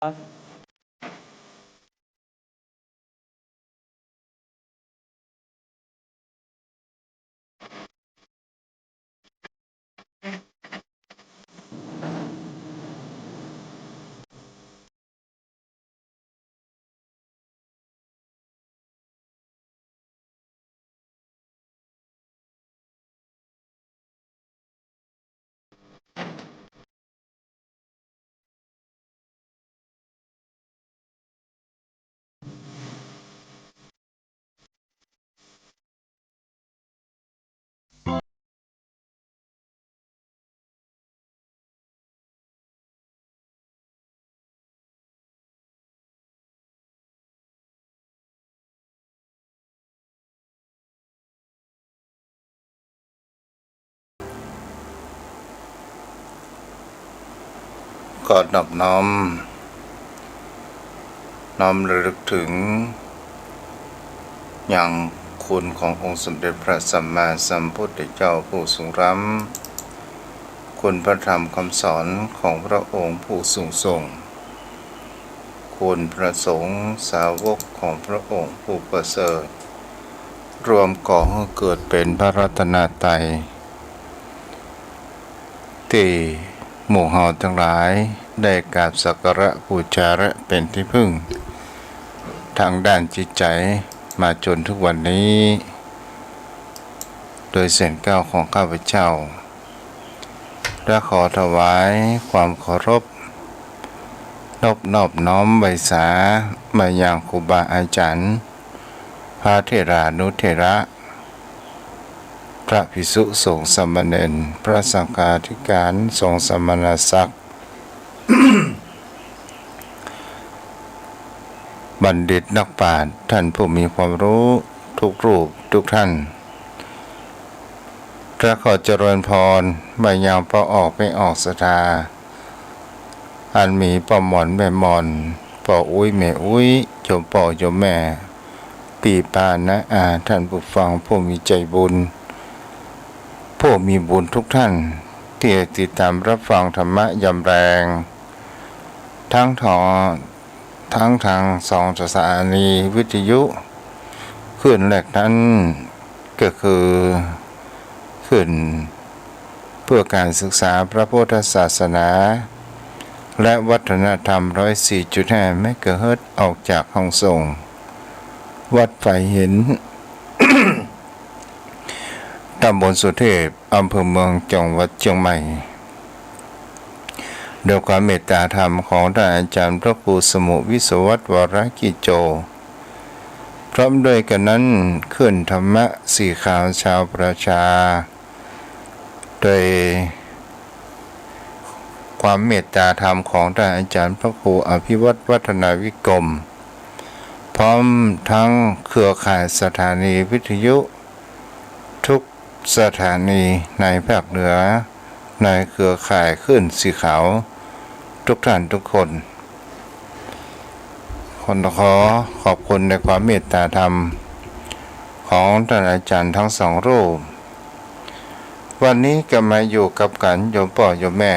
ก็นอบน้อมระลึกถึงอย่างคุณขององค์สมเด็จพระสัมมาสัมพุทธเจ้าผู้สูงล้ำคุณพระธรรมคำสอนของพระองค์ผู้สูงส่งคุณพระสงฆ์สาวกของพระองค์ผู้ประเสริฐรวมก่อให้เกิดเป็นพระรัตนตรัยที่หมู่เฮาทั้งหลายได้กราบสักการะบูชาและเป็นที่พึ่งทางด้านจิตใจมาจนทุกวันนี้โดยเส้นก้าวของข้าพเจ้าและขอถวายความเคารพนอบน้อมใบสามายังครูบาอาจารย์พระเถรานุเถระพระภิกษุสงฆ์สามเณรพระสังฆาธิการสงฆ์สมณศักดิ์ บัณฑิตนักปราชญ์ท่านผู้มีความรู้ทุกรูปทุกท่านและขอเจริญพรมายังพระออกไม่ออกศรัทธาอันมีป้าหมอนแม่หมอนป้าอุ้ยแม่อุ้ยโยมพ่อโยมแม่ปีปานะท่านผู้ฟังผู้มีใจบุญผู้มีบุญทุกท่านที่ติดตามรับฟังธรรมะยามแรงทั้งทางสองสถานีวิทยุขึ้นแรกนั้นก็คือขึ้นเพื่อการศึกษาพระพุทธศาสนาและวัฒนธรรม 104.5 เมกะเฮิรตซ์ออกจากห้องส่งวัดไฟเห็น ตำบลสุเทพอำเภอเมืองจังหวัดเชียงใหม่โดยความเมตตาธรรมของท่านอาจารย์พระครูสมุวิศวัตวรกิจโจพร้อมด้วยกันนั้นขึ้นธรรมะสีขาวชาวประชาโดยความเมตตาธรรมของท่านอาจารย์พระครูอภิวัตรวัฒนาวิกรมพร้อมทั้งเครือข่ายสถานีวิทยุทุกสถานีในภาคเหนือในเครือข่ายขึ้นสีขาวทุกท่านทุกคนขอขอบคุณในความเมตตาธรรมของท่านอาจารย์ทั้งสองรูปวันนี้ก็มาอยู่กับกันโยมพ่อโยมแม่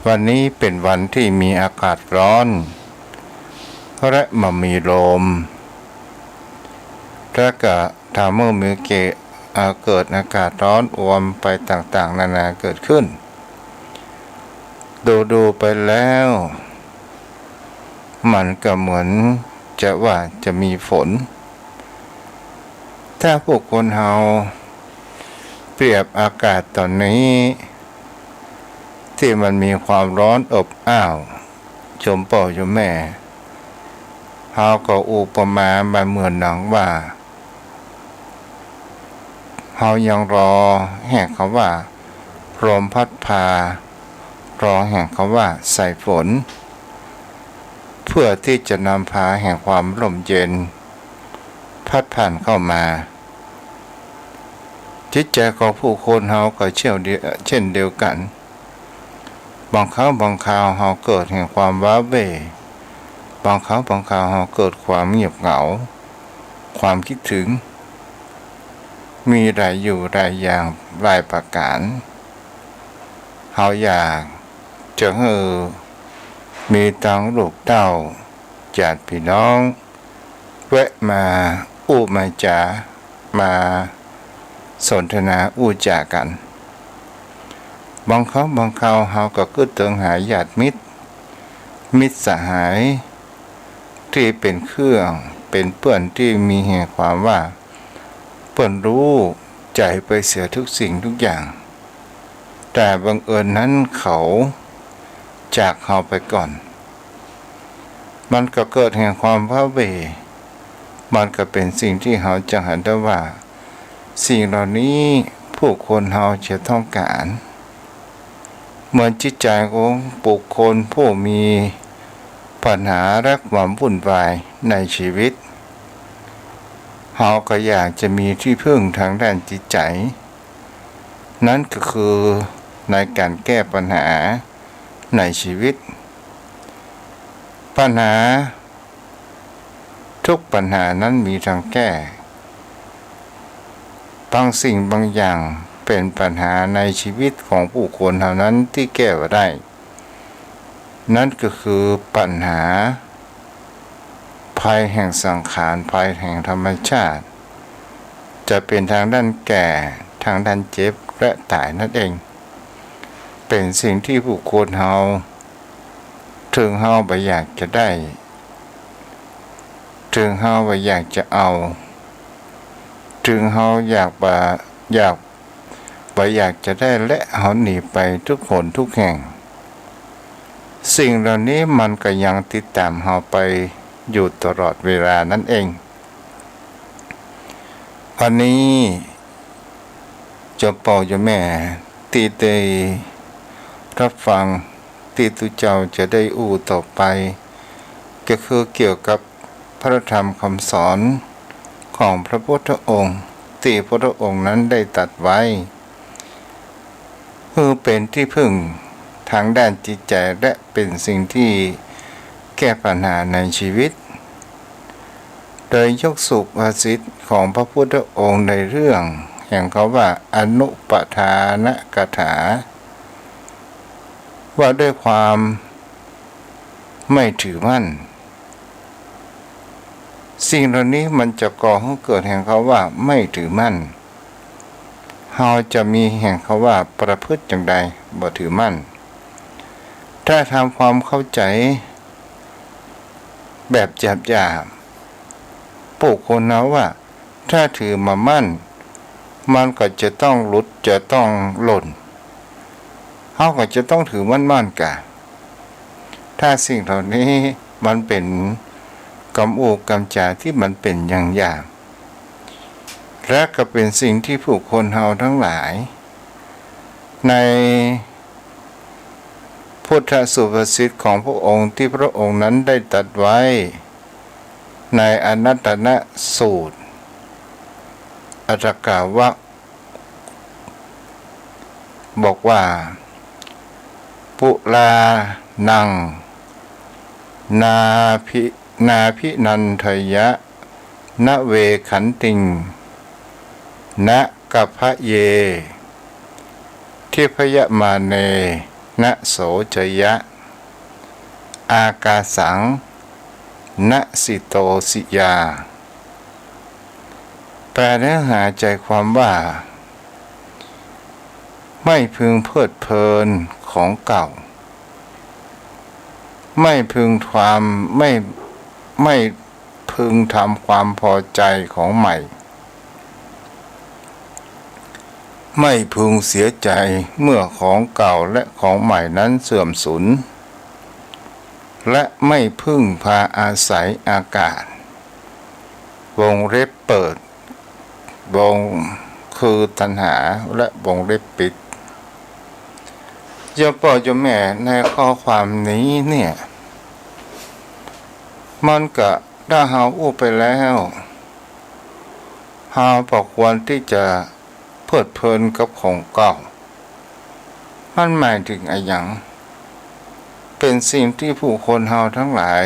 วันนี้เป็นวันที่มีอากาศร้อนและมีลมและก็ทำเมื่อมีเกิดอากาศร้อนอวมไปต่างๆนานาเกิดขึ้นดูไปแล้วมันก็เหมือนจะมีฝนถ้าพวกคนเฮาเปรียบอากาศตอนนี้ที่มันมีความร้อนอบอ้าวชมพ่อชมแม่เฮาก็อุปมาเหมือนหนังว่าเฮายังรอแห่งคำว่าลมพัดพารอแห่งคำว่าใส่ฝนเพื่อที่จะนำพาแห่งความลมเย็นพัดผ่านเข้ามาจิตใจของผู้คนเฮาก็เช่นเดียวกันบางครั้งบางคราวเฮาเกิดแห่งความว้าเหวบางครั้งบางคราวเฮาเกิดความเงียบเหงาความคิดถึงมีหลายอย่างหลายประการเฮาอยากจะให้ มีตังลูกเต้าญาติพี่น้องแวะมามาจามาสนทนาจากันบางคราวเฮาก็คือเติงหาญาติมิตรสหายที่เป็นเครื่องเป็นเปื้อนที่มีแห่งความว่าเปิ้นรู้ใจไปเสียทุกสิ่งทุกอย่างแต่บังเอิญนั้นเขาจากเฮาไปก่อนมันก็เกิดแห่งความว้าเหวมันก็เป็นสิ่งที่เฮาจะหันได้ว่าสิ่งเหล่านี้ผู้คนเฮาจะต้องการเหมือนจิตใจของบุคคลผู้มีปัญหาและความวุ่นวายในชีวิตเฮาก็อยากจะมีที่พึ่งทางด้านจิตใจนั่นก็คือในการแก้ปัญหาในชีวิตปัญหาทุกปัญหานั้นมีทางแก้บางสิ่งบางอย่างเป็นปัญหาในชีวิตของผู้คนเท่านั้นที่แก้ได้นั่นก็คือปัญหาภัยแห่งสังขารภัยแห่งธรรมชาติจะเป็นทางด้านแก่ทางด้านเจ็บและตายนั่นเองเป็นสิ่งที่ผู้คนเฮาถึงเฮาบ่อยากจะได้ถึงเฮาบ่อยากจะเอาถึงเฮาอยากบ่อยากจะได้และเฮาหนีไปทุกคนทุกแห่งสิ่งเหล่านี้มันก็ยังติดตามเฮาไปอยู่ตลอดเวลานั่นเองวันนี้เจ้าพ่อเจ้าแม่ที่ได้รับฟังที่ตุเจ้าจะได้ต่อไปก็คือเกี่ยวกับพระธรรมคำสอนของพระพุทธองค์ที่พระองค์นั้นได้ตรัสไว้คือเป็นที่พึ่งทางด้านจิตใจและเป็นสิ่งที่แก้ปัญหาในชีวิตโดยยกสุภาษิตของพระพุทธองค์ในเรื่องอย่างเขาว่าอนุปทานกถาว่าด้วยความไม่ถือมั่นสิ่งเหล่านี้มันจะก่อให้เกิดแห่งเขาว่าไม่ถือมั่นเราจะมีแห่งเขาว่าประพฤติอย่างใดบ่ถือมั่นถ้าทำความเข้าใจแบบหยาบๆผู้คนเอาว่าถ้าถือมามั่นมันก็จะต้องหลุดจะต้องหล่นเขาก็จะต้องถือมั่นๆกันถ้าสิ่งเหล่านี้มันเป็นกำจาที่มันเป็นอย่างหยาบและก็เป็นสิ่งที่ผู้คนเฮาทั้งหลายในพุทธสุภาษิตของพระองค์ที่พระองค์นั้นได้ตรัสไว้ในอนัตตนสูตรอัตถกาวะบอกว่าปุลานังนาพินันทยะนเวขันติงนะกัพพะเยทิพยมาเนนะโสจยะอากาสังนะสิโตสิยาแปลเนื้อหาใจความว่าไม่พึงเพลิดเพลินของเก่าไม่พึงทำความพอใจของใหม่ไม่พึงเสียใจเมื่อของเก่าและของใหม่นั้นเสื่อมสูญและไม่พึ่งพาอาศัยอากาศวงเล็บเปิดวงคือตัณหาและวงเล็บปิดเจ้าพ่อเจ้าแม่ในข้อความนี้เนี่ยมันก็ถ้าเฮาไปแล้วเฮาบ่ควรที่จะเพลิดเพลินกับของเก่ามันหมายถึงอะไรอย่างเป็นสิ่งที่ผู้คนเฮาทั้งหลาย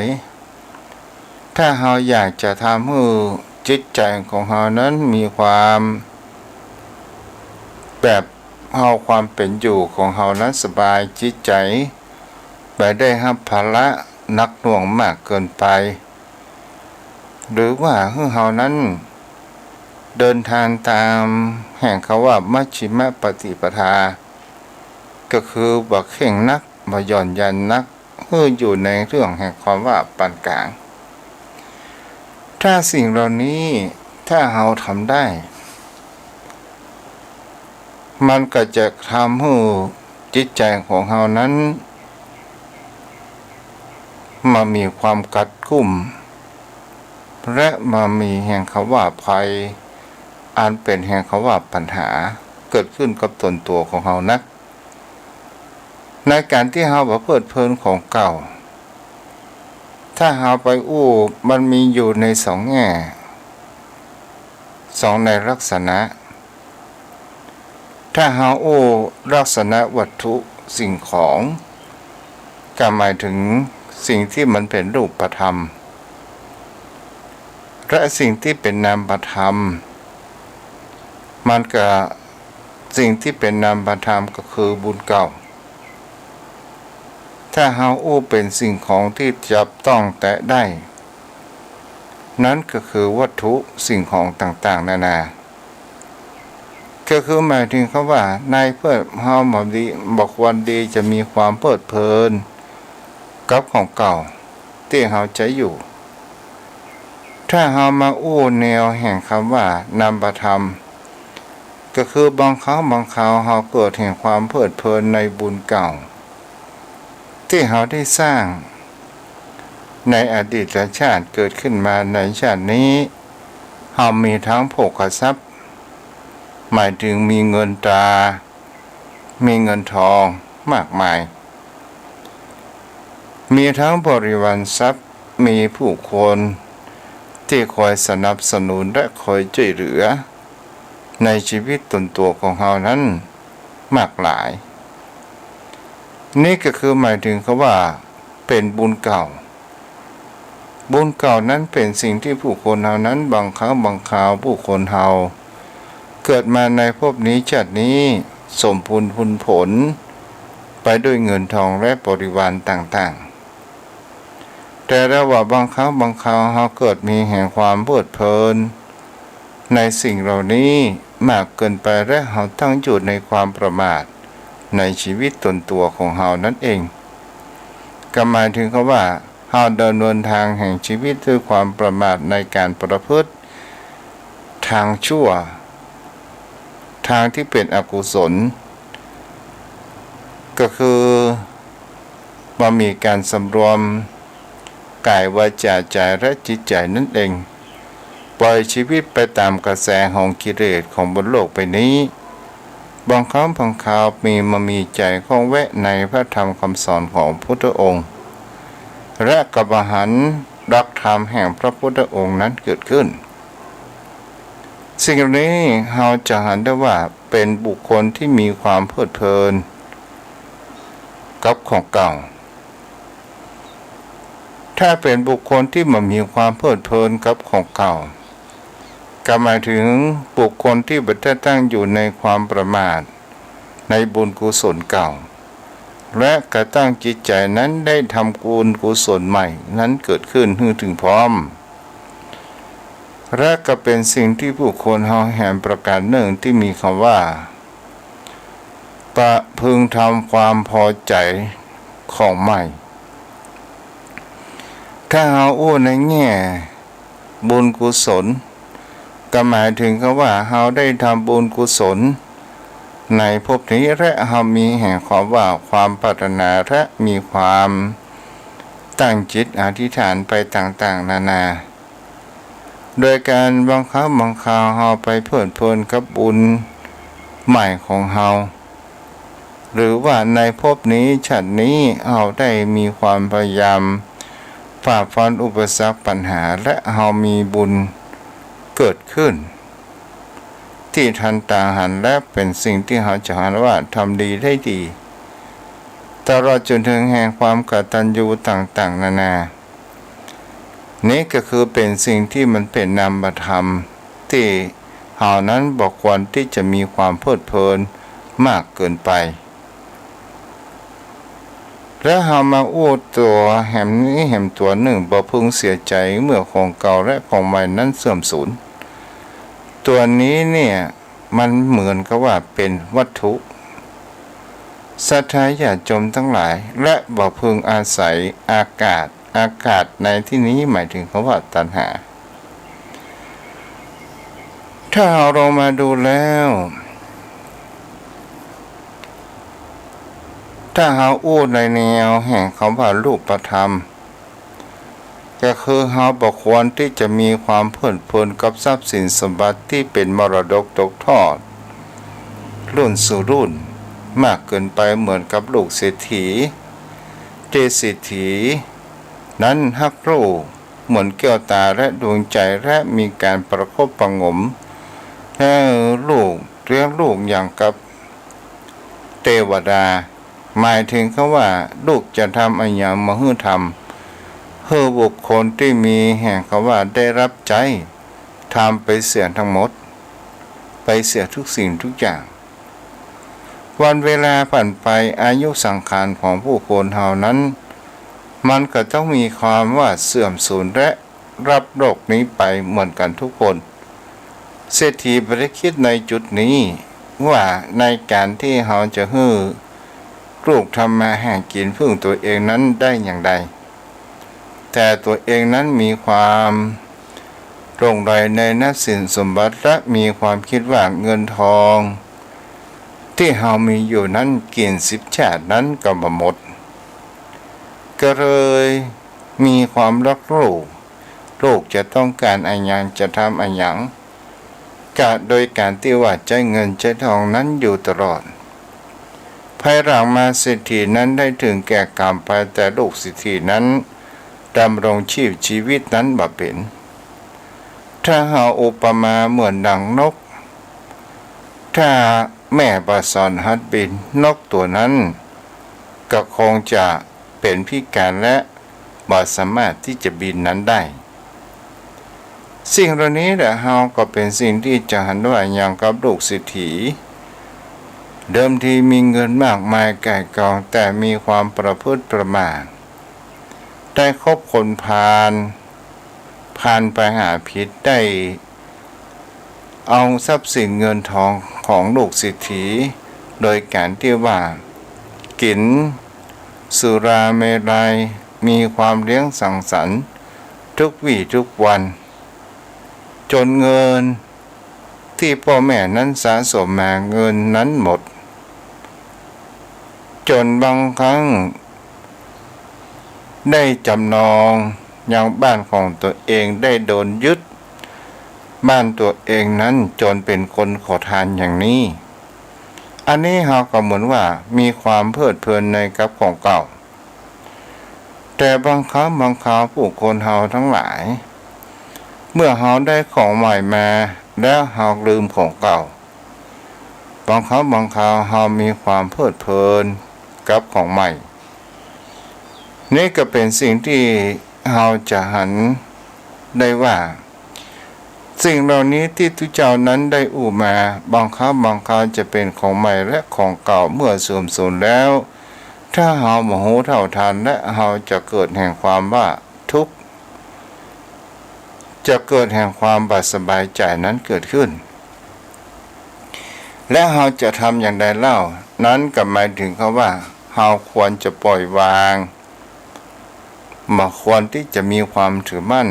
ถ้าเฮาอยากจะทำให้จิตใจของเฮานั้นมีความแบบเฮาความเป็นอยู่ของเฮานั้นสบายจิตใจ ไปได้รับภาระหนักหน่วงมากเกินไปหรือว่าเฮานั้นเดินทางตามแห่งเขาว่ามัชฌิมปฏิปทาก็คือบ่เข่งนักบ่หย่อนยันนักอยู่ในเรื่องแห่งความว่าปานกลางถ้าสิ่งเหล่านี้ถ้าเฮาทำได้มันก็จะทำให้จิตใจของเฮานั้นมามีความกัดกุ่มและมามีแห่งเขาว่าภัยอันเป็นแห่งเขาว่าปัญหาเกิดขึ้นกับตนตัวของเฮานักในการที่เฮาบ่เพลิดเพลินของเก่าถ้าเฮาไปมันมีอยู่ในสองแง่สองในลักษณะถ้าเฮาลักษณะวัตถุสิ่งของก็หมายถึงสิ่งที่มันเป็นรูปธรรมและสิ่งที่เป็นนามธรรมมันก็สิ่งที่เป็นนามธรรมก็คือบุญเก่าถ้าเฮาเป็นสิ่งของที่จับต้องแตะได้นั้นก็คือวัตถุสิ่งของต่างๆนานาก็คือหมายถึงเขาว่าในเพื่อเฮาบอกวันดีจะมีความเพลิดเพลินกับของเก่าที่เฮาใช้อยู่ถ้าเฮามาแนวแห่งคำว่านามธรรมก็คือบางครั้งบางคราวเฮาเกิดแห่งความเพลิดเพลินในบุญเก่าที่เฮาได้สร้างในอดีตชาติเกิดขึ้นมาในชาตินี้เฮามีทั้งโภคทรัพย์หมายถึงมีเงินตรามีเงินทองมากมายมีทั้งบริวารทรัพย์มีผู้คนที่คอยสนับสนุนและคอยช่วยเหลือในชีวิตตนตัวของเฮานั้นมากหลายนี่ก็คือหมายถึงเขาว่าเป็นบุญเก่าบุญเก่านั้นเป็นสิ่งที่ผู้คนเฮานั้นบางครั้งบางคราวผู้คนเฮาเกิดมาในภพนี้ชาตินี้สมผลผลไปด้วยเงินทองและบริวารต่างๆแต่ระหว่างบางครั้งบางคราวเฮาเกิดมีแห่งความเพลิดเพลินในสิ่งเหล่านี้มากเกินไปและเฮาตั้งอยู่ในความประมาทในชีวิตตนตัวของเฮานั่นเองก็หมายถึงเขาว่าเฮาเดินทางแห่งชีวิตด้วยความประมาทในการประพฤติทางชั่วทางที่เป็นอกุศลก็คือว่ามีการสำรวมกายวาจาใจและจิตใจนั่นเองปล่อยชีวิตไปตามกระแสของกิเลสของบนโลกไปนี้บางครั้งบางคราวมีใจข้องแวะในพระธรรมคำสอนของพุทธองค์และกับอาหารรักธรรมแห่งพระพุทธองค์นั้นเกิดขึ้นสิ่งนี้เราจะเห็นได้ว่าเป็นบุคคลที่มีความเพลิดเพลินกับของเก่าถ้าเป็นบุคคลที่มีความเพลิดเพลินกับของเก่าก็หมายถึงบุคคลที่บัดตั้งอยู่ในความประมาทในบุญกุศลเก่าและกระตั้งจิตใจนั้นได้ทำกุศลใหม่นั้นเกิดขึ้นถึงพร้อมและก็เป็นสิ่งที่ผู้คนเฮาแห่งประการหนึ่งที่มีคำว่าประพึงทำความพอใจของใหม่ถ้าเฮาในแง่บุญกุศลก็หมายถึงเขาว่าเฮาได้ทำบุญกุศลในภพนี้และเฮามีแห่งความว่าความปรารถนาและมีความตั้งจิตอธิษฐานไปต่างๆนานาโดยการบางครั้งบางคราวเฮาไปเพลิดเพลินกับบุญใหม่ของเฮาหรือว่าในภพนี้ชาตินี้เฮาได้มีความพยายามฝ่าฟันอุปสรรคปัญหาและเฮามีบุญเกิดขึ้นที่ทันตาหันและเป็นสิ่งที่เฮาจะเห็นว่าทำดีได้ดีตลอดจนถึงแห่งความกตัญญูต่างๆนานานี่ก็คือเป็นสิ่งที่มันเป็นนามธรรมที่เฮานั้นบอกควรที่จะมีความเพลิดเพลินมากเกินไป และเฮามาอู้ตัวแหมนี้แหมตัวหนึ่งบ่พึงเสียใจเมื่อของเก่าและของใหม่นั้นเสื่อมสูญตัวนี้เนี่ยมันเหมือนกับว่าเป็นวัตถุศรัทธาญาติโยมทั้งหลายและบ่พึงอาศัยอากาศในที่นี้หมายถึงคำว่าตัณหาถ้าเรามาดูแล้วถ้าเราอู้ในแนวแห่งคำว่ารูปธรรมก็คือเราบ่ควรที่จะมีความเพลิดเพลินกับทรัพย์สินสมบัติที่เป็นมรดกตกทอดรุ่นสู่รุ่นมากเกินไปเหมือนกับลูกเศรษฐีเศรษฐีนั้นฮักลูกเหมือนแก้วตาและดวงใจและมีการประคบประหงมและลูกเลี้ยงลูกอย่างกับเทวดาหมายถึงเขาว่าลูกจะทำอะไรอย่างมาให้ทำให้บุคคลที่มีแห่งเขาว่าได้รับใจทำไปเสียทั้งหมดไปเสียทุกสิ่งทุกอย่างวันเวลาผ่านไปอายุสังขารของผู้คนเหล่านั้นมันก็ต้องมีความว่าเสื่อมสูญและรับโลกนี้ไปเหมือนกันทุกคนเศรษฐีไม่ได้คิดในจุดนี้ว่าในการที่เขาจะให้ลูกทำมาหากินพึ่งตัวเองนั้นได้อย่างใดแต่ตัวเองนั้นมีความหลงใหลในทรัพย์สินสมบัติและมีความคิดว่าเงินทองที่เรามีอยู่นั้นกิน10 ชาตินั้นก็บ่หมดก็เลยมีความรักลูกจะต้องการอะไรอย่างจะทำอะไรอย่างก็โดยการที่ว่าใช้เงินใช้ทองนั้นอยู่ตลอดภายหลังมาเศรษฐีนั้นได้ถึงแก่กรรมไปแต่ลูกเศรษฐีนั้นดำรงชีวิตนั้นบ่เป็นถ้าเอาอุปมาเหมือนดังนกถ้าแม่บ่สอนหัดบินนกตัวนั้นก็คงจะเป็นพิการและบ่สามารถที่จะบินนั้นได้สิ่งเหล่านี้แหละเราก็เป็นสิ่งที่จะหันว่าอย่างกับลูกเศรษฐีเดิมทีมีเงินมากมายก่ายกองแต่มีความประพฤติประมาทได้คบคนพาลไปหาพิษได้เอาทรัพย์สินเงินทองของลูกเศรษฐีโดยการที่ว่ากินสุราเมรัยมีความเลี้ยงสังสรรค์ทุกวี่ทุกวันจนเงินที่พ่อแม่นั้นสะสมมาเงินนั้นหมดจนบางครั้งได้จำนองอย่างบ้านของตัวเองได้โดนยึดบ้านตัวเองนั้นจนเป็นคนขอทานอย่างนี้อันนี้เราก็เหมือนว่ามีความเพลิดเพลินในกับของเก่าแต่บางครั้งบางคราวผู้คนเราทั้งหลายเมื่อเราได้ของใหม่มาแล้วเราลืมของเก่าบางครั้งบางคราวเรามีความเพลิดเพลินกับของใหม่นี่ก็เป็นสิ่งที่เราจะหันได้ว่าสิ่งเหล่านี้ที่ทุกเจ้านั้นได้อุมาบางครั้งบางคราวจะเป็นของใหม่และของเก่าเมื่อเสื่อมสูญแล้วถ้าเราโมโหเท่าทันและเราจะเกิดแห่งความว่าทุกข์จะเกิดแห่งความบาดสบายใจนั้นเกิดขึ้นและเราจะทำอย่างใดเล่านั้นก็หมายถึงเขาว่าเราควรจะปล่อยวางมาควรที่จะมีความถือมั่น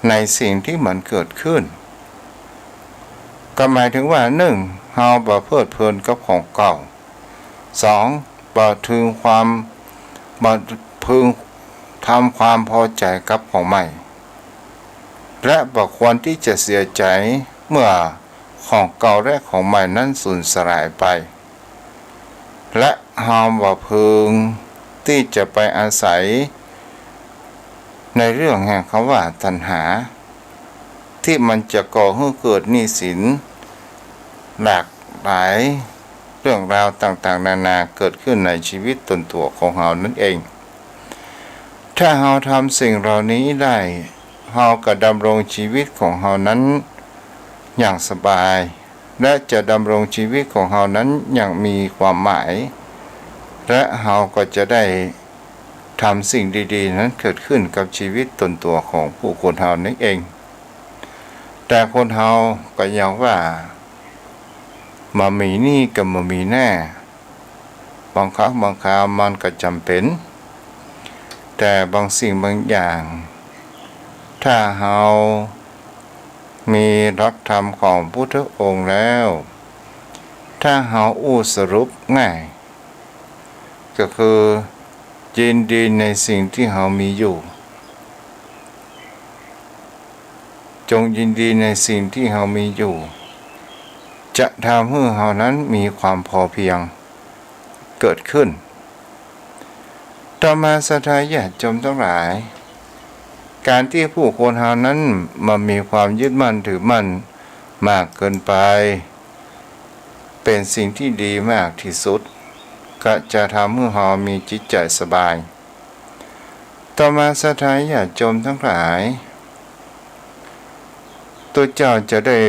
ในสิ่งที่มันเกิดขึ้นก็หมายถึงว่า1เราบ่เพลิดเพลินกับของเก่า2บ่ถึงความบ่พึงทำความพอใจกับของใหม่และบ่ควรที่จะเสียใจเมื่อของเก่าและของใหม่นั้นสูญสลายไปและเราบ่พึงที่จะไปอาศัยในเรื่องแห่งคำว่าตัณหาที่มันจะก่อให้เกิดหนี้สินหลากหลายเรื่องราวต่างๆนานาเกิดขึ้นในชีวิตตนตัวของเรานั่นเองถ้าเราทำสิ่งเหล่านี้ได้เราก็ดำรงชีวิตของเรานั้นอย่างสบายและจะดำรงชีวิตของเรานั้นอย่างมีความหมาย และเราก็จะได้ทำสิ่งดีๆนั้นเกิดขึ้นกับชีวิตตนตัวของผู้คนเฮานั่นเอง แต่คนเฮาก็ยังว่ามามีนี่กับมามีแน่บางครั้งบางคราวมันก็จำเป็นแต่บางสิ่งบางอย่างถ้าเฮามีหลักธรรมของพุทธองค์แล้วถ้าเฮาอู้สรุปง่ายก็คือยินดีในสิ่งที่เฮามีอยู่จงยินดีในสิ่งที่เฮามีอยู่จะทำให้เฮานั้นมีความพอเพียงเกิดขึ้นต่อมาศรัทธาญาติโยมทั้งหลายการที่ผู้คนเฮานั้นมามีความยึดมั่นถือมั่นมากเกินไปเป็นสิ่งที่ดีมากที่สุดก็จะทำให้เฮามีจิตใจสบายต่อมาศรัทธาญาติโยมทั้งหลายตัวเจ้าจะได้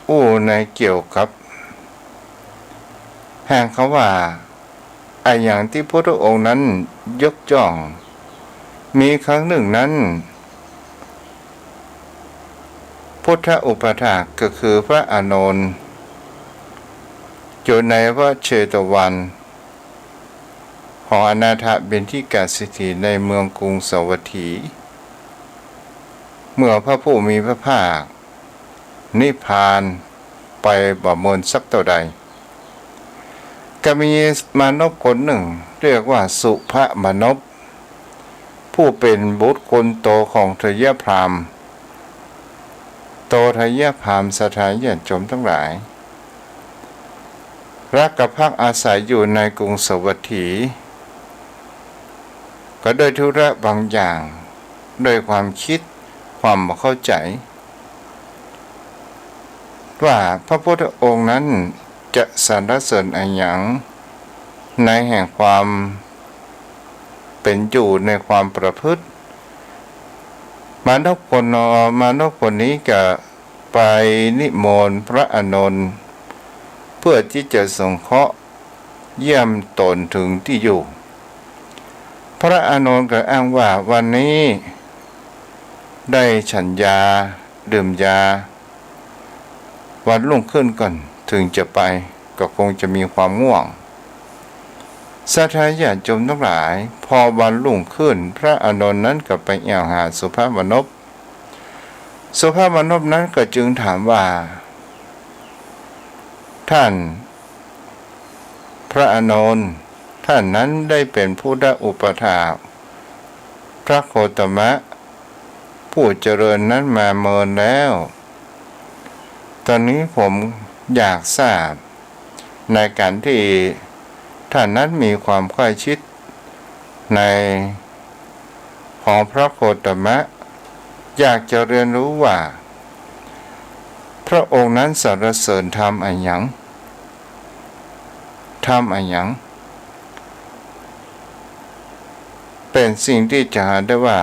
อู้ในเกี่ยวกับแห่งเขาว่าไอ้อย่างที่พระองค์นั้นยกย่องมีครั้งหนึ่งนั้นพุทธอุปถากก็คือพระอานนท์อยู่ในวัดเชตวันของอนาถบิณฑิกเศรษฐีในเมืองกรุงสาวัตถีเมื่อพระผู้มีพระภาคนิพพานไปบ่มนสักเท่าใดก็มีมานพคนหนึ่งเรียกว่าสุภมานพผู้เป็นบุตรคนโตของทยพราหมณ์โตทยพราหมณ์ศรัทธาญาติโยมทั้งหลายรักกับพักอาศัยอยู่ในกรุงสาวัตถีก็โดยธุระบางอย่างโดยความคิดความเข้าใจว่าพระพุทธองค์นั้นจะสรรเสริญอะไรอย่างในแห่งความเป็นอยู่ในความประพฤติมานพคนนี้ก็ไปนิมนต์พระอานนท์เพื่อที่จะสงเคราะห์เยี่ยมตนถึงที่อยู่พระอานนท์ก็อ้างว่าวันนี้ได้ฉันยาดื่มยาวันรุ่งขึ้นก่อนถึงจะไปก็คงจะมีความง่วงศรัทธาญาติโยมทั้งหลายพอวันรุ่งขึ้นพระอานนท์นั้นก็ไปแอวหาสุภมานพนั้นก็จึงถามว่าท่านพระอานนท์ท่านนั้นได้เป็นผู้ได้อุปถากพระโคตมะผู้เจริญนั้นมาเมินแล้วตอนนี้ผมอยากทราบในการที่ท่านนั้นมีความใกล้ชิดในของพระโคตมะอยากจะเรียนรู้ว่าพระองค์นั้นสรรเสริญทำอะไรอย่างเป็นสิ่งที่จะหาได้ว่า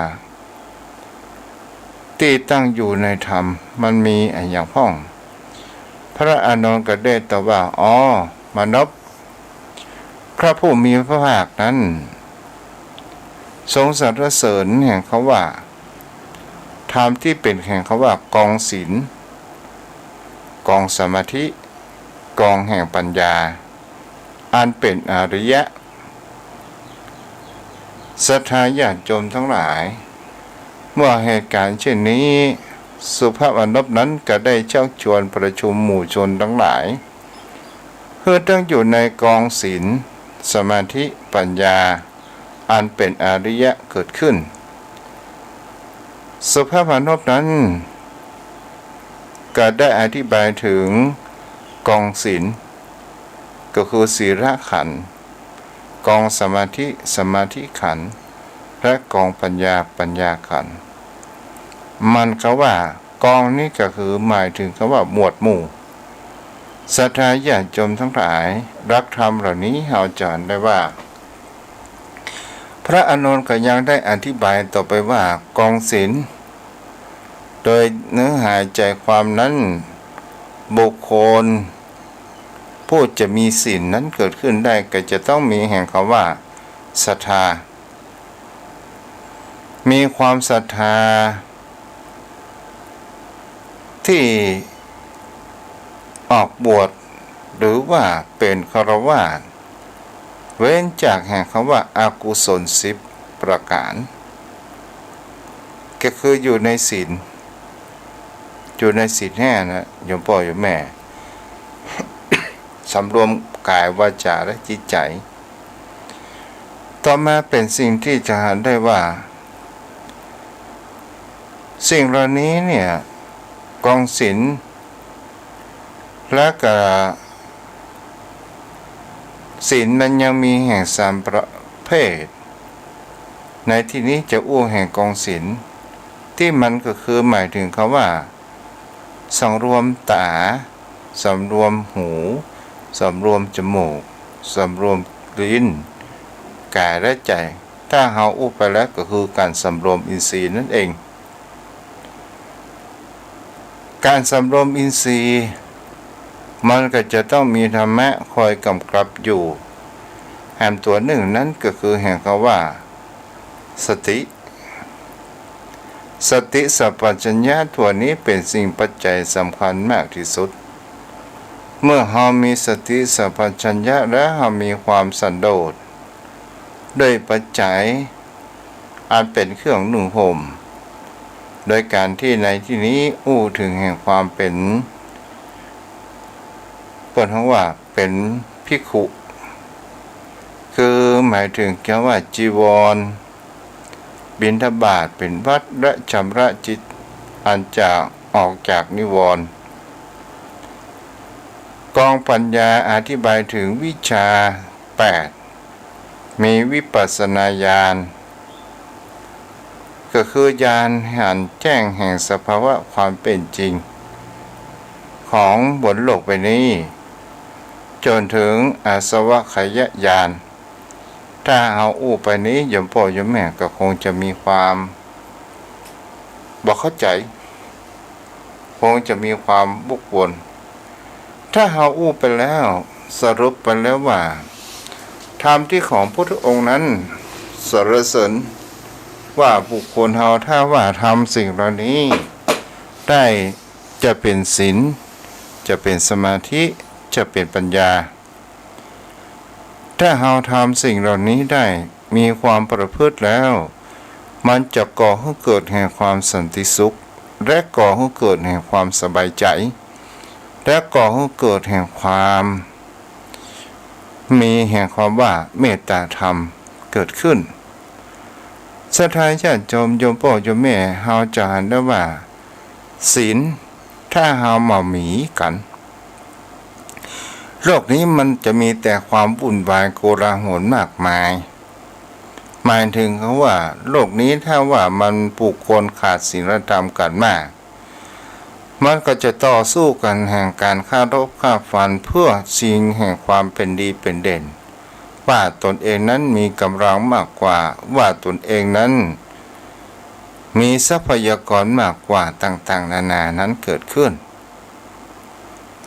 ที่ตั้งอยู่ในธรรมมันมีอะไรอย่างพ้องพระอานนท์ก็ได้ตอบว่าอ๋อมานพพระผู้มีพระภาคนั้นทรงสรรเสริญแห่งเขาว่าธรรมที่เป็นแห่งเขาว่ากองศีลกองสมาธิกองแห่งปัญญาอันเป็นอริยะศรัทธาญาติโยมทั้งหลายเมื่อเหตุการณ์เช่นนี้สุภมานพนั้นก็ได้ชักชวนประชุมหมู่ชนทั้งหลายเพื่อตั้งอยู่ในกองศีลสมาธิปัญญาอันเป็นอริยะเกิดขึ้นสุภมานพนั้นก็ได้อธิบายถึงกองศีลก็คือศีลขันธ์กองสมาธิขันธ์และกองปัญญาขันธ์มันก็ว่ากองนี้ก็คือหมายถึงคำว่าหมวดหมู่ศรัทธาญาติโยมทั้งหลายรักธรรมเหล่านี้เราจะเห็นได้ว่าพระอานนท์ก็ยังได้อธิบายต่อไปว่ากองศีลโดยเนื้อหาใจความนั้นบุคคล ผู้จะมีศีลนั้นเกิดขึ้นได้ก็จะต้องมีแห่งคำว่าศรัทธามีความศรัทธาที่ออกบวชหรือว่าเป็นฆราวาสเว้นจากแห่งคำว่าอากุศล10ประการก็คืออยู่ในศีลแน่นะโยมพ่อโยมแม่ สำรวมกายวาจาและจิตใจต่อมาเป็นสิ่งที่จะเห็นได้ว่าสิ่งเหล่านี้เนี่ยกองศีลและก็ศีลมันยังมีแห่ง3ประเภทในที่นี้จะอ้วงแห่งกองศีลที่มันก็คือหมายถึงคำว่าสำรวมตาสำรวมหูสำรวมจมูกสำรวมลิ้นกายและใจถ้าเฮาอู้ไปแล้วก็คือการสำรวมอินทรีย์นั่นเองการสำรวมอินทรีย์มันก็จะต้องมีธรรมะคอยกำกับอยู่แห่งตัวหนึ่งนั้นก็คือแห่งคำว่าสติสัพพัญญะตัวนี้เป็นสิ่งปัจจัยสำคัญมากที่สุดเมื่อเรามีสติสัพพัญญะและเรามีความสันโดษด้วยปัจจัยอันเป็นเครื่องนุ่งห่มโดยการที่ในที่นี้อู้ถึงแห่งความเป็นเปิดคำว่าเป็นภิกขุคือหมายถึงคำว่าจีวรบิณฑบาตเป็นวัดและชำระจิตอันจะออกจากนิวรณ์กองปัญญาอธิบายถึงวิชา8มีวิปัสสนาญาณก็คือญาณเห็นแจ้งแห่งสภาวะความเป็นจริงของบนโลกใบนี้จนถึงอาสวะขยญาณถ้าเอาอู้ไปนี้โยมพ่อโยมแม่ก็คงจะมีความบอกเข้าใจคงจะมีความบุกวนถ้าเอาอู้ไปแล้วสรุปไปแล้วว่าธรรมที่ของพระองค์นั้นสรรเสริญว่าบุคคลเราถ้าว่าทำสิ่งเหล่านี้ได้จะเป็นศีลจะเป็นสมาธิจะเป็นปัญญาถ้าเราทำสิ่งเหล่านี้ได้มีความประพฤติแล้วมันจะก่อให้เกิดแห่งความสันติสุขและก่อให้เกิดแห่งความสบายใจและก่อให้เกิดแห่งความมีแห่งความว่าเมตตาธรรมเกิดขึ้นศรัทธาญาติโยมพ่อโยมแม่เฮาจะเห็นได้ว่าศีลถ้าเฮามาหมีกันโลกนี้มันจะมีแต่ความวุ่นวายโกลาหลมากมายหมายถึงเขาว่าโลกนี้ถ้าว่ามันบุคคลขาดศีลธรรมกันมากมันก็จะต่อสู้กันแห่งการฆ่ารบฆ่าฟันเพื่อชิงแห่งความเป็นดีเป็นเด่นว่าตนเองนั้นมีกำลังมากกว่าว่าตนเองนั้นมีทรัพยากรมากกว่าต่างๆนานานั้นเกิดขึ้น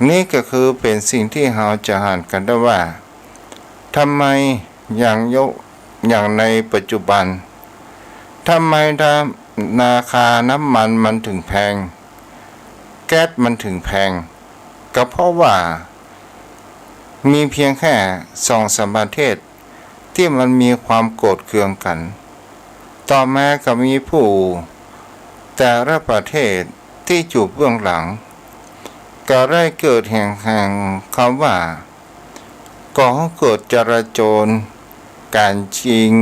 นี่ก็คือเป็นสิ่งที่เราจะหันกันได้ว่าทำไมอย่างในปัจจุบันทำไมราคาน้ำมันถึงแพงแก๊สมันถึงแพงก็เพราะว่ามีเพียงแค่2-3ประเทศที่มันมีความโกรธเคืองกันต่อมาก็มีผู้แต่ละประเทศที่อยู่เบื้องหลังก็ได้เกิดแห่งคำว่าก่อให้เกิดจราจรการชิง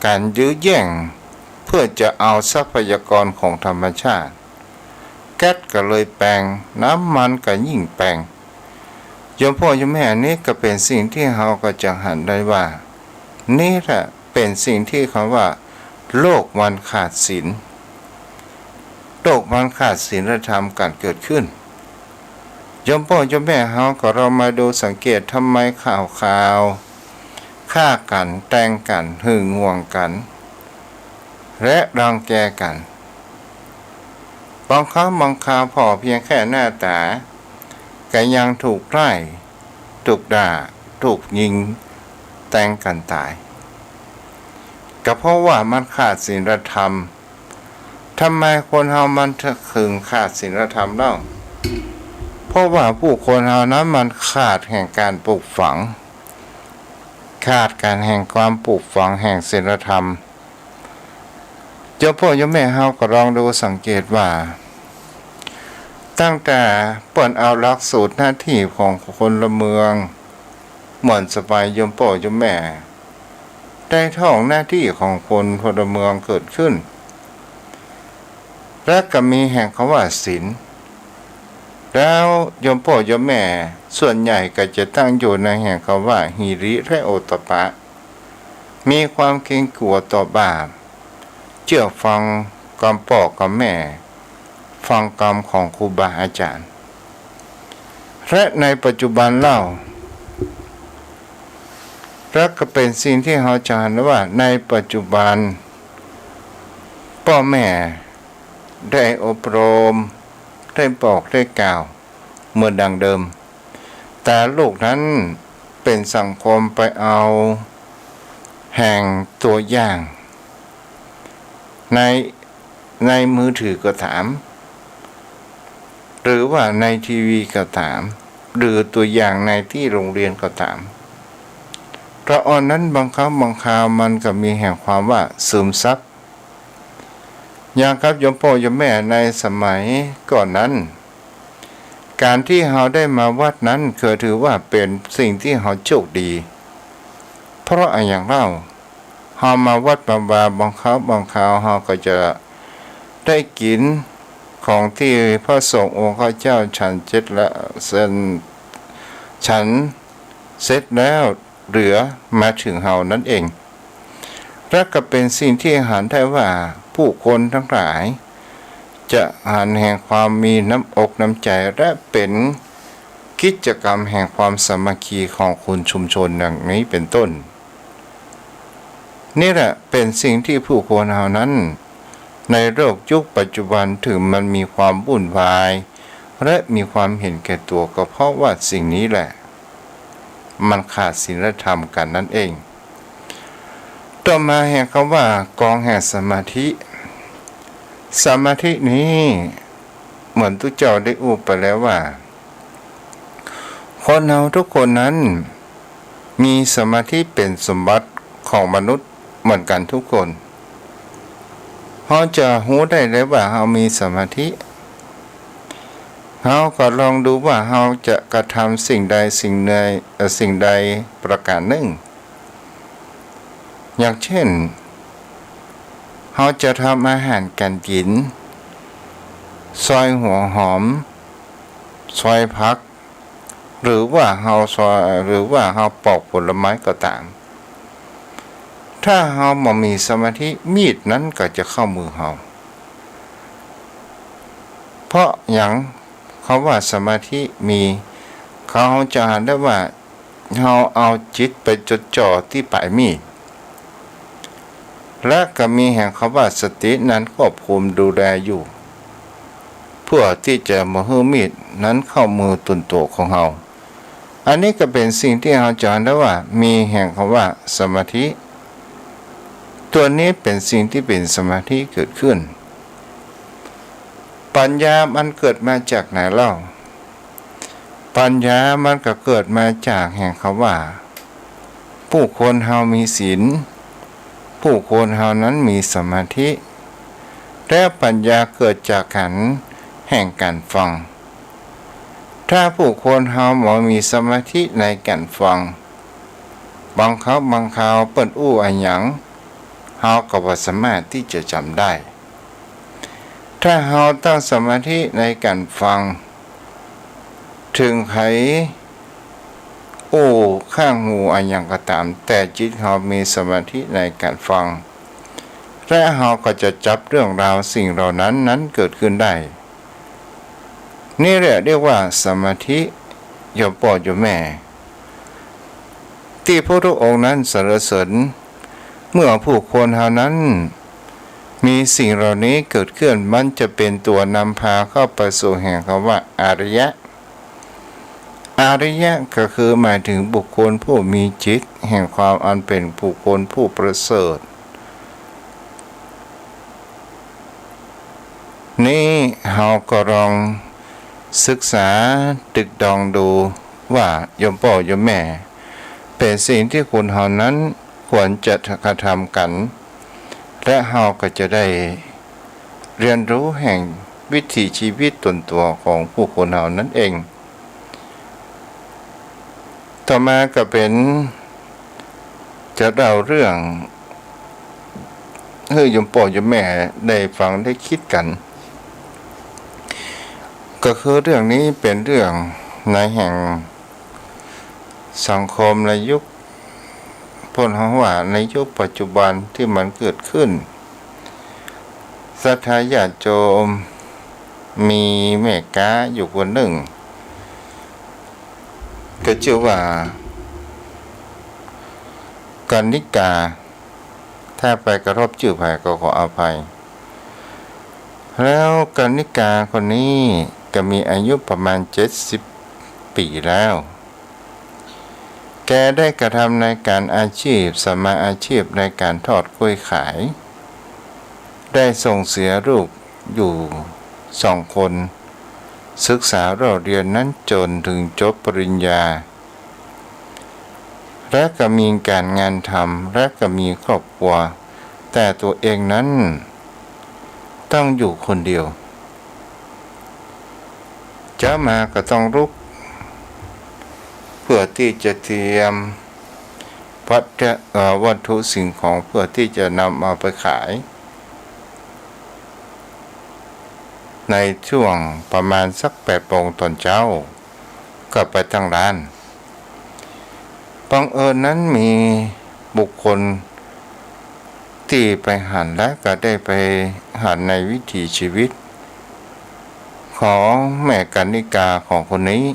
การยื้อแย่งเพื่อจะเอาทรัพยากรของธรรมชาติแก๊สก็เลยแปลงน้ำมันก็ยิ่งแปลงโยมพ่อโยมแม่นี่ก็เป็นสิ่งที่เราก็จะหันได้ว่านี่แหละเป็นสิ่งที่คำว่าโลกมันขาดศีลโลกมันขาดศีลธรรมการเกิดขึ้นโยมพ่อโยมแม่เราก็เรามาดูสังเกตทำไมข่าวฆ่ากันแต่งกันหึงหวงกันและรังแกกันบางครั้งบางคราวพอเพียงแค่หน้าตาก็ยังถูกไล่ ถูกด่าถูกยิงแต่งกันตายก็เพราะว่ามันขาดศีลธรรมทำไมคนเฮามันถึงขาดศีลธรรมเล่าเพราะว่าผู้คนเฮานั้นมันขาดแห่งการปลูกฝังขาดการแห่งความปลูกฝังแห่งศีลธรรมเจ้าพ่อเจ้าแม่เฮาก็ลองดูสังเกตว่าตั้งแต่เปิดเอาหลักสูตรหน้าที่ของคนละเมืองเหมือนสบายยมพ่อเจ้าแม่ได้ท่องหน้าที่ของคนพลเมืองเกิดขึ้นและก็มีแห่งคำว่าศีลแล้วยมพ่อโยมแม่ส่วนใหญ่ก็จะตั้งอยู่ในแห่งคำว่าหิริและโอตตัปปะมีความเกรงกลัวต่อบาปเชื่อฟังกรรมพ่อกับแม่ฟังกรรมของครูบาอาจารย์และในปัจจุบันเล่าและก็เป็นสิ่งที่เราจะเห็นว่าในปัจจุบันพ่อแม่ได้อบรมได้บอกได้กล่าวเหมือนดังเดิมแต่ลูกนั้นเป็นสังคมไปเอาแห่งตัวอย่างในมือถือก็ถามหรือว่าในทีวีก็ถามหรือตัวอย่างในที่โรงเรียนก็ถามเพราะอันนั้นบางครั้งบางคราวมันก็มีแห่งความว่าซึมซับอย่างครับโยมพ่อโยมแม่ในสมัยก่อนนั้นการที่เราได้มาวัดนั้นคือถือว่าเป็นสิ่งที่เราโชคดีเพราะอย่างเรามาวัดบาบางครั้งบางคราวเราก็จะได้กินของที่พระสงฆ์องค์ข้าเจ้าฉันเสร็จแล้วฉันเสร็จแล้วเหลือมาถึงเรานั่นเองและก็เป็นสิ่งที่หันได้ว่าผู้คนทั้งหลายจะหันแห่งความมีน้ำอกน้ำใจและเป็นกิจกรรมแห่งความสามัคคีของคนชุมชนอย่างนี้เป็นต้นนี่แหละเป็นสิ่งที่ผู้คนเหล่านั้นในโลกยุคปัจจุบันถึงมันมีความวุ่นวายและมีความเห็นแก่ตัวก็เพราะว่าสิ่งนี้แหละมันขาดศีลธรรมกันนั่นเองต่อมาแห่งคำว่ากองแห่งสมาธินี้เหมือนทุกเจ้าได้อุปไปแล้วว่าคนเราทุกคนนั้นมีสมาธิเป็นสมบัติของมนุษย์เหมือนกันทุกคนเราจะรู้ได้เลยว่าเรามีสมาธิเราก็ลองดูว่าเราจะกระทำสิ่งใดประการหนึ่งอย่างเช่นเราจะทำอาหารกันกินซอยหัวหอมซอยผักหรือว่าเราปอกผลไม้ก็ตามถ้าเราไม่มีสมาธิมีดนั้นก็จะเข้ามือเราเพราะอย่างเขาว่าสมาธิมีเขาจะหันได้ว่าเราเอาจิตไปจดจ่อที่ปลายมีดและก็มีแห่งคำว่าสตินั้นควบคุมดูแลอยู่เพื่อที่จะมาให้มีดนั้นเข้ามือตุนโตของเราอันนี้ก็เป็นสิ่งที่เราจะเห็นได้ว่ามีแห่งคำว่าสมาธิตัวนี้เป็นสิ่งที่เป็นสมาธิเกิดขึ้นปัญญามันเกิดมาจากไหนเล่าปัญญามันก็เกิดมาจากแห่งคำว่าผู้คนเฮามีศีลผู้คนเฮานั้นมีสมาธิและปัญญาเกิดจากการแห่งการฟังถ้าผู้คนเฮาบ่มีสมาธิในการฟังบางคราวเปิ้นอู้อันหยังเฮาก็บ่สามารถที่จะจำได้ถ้าเฮาตั้งสมาธิในการฟังถึงไผข้างหูอันหยังก็ตามแต่จิตเฮามีสมาธิในการฟังและเฮาก็จะจับเรื่องราวสิ่งเหล่านั้นเกิดขึ้นได้นี่แหละเรียกว่าสมาธิโยมพ่อโยมแม่ที่พระพุทธองค์นั้นสรรเสริญเมื่อผู้คนเฮานั้นมีสิ่งเหล่านี้เกิดขึ้นมันจะเป็นตัวนำพาเข้าไปสู่แห่งคำว่าอริยะ อริยะก็คือหมายถึงบุคคลผู้มีจิตแห่งความอันเป็นบุคคลผู้ประเสริฐนี่เราก็ลองศึกษาตึกดองดูว่าโยมพ่อโยมแม่เป็นสิ่งที่คุณเฮานั้นควรจะกระทำกันและเฮาก็จะได้เรียนรู้แห่งวิถีชีวิตตนตัวของผู้คนเฮานั้นเองต่อมาก็เป็นจะเล่าเรื่องให้โยมพ่อโยมแม่ได้ฟังได้คิดกันก็คือเรื่องนี้เป็นเรื่องในแห่งสังคมในยุคพ้นหัวในยุคปัจจุบันที่มันเกิดขึ้นศรัทธาญาติโยมมีแม่ค้าอยู่คนหนึ่งก็ชื่อว่ากันนิกาถ้าไปกระทบชื่อภัยก็ขออภัยแล้วกันนิกาคนนี้ก็มีอายุประมาณ70 ปีแล้วแกได้กระทำในการอาชีพสมาอาชีพในการทอดกล้วยขายได้ส่งเสียลูกอยู่2 คนศึกษาเราเรียนนั้นจนถึงจบปริญญาและก็มีการงานทำและก็มีครอบครัวแต่ตัวเองนั้นต้องอยู่คนเดียวจะมาก็ต้องลุกเพื่อที่จะเตรียมวัตถุสิ่งของเพื่อที่จะนำมาไปขายในช่วงประมาณสัก8 โมงตอนเช้าก็ไปตั้งร้านบังเอิญนั้นมีบุคคลที่ไปหันและก็ได้ไปหันในวิถีชีวิตของแม่กันนิกาของคนนี้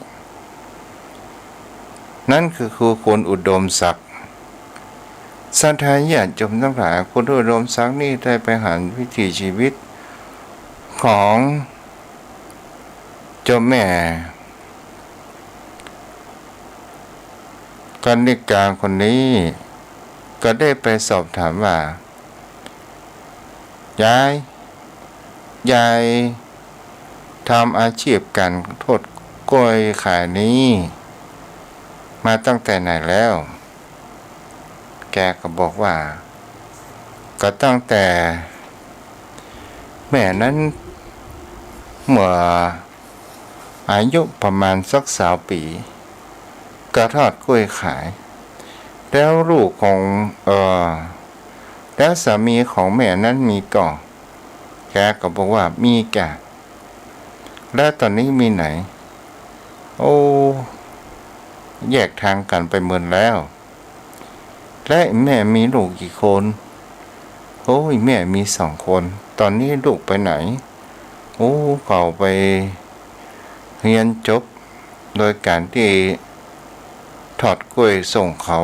นั่นคือคุณอุดมศักดิ์ศรัทธาญาติโยมทั้งหลายคุณอุดมศักดิ์นี่ได้ไปหันวิถีชีวิตของเจ้าแม่กันนิกาคนนี้ก็ได้ไปสอบถามว่ายายทำอาชีพการทอดกล้วยขายนี้มาตั้งแต่ไหนแล้วแกก็บอกว่าก็ตั้งแต่แม่นั้นเมื่ออายุประมาณสัก20 ปีก็ทอดกล้วยขายแล้วลูกของแล้วสามีของแม่นั้นมีก่อแกก็บอกว่ามีแกแล้วตอนนี้มีไหนโอ้แยกทางกันไปหมดแล้วและแม่มีลูกกี่คนโอ้ยแม่มี2 คนตอนนี้ลูกไปไหนโอ้เขาไปเรียนจบโดยการที่ทอดกล้วยส่งเขา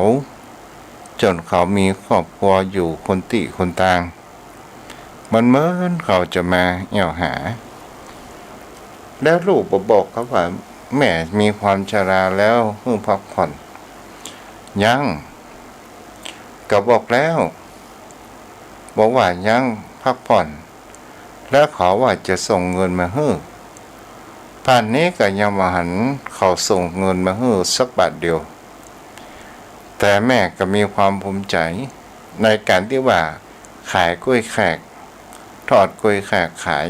จนเขามีครอบครัวอยู่คนติคนต่างมันเหมือนเขาจะมาแอวหาแล้วลูกบอกเขาว่าแม่มีความชราแล้วเพิ่งพักผ่อนยังก็บอกแล้วบอกว่ายังพักผ่อนแล้วเขาว่าจะส่งเงินมาให้ป่านนี้ก็ยังมาหันเขาส่งเงินมาให้สักบาทเดียวแต่แม่ก็มีความภูมิใจในการที่ว่าขายกล้วยแขกทอดกล้วยแขกขาย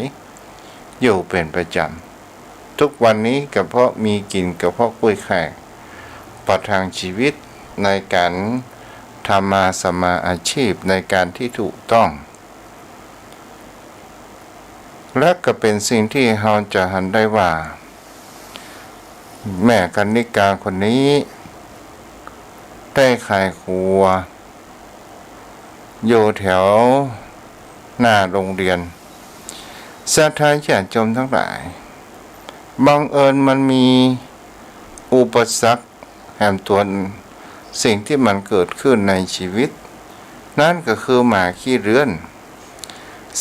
อยู่เป็นประจำทุกวันนี้ก็เพราะมีกินก็เพราะกล้วยแขกประทังชีวิตในการทำมาสมาอาชีพในการที่ถูกต้องและก็เป็นสิ่งที่เราจะหันได้ว่าแม่กันนิกาคนนี้ได้ขายครัวอยู่แถวหน้าโรงเรียนศรัทธาญาติโยมทั้งหลายบังเอิญมันมีอุปสรรคแห่งตัวสิ่งที่มันเกิดขึ้นในชีวิตนั่นก็คือหมาขี้เรือน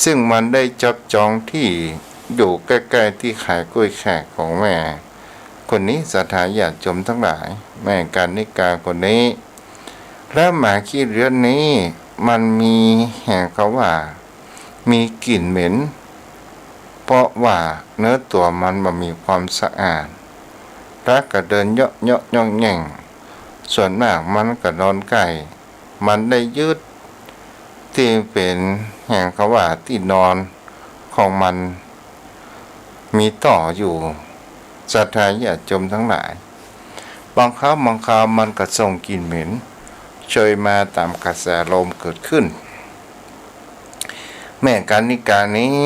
ซึ่งมันได้จับจองที่อยู่ใกล้ๆที่ขายกล้วยแขกของแม่ คนนี้ศรัทธาญาติโยมทั้งหลายแม่กานิกาคนนี้และหมาขี้เรือนนี้มันมีแห่งเขาว่ามีกลิ่นเหม็นเพราะว่าเนื้อตัวมันมีความสะอาดและก็เดินเยาะเยาะย่องแย่งส่วนมากมันก็นอนไก่มันได้ยืดที่เป็นแห่งเขาว่าที่นอนของมันมีต่ออยู่ศรัทธาญาติโยมทั้งหลายบางคราวมันก็ส่งกลิ่นเหม็นโชยมาตามกระแสลมเกิดขึ้นแม่กานิกานี้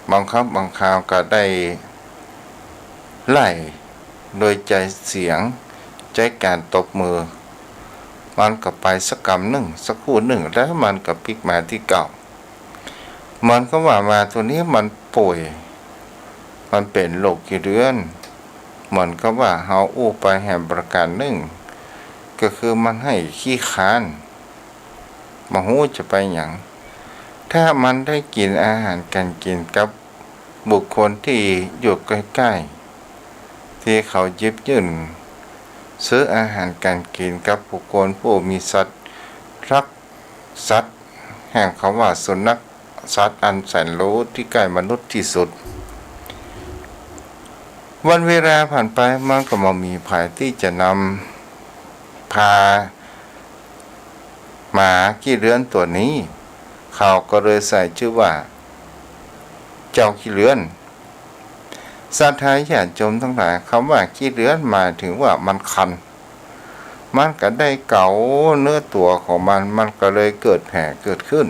บางคราวก็ได้ไล่โดยใจเสียงใจการตบมือมันก็ไปสักกำหนึ่งสักครู่หนึ่งแล้วมันก็พลิกมาที่เก่ามันก็ว่ามาตัวนี้มันป่วยมันเป็นโรคขี้เรือนเหมือนกับว่าเฮาอู้ไปแห่งประการหนึ่งก็คือมันให้ขี้ค้านมาหูจะไปอย่างถ้ามันได้กินอาหารการกินกับบุคคลที่อยู่ใกล้ๆที่เขาหยิบยื่นซื้ออาหารการกินกับบุคคลผู้มีสัตว์รักสัตว์แห่งเขาว่าสุนัขสัตว์อันแสนรู้ที่ใกล้มนุษย์ที่สุดวันเวลาผ่านไปมันก็มามีภัยที่จะนำพาหมาขี้เรือนตัวนี้เขาก็เลยใส่ชื่อว่าเจ้าขี้เรือนศรัทธาญาติโยมทั้งหลายคำว่าขี้เรือนหมายถึงว่ามันคันมันก็ได้เกาเนื้อตัวของมันก็เลยเกิดแผลเกิดขึ้น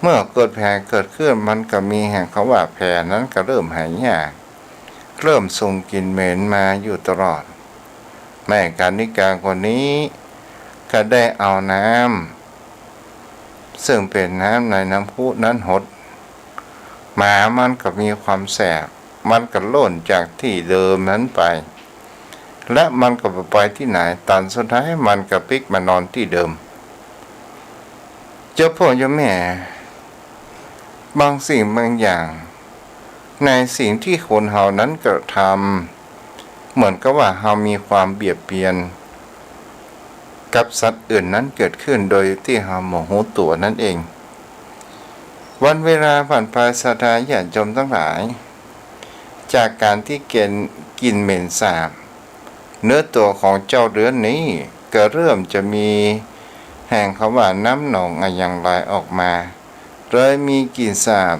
เมื่อเกิดแผลเกิดขึ้นมันก็มีแห่งเขาว่าแผลนั้นก็เริ่มหายยากเริ่มส่งกลิ่นเหม็นมาอยู่ตลอดแม่กานิกาคนนี้ก็ได้เอาน้ำซึ่งเป็นน้ำในน้ำพุนั้นหดหมามันก็มีความแสบมันก็โล่นจากที่เดิมนั้นไปและมันก็ไปที่ไหนตอนสุดท้ายมันก็พลิกมานอนที่เดิมเจ้าพ่อเจ้าแม่บางสิ่งบางอย่างในสิ่งที่คนเฮานั้นกระทำเหมือนกับว่าเฮามีความเบียดเบียนกับสัตว์อื่นนั้นเกิดขึ้นโดยที่เฮาโมโหตัวนั่นเองวันเวลาผ่านไปศรัทธาญาติโยมทั้งหลายจากการที่กินเหม็นสาบเนื้อตัวของเจ้าเรือนนี้ก็เริ่มจะมีแห่งเขาว่าน้ำหนองอย่างไหลออกมาเลยมีกลิ่นสาบ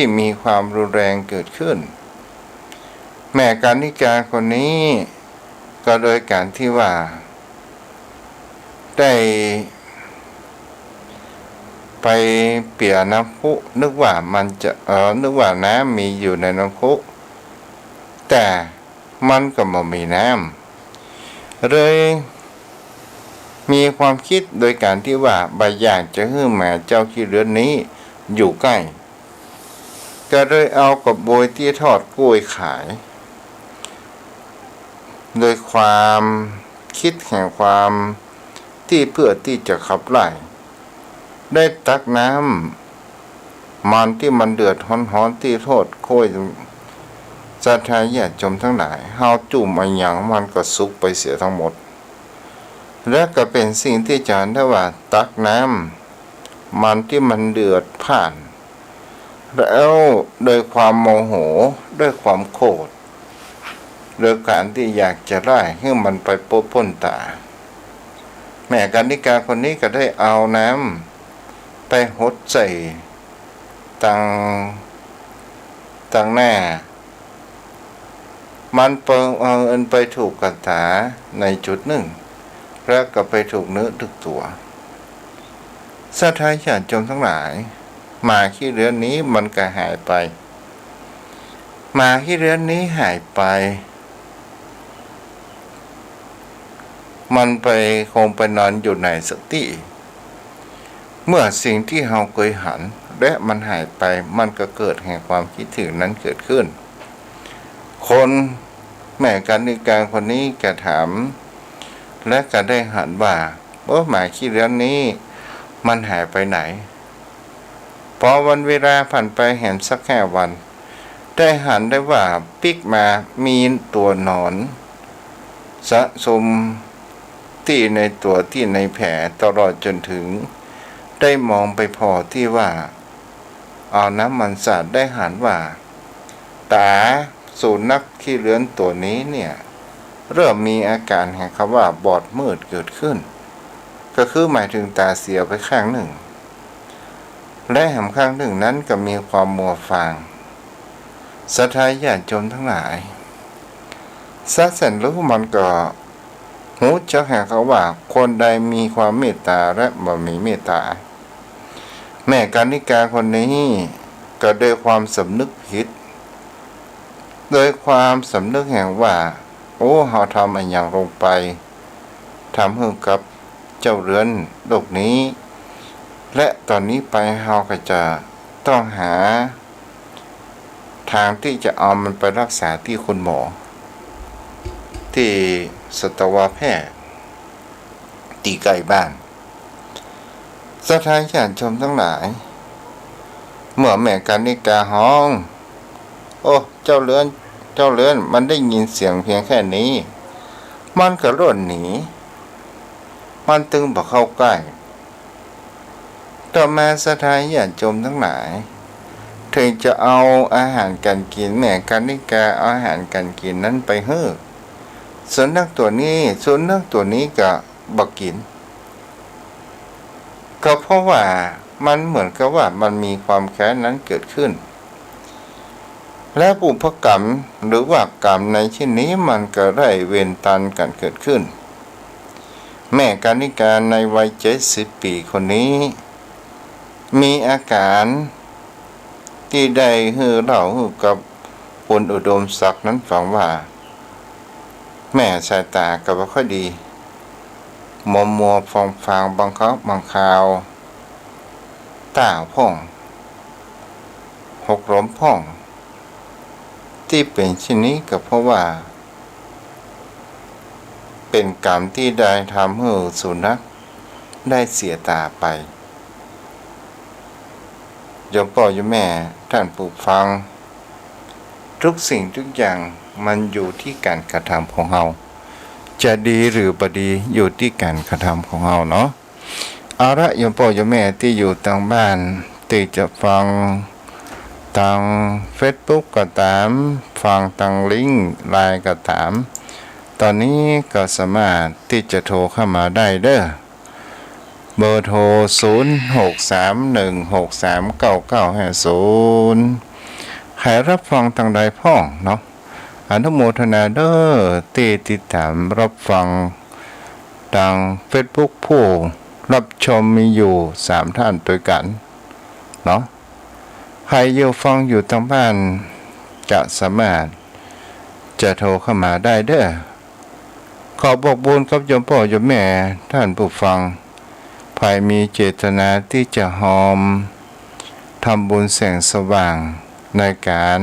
ที่มีความรุนแรงเกิดขึ้นแม่กานิกาคนนี้ก็โดยการที่ว่าได้ไปเปี่ยน้ำพุนึกว่านึกว่าน้ำมีอยู่ในน้ำพุแต่มันก็ไม่มีน้ำเลยมีความคิดโดยการที่ว่าใบอยากจะให้แม่เจ้าขี้เรือนนี้อยู่ใกล้ก็เลยเอากระบวยที่ทอดกล้วยขายโดยความคิดแห่งความที่เพื่อที่จะขับไล่ได้ตักน้ำมันที่มันเดือดร้อนที่ทอดกล้วยศรัทธาญาติโยมทั้งหลายเฮาจุ่มอะไรอย่างมันก็สุกไปเสียทั้งหมดและก็เป็นสิ่งที่จารได้ว่าตักน้ำมันที่มันเดือดผ่านแล้วโดยความโมโหด้วยความโกรธโดยการที่อยากจะไล่ให้มันไปพ้นตาแม่กานิกาคนนี้ก็ได้เอาน้ำไปหดใส่ตังหน้ามันไปถูกกระถาในจุดหนึ่งแล้วก็ไปถูกเนื้อถึกตัวศรัทธาญาติโยมทั้งหลายหมาขี้เรือนนี้มันก็หายไปหมาขี้เรือนนี้หายไปมันไปคงไปนอนอยู่ในสติเมื่อสิ่งที่เราเคยหันและมันหายไปมันก็เกิดแห่งความคิดถึงนั้นเกิดขึ้นคนแม่กานิกาคนนี้ก็ถามและก็ได้หันว่าหมาขี้เรือนนี้มันหายไปไหนพอวันเวลาผ่านไปเห็นสักแค่วัน ได้หันได้ว่าปิกมามีตัวหนอนสะสมที่ในตัวที่ในแผลตลอดจนถึงได้มองไปพอที่ว่าเอาน้ำมันสาดได้หันว่าตาสุนัขขี้เลื้อนตัวนี้เนี่ยเริ่มมีอาการแห่งคำว่าบอดมืดเกิดขึ้นก็คือหมายถึงตาเสียไปข้างหนึ่งและแหมข้างหนึ่งนั้นก็มีความมัวฟางศรัทธาญาติโยมทั้งหลายสักแสนรู้มันก็หูจักแห่งเขาว่าคนใดมีความเมตตาและบ่มีเมตตาแม่กานิกาคนนี้ก็โดยความสำนึกผิดโดยความสำนึกแห่งว่าโอ้เฮาทำอันอย่างลงไปทำให้กับเจ้าเรือนโลกนี้และตอนนี้ไปเฮาก็จะต้องหาทางที่จะเอามันไปรักษาที่คุณหมอที่สัตวแพทย์ที่ใกล้บ้านศรัทธาญาติโยมทั้งหลายเมื่อแม่กานิกาห้องโอ้เจ้าเรือนมันได้ยินเสียงเพียงแค่นี้มันก็ร่นหนีมันตึงบอกเข้าใกล้ต่อมาศรัทธาญาติโยมทั้งหลายถึงจะเอาอาหารการกินแม่กานิกาเอาอาหารการกินนั้นไปเฮ้อสุนัขตัวนี้ก็บักกินก็เพราะว่ามันเหมือนกับว่ามันมีความแค้นนั้นเกิดขึ้นและบุพกรรมหรือว่ากรรมในที่นี้มันก็ได้เวรตันกันเกิดขึ้นแม่กานิกาในวัย70 ปีคนนี้มีอาการที่ได้ฮือเล่าฮือกับคุณอุดมศักดิ์นั้นฟังว่าแม่สายตาก็บ่ค่อยดีมัวฟางบางคราวตาพ่องหกล้มพ่องที่เป็นเช่นนี้ก็เพราะว่าเป็นกรรมที่ได้ทำให้สุนัขได้เสียตาไปโยมพ่อโยมแม่ท่านผู้ฟังทุกสิ่งทุกอย่างมันอยู่ที่การกระทำของเราจะดีหรือบ่ดีอยู่ที่การกระทำของเราเนาะเอาละโยมพ่อโยมแม่ที่อยู่ทางบ้านที่จะฟังทาง Facebook ก็ตามฟังทางลิงก์ไลน์ก็ตามตอนนี้ก็สามารถที่จะโทรเข้ามาได้เด้อเบอร์โทร0631639950ให้รับฟังทางใดพ้องเนาะอนุโมทนาเด้อที่ติดตามรับฟังทาง Facebook ผู้รับชมมีอยู่3ท่านด้วยกันเนาะใครอยู่ฟังอยู่ทางบ้านจะสามารถจะโทรเข้ามาได้เด้อขอบอกบุญกับโยมพ่อโยมแม่ท่านผู้ฟังภายมีเจตนาที่จะหอมทำบุญแสงสว่างในการ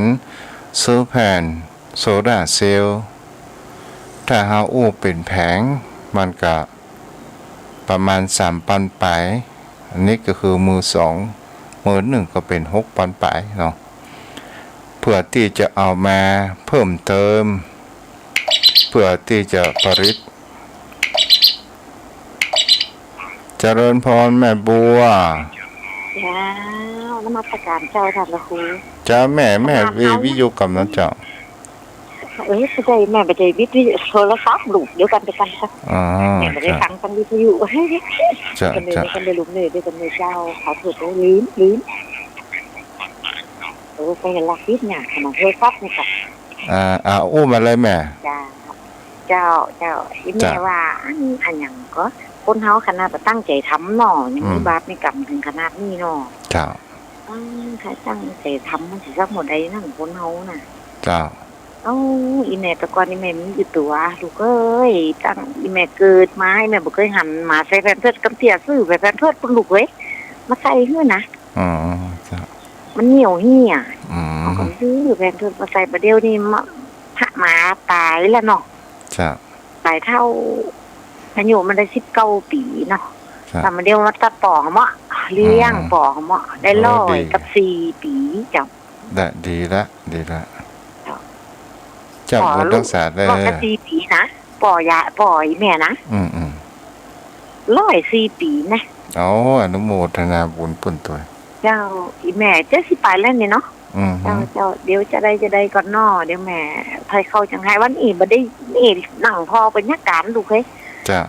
ซื้อแผ่นโซลาร์เซลล์ถ้าหาอู้เป็นแผงมันก็ประมาณ3,000ไปอันนี้ก็คือมือ1ก็เป็น6,000ไปเนาะเพื่อที่จะเอามาเพิ่มเติมเพื่อที่จะผลิตเจริญพรแม่บัวจ้านมัสการเจ้าท่านพระครูจ้าแม่วิทยุกับน้องเจ้าไปใจแม่ไปใจวิทยุโทรศัพท์ลูกเดี๋ยวกันไปกันครับแม่ไปได้ฟังกันวิทยุจ้ากันได้ลุกเลยด้วยกันเลยเจ้าเขาถูกลิ้นไปกันลักวิทย์เนี่ยขนาดโทรศัพท์นี่ค่ะอู้มาเลยแม่เจ้าที่แม่ว่าอันอย่างก็คนเฮาขนาดตั้งใจทำหน่อยังมีบาปไม่กรรมถึงขนาดนี้เนาะเจ้าใครตั้งใจทำมันสิสักหมดใดนั่นคนเฮาน่ะเจ้าอีแม่แต่ก่อนนี่แม่มีอยู่ตัวลูกเอ้ยตั้งอีแม่เกิดมาให้แม่บ่เคยหันมาใส่แพมเพิร์สกำเตี้ยซื้อแพมเพิร์สปุ่นลูกเว้ยมาใส่เฮือนะจ้ามันเหนียวเหี้ยเอาก็ซื้อแพมเพิร์สมาใส่ประเดี๋ยวนี้หมาตายแล้วเนาะจ้าตายเท่าอายุมันได้19 ปีเนาะแต่มาเดียวมาตัดปอกเมาะเลี้ยงปอกเมาะได้100 กับ 4 ปีจ้ะ ได้ดีละเจ้าบุญรักษาได้ บอกกัน4 ปีนะป่อยแม่นะ104 ปีนะอ๋ออนุโมทนาบุญปุ่นตัวเจ้าอีแม่จะสิไปแล้วนี่เนาะเจ้าเดี๋ยวจะได้ก่อนน้อเดี๋ยวแม่ไทยเข้าจังไห้วันอีบ่ได้นี่นั่งพอเป็นยักการลูกเฮ้ยจ้า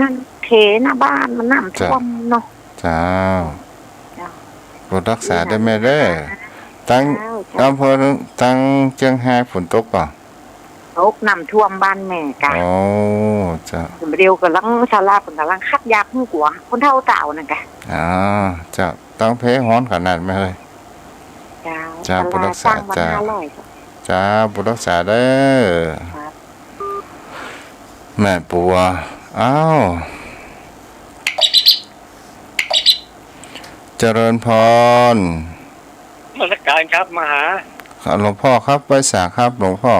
นั่นเทหน้าบ้านมันน้ำท่วมเนาะเจ้าบุญรักษาได้แม่เด้อตั้งอำเภอตั้งเชียงรายฝนตกป่ะตกน้ำท่วมบ้านแม่กะโอ้จ้าเร็วกำลังชาลาเพิ่นกำลังคัดยาเพิ่นกว่าคนเฒ่าเต่านั่นกะจ้าต้องเพฮ้อนขนาดไหมเฮ้ยจ้าบุญรักษาจ้าบุญรักษาเด้อแม่ปัวอ้าวเจริญพรนมัสการครับมหาหลวงพ่อครับไว้สาครับหลวงพ่อ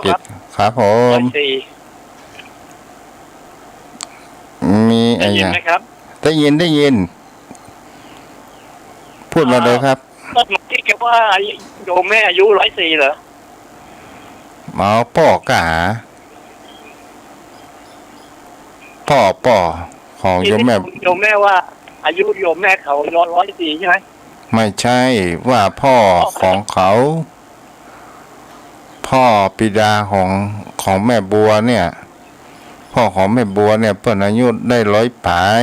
กิจครับผมมีอะไรอย่างได้ยินพูดมาเลยครับก็ที่แกว่าโยมแม่อายุ104เหรอหมอป่อกะป่อของโยมแม่ว่าอายุโยมแม่เขา104ใช่ไหมไม่ใช่ว่าพ่อของเขาพ่อปิดาของแม่บัวเนี่ยพ่อของแม่บัวเนี่ยเปิ้นอายุได้100 ปลาย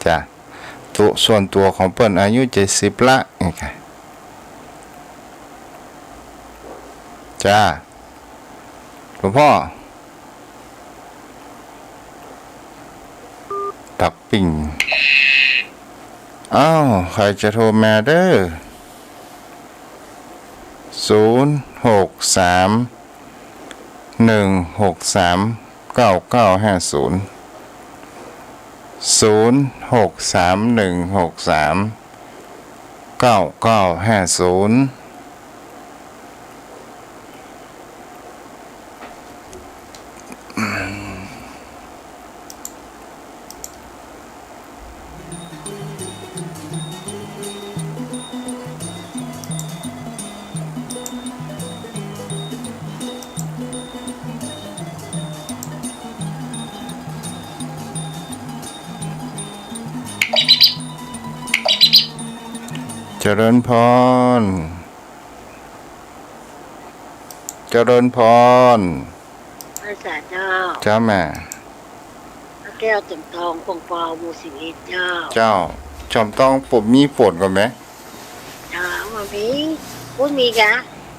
จ้ะส่วนตัวของเปิ้นอายุ70ละไงจ้าหลวงพ่อตักปิ่งอ้าวใครจะโทรมาเด้อ0631639950เจริญพรพระสาเจ้าแม่พระแก้วจำทองคงเปล่าหมู่11เจ้าจอมต้องผมมีฝนก่อนไหมมามีกะ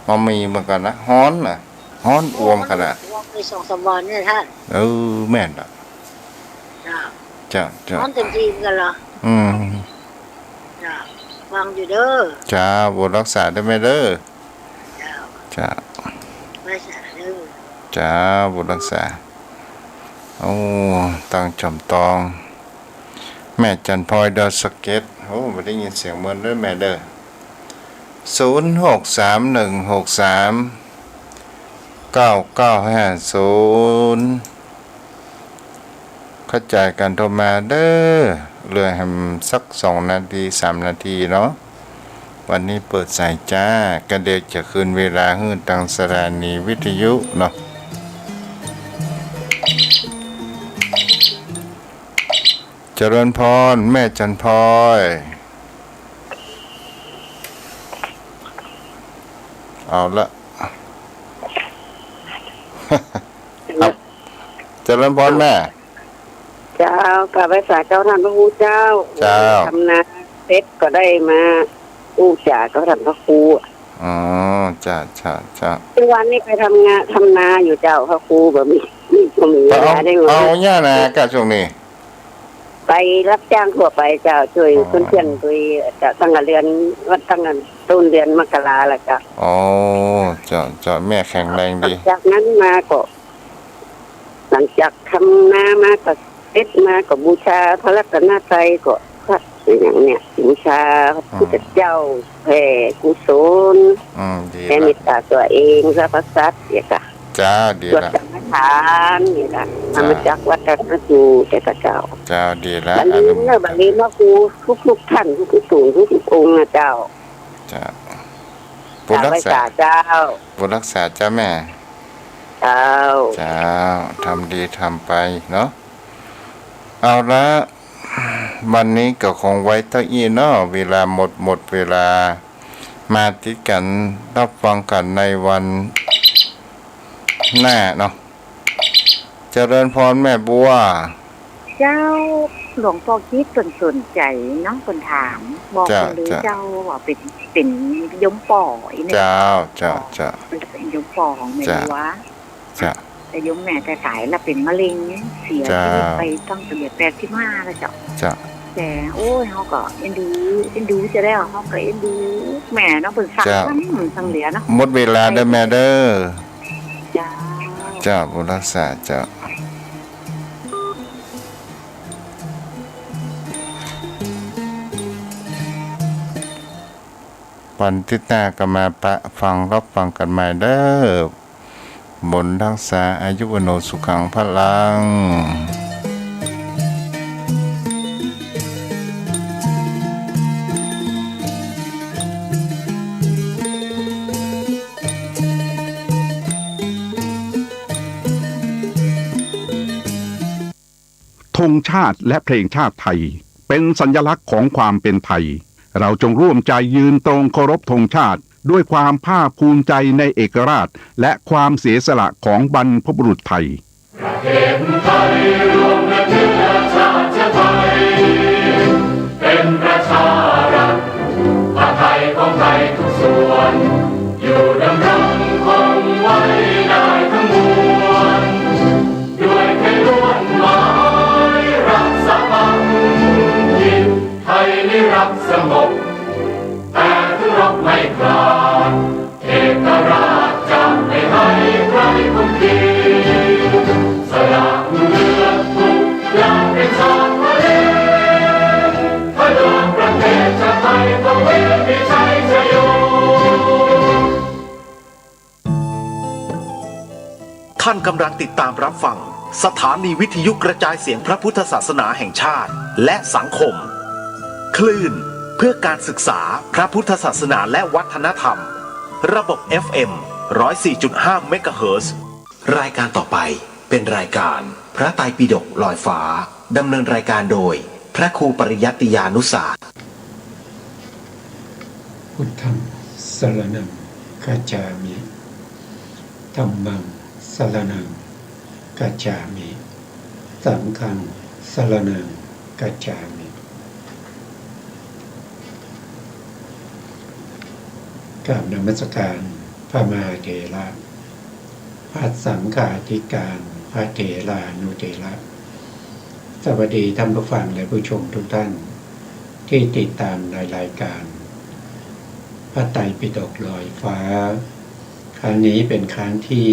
มามีเหมือนกันนะฮ้อนอวมขนาดไป2-3 วันเนี่ยท่านแม่นอ่ะจ้าฮ้อนเต็มที่กันเหรอฟังอยู่เด้อจ้าบุญรักษาได้ไหมเด้อจ้าไม่สาเด้อจ้าบุญรักษาโอ้ตั้งจำตองแม่จันพลอยดาวสเก็ตโอ้ไม่ได้ยินเสียงเหมือนด้วยแม่เด้อ0631639950เข้าใจกันโทรมาเด้อเรือให้สัก2 นาที 3 นาทีเนาะวันนี้เปิดสายจ้ากันเดี๋ยวจะคืนเวลาให้ทางสถานีวิทยุเนาะเจริญพรแม่จันพลอยเอาละเจริญพรแม่เจ้ากับพระสาเจ้าท่านพระครูเจ้าทำนาเพชรก็ได้มาอู้จ่าก็ท่านพระครูจ้าวันนี้ไปทำนาอยู่เจ้าพระครูแบบมีเวลาได้เอาเนี่ยนะกะช่วงนี้ไปรับจ้างทั่วไปเจ้าช่วยเพื่อนๆคุยจะตั้งเดือนวัดตั้งต้นเดือนมกราละจ้ะจ้าแม่แข็งแรงดีจากนั้นมาก็หลังจากทำนามาก็เอ็ดมาก็บูชาพระรัตนตรัยก็อย่างเนี้ยบูชาพุทธเจ้าแผ่กุศลแผ่เมตตาตัวเองพระประสัตย์เนี่ยค่ะจ้าดีละสวดกรรมฐานนี่ล่ะทำจากวัดพระครูแต่เจ้าจ้าดีละบัดนี้พระครูทุกท่านทุกสูงทุกองค์นะเจ้าจ้า บุญรักษา เจ้า บุญรักษาจ้าแม่ เจ้า เจ้าทำดีทำไปเนาะเอาละวันนี้ก็คงไว้เท่านี้เนาะเวลาหมดเวลามาติดกันรับฟังกันในวันหน้าเนาะเจริญพรแม่บัว เจ้าหลวงพ่อคิดสนใจเนาะคนถามบอกคนเลยเจ้าว่าเป็นยมป่อยเนี่ย เจ้า เป็นยมป่อของแม่บัว จ้า แต่ยมแม่แต่สายละเป็นมะเร็งเสียชีวิตไปตั้งแต่85แล้วเจ้า จ้า แต่โอ้ยเขาก็เอ็นดูจะได้เขาก็เอ็นดูแม่เนาะเป็นสั่งสั่งเหลือเนาะ หมดเวลาเด้อแม่เด้อ จ้า จ้าบุญรักษาเจ้าวันที่หน้าก็มารับฟังกันใหม่เด้อบนรักษาอายุวโนสุขังพลังธงชาติและเพลงชาติไทยเป็นสัญลักษณ์ของความเป็นไทยเราจงร่วมใจยืนตรงเคารพธงชาติด้วยความภาคภูมิใจในเอกราชและความเสียสละของบรรพบุรุษไทยประเทศไทยรวมและเชื้อชาติไทยเป็นประชารัฐผ้าไทยของไทยทุกส่วนอยู่ดำรงคงไว้ได้ทั้งมวลด้วยแค่ล้วนหมายรักษาพันธิตไทยนิรักสงบแต่ถึงรบไม่กล้าเอกราชจะไม่ให้ใครคุมขีสละเลือดทุกอย่างเป็นชาติทะเลพระดวงประเทศชาติไทยต้องมีชัยชโยท่านกำลังติดตามรับฟังสถานีวิทยุกระจายเสียงพระพุทธศาสนาแห่งชาติและสังคมคลื่นเพื่อการศึกษาพระพุทธศาสนาและวัฒนธรรมระบบ FM 104.5 เมกะเฮิรตซ์รายการต่อไปเป็นรายการพระไตรปิฎกลอยฟ้าดำเนินรายการโดยพระครูปริยัติยานุศาสตร์พุทธังสรณังคัจฉามิธัมมังสรณังคัจฉามิสังฆังสรณังคัจฉามิกราบนมัสการพระมหาเถระพระสังฆาธิการพระเถรานุเถระสวัสดีท่านผู้ฟังและผู้ชมทุกท่านที่ติดตามในรายการพระไตรปิฎกลอยฟ้าครั้งนี้เป็นครั้งที่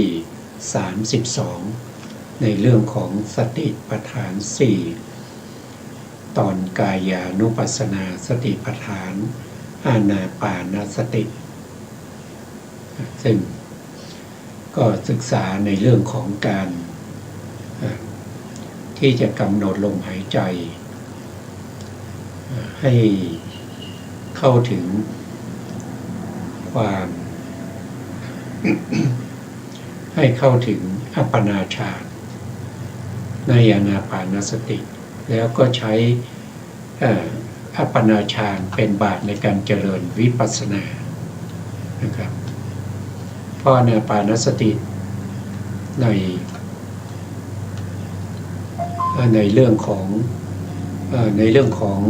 32ในเรื่องของสติปัฏฐาน4ตอนกายานุปัสสนาสติปัฏฐานอานาปานสติซึ่งก็ศึกษาในเรื่องของการที่จะกำหนดลมหายใจให้เข้าถึงความ ให้เข้าถึงอัปปนาฌานในอานาปานสติแล้วก็ใช้อัปปนาฌานเป็นบาตรในการเจริญวิปัสสนานะครับเพราะอานาปานสติในเรื่องของ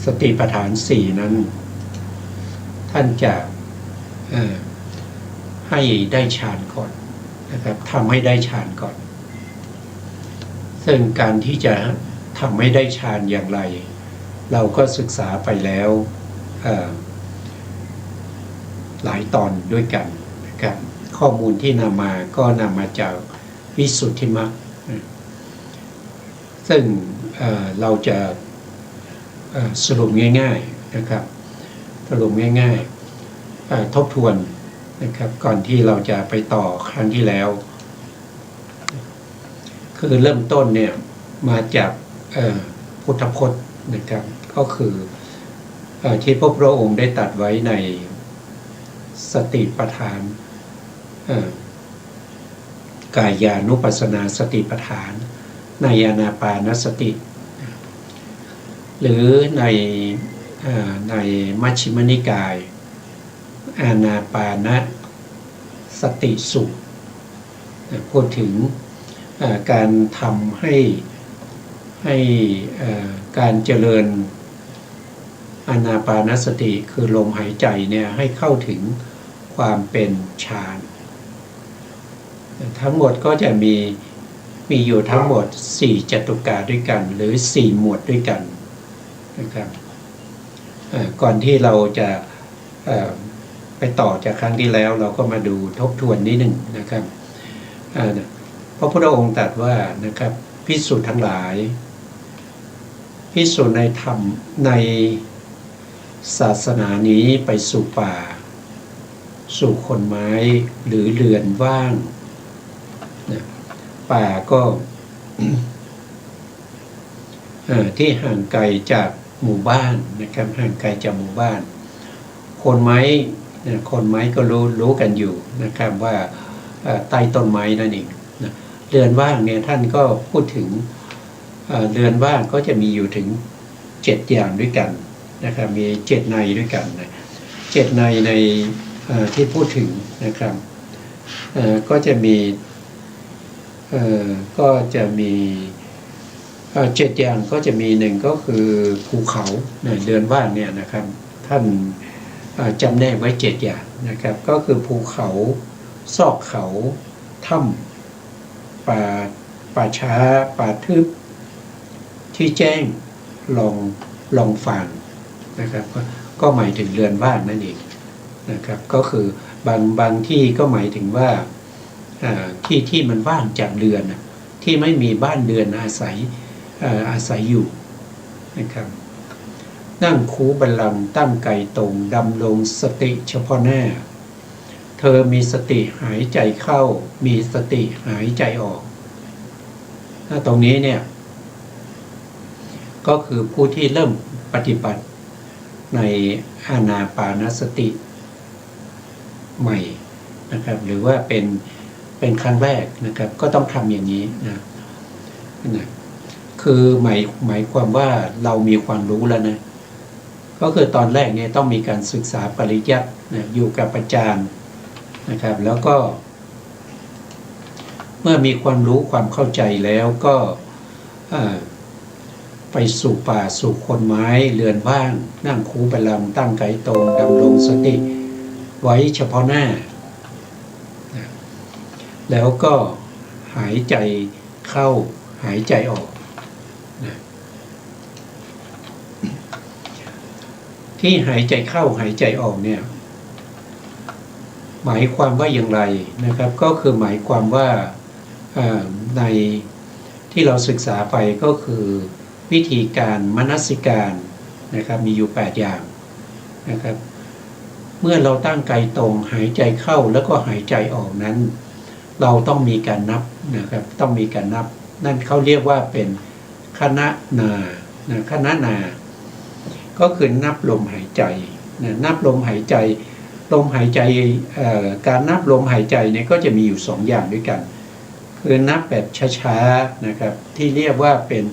สติปัฏฐาน4นั้นท่านจะให้ได้ฌานก่อนนะครับทำให้ได้ฌานก่อนซึ่งการที่จะทำให้ได้ฌานอย่างไรเราก็ศึกษาไปแล้วหลายตอนด้วยกันนะครับข้อมูลที่นำมาก็นำมาจากวิสุทธิมรรคซึ่งเราจะสรุปง่ายๆนะครับสรุปง่ายๆทบทวนนะครับก่อนที่เราจะไปต่อครั้งที่แล้วคือเริ่มต้นเนี่ยมาจากพุทธพจน์นะครับก็คือที่พระพุทธองค์ได้ตรัสไว้ใน สติปัฏฐานกายานุปัสสนาสติปัฏฐานในอานาปานสติหรือในมัชฌิมนิกายอานาปานสติสูตรพูดถึงการทำให้การเจริญอานาปานสติคือลมหายใจเนี่ยให้เข้าถึงความเป็นฌานทั้งหมดก็จะมีอยู่ทั้งหมด4จตุกะด้วยกันหรือ4หมวดด้วยกันนะครับก่อนที่เราจะไปต่อจากครั้งที่แล้วเราก็มาดูทบทวนนิดหนึ่งนะครับพระพุทธองค์ตรัสว่านะครับภิกษุทั้งหลายภิกษุในธรรมในศาสนานี้ไปสู่ป่าสู่คนไม้หรือเรือนว่างนะป่าก็ ที่ห่างไกลจากหมู่บ้านนะครับห่างไกลจากหมู่บ้านคนไม้ก็รู้กันอยู่นะครับว่าใต้ต้นไม้นั่นเองนะเรือนว่างเนี่ยท่านก็พูดถึงเรือนว่างก็จะมีอยู่ถึง7อย่างด้วยกันนะครับมี7ในด้วยกันนะ7ในที่พูดถึงนะครับก็จะมี7อย่างก็จะมี1ก็คือภูเขาเรือนว่างเนี่ยนะครับท่านจำแนกไว้7อย่างนะครับก็คือภูเขาซอกเขาถ้ำป่าช้าป่าทึบที่แจ้งลองฟางนะครับก็หมายถึงเรือนว่างนั่นเองนะครับก็คือบางที่ก็หมายถึงว่าที่มันว่างจากเรือนที่ไม่มีบ้านเรือนอาศัยอยู่นะครับนั่งคูบัลลังก์ตั้งไกตรงดำรงสติเฉพาะหน้าเธอมีสติหายใจเข้ามีสติหายใจออกตรงนี้เนี่ยก็คือผู้ที่เริ่มปฏิบัติในอานาปานสติใหม่นะครับหรือว่าเป็นครั้งแรกนะครับก็ต้องทำอย่างนี้นะคือหมายความว่าเรามีความรู้แล้วนะก็คือตอนแรกเนี่ยต้องมีการศึกษาปริยัตินะอยู่กับอาจารย์นะครับแล้วก็เมื่อมีความรู้ความเข้าใจแล้วก็ไปสู่ป่าสู่คนไม้เรือนว่างนั่งคูบัลลังก์ตั้งไกตรงดำรงสติไว้เฉพาะหน้าแล้วก็หายใจเข้าหายใจออกนะที่หายใจเข้าหายใจออกเนี่ยหมายความว่าอย่างไรนะครับก็คือหมายความว่าในที่เราศึกษาไปก็คือวิธีการมนสิการนะครับมีอยู่8อย่างนะครับเมื่อเราตั้งกายตรงหายใจเข้าแล้วก็หายใจออกนั้นเราต้องมีการนับนะครับต้องมีการนับนั่นเขาเรียกว่าเป็นคณนาคณนาก็คือนับลมหายใจนับลมหายใจการนับลมหายใจเนี่ยก็จะมีอยู่2อย่างด้วยกันคือนับแบบช้าๆนะครับที่เรียกว่าเป็น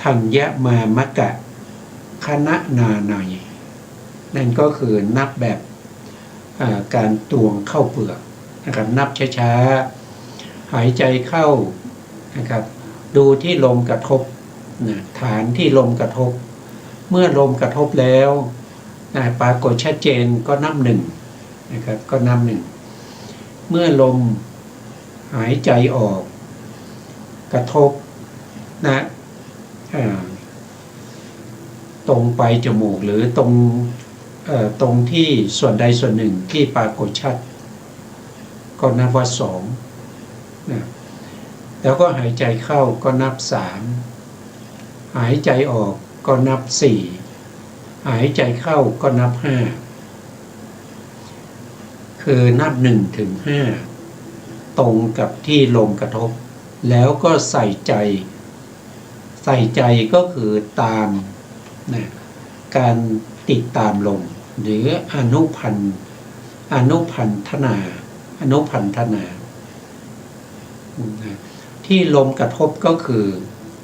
ทัญญมามกะคณนาในนั่นก็คือนับแบบการตวงเข้าเปลือกนะครับนับช้าๆหายใจเข้านะครับดูที่ลมกระทบฐานที่ลมกระทบเมื่อลมกระทบแล้วปรากฏชัดเจนก็นับ1นะครับก็นับ1เมื่อลมหายใจออกกระทบตรงไปจมูกหรือตรงที่ส่วนใดส่วนหนึ่งที่ปรากฏชัดก็นับว่า2นะแล้วก็หายใจเข้าก็นับ3หายใจออกก็นับ4หายใจเข้าก็นับ5คือนับ1 ถึง 5ตรงกับที่ลมกระทบแล้วก็ใส่ใจก็คือตามนะการติดตามลม หรืออนุพันธนาที่ลมกระทบก็คือ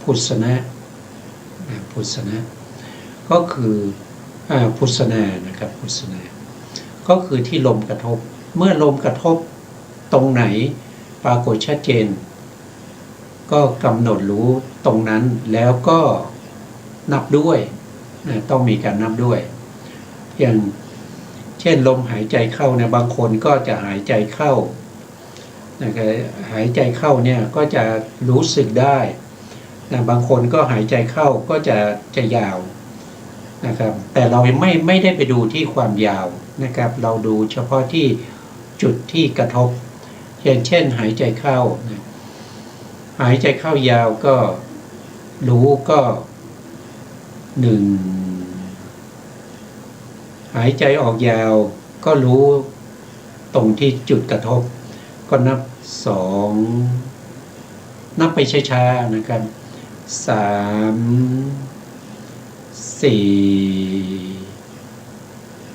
พุสนะก็คือพุสนานะครับพุสนาก็คือที่ลมกระทบเมื่อลมกระทบตรงไหนปรากฏชัดเจนก็กำหนดรู้ตรงนั้นแล้วก็นับด้วยต้องมีการนับด้วยอย่างเช่นลมหายใจเข้าเนี่ยบางคนก็จะหายใจเข้านะครับหายใจเข้าเนี่ยก็จะรู้สึกได้นะบางคนก็หายใจเข้าก็จะยาวนะครับแต่เราไม่ได้ไปดูที่ความยาวนะครับเราดูเฉพาะที่จุดที่กระทบอย่างเช่นหายใจเข้านะหายใจเข้ายาวก็รู้ก็1หายใจออกยาวก็รู้ตรงที่จุดกระทบก็นับ2นับไปช้าๆนะครับ3 4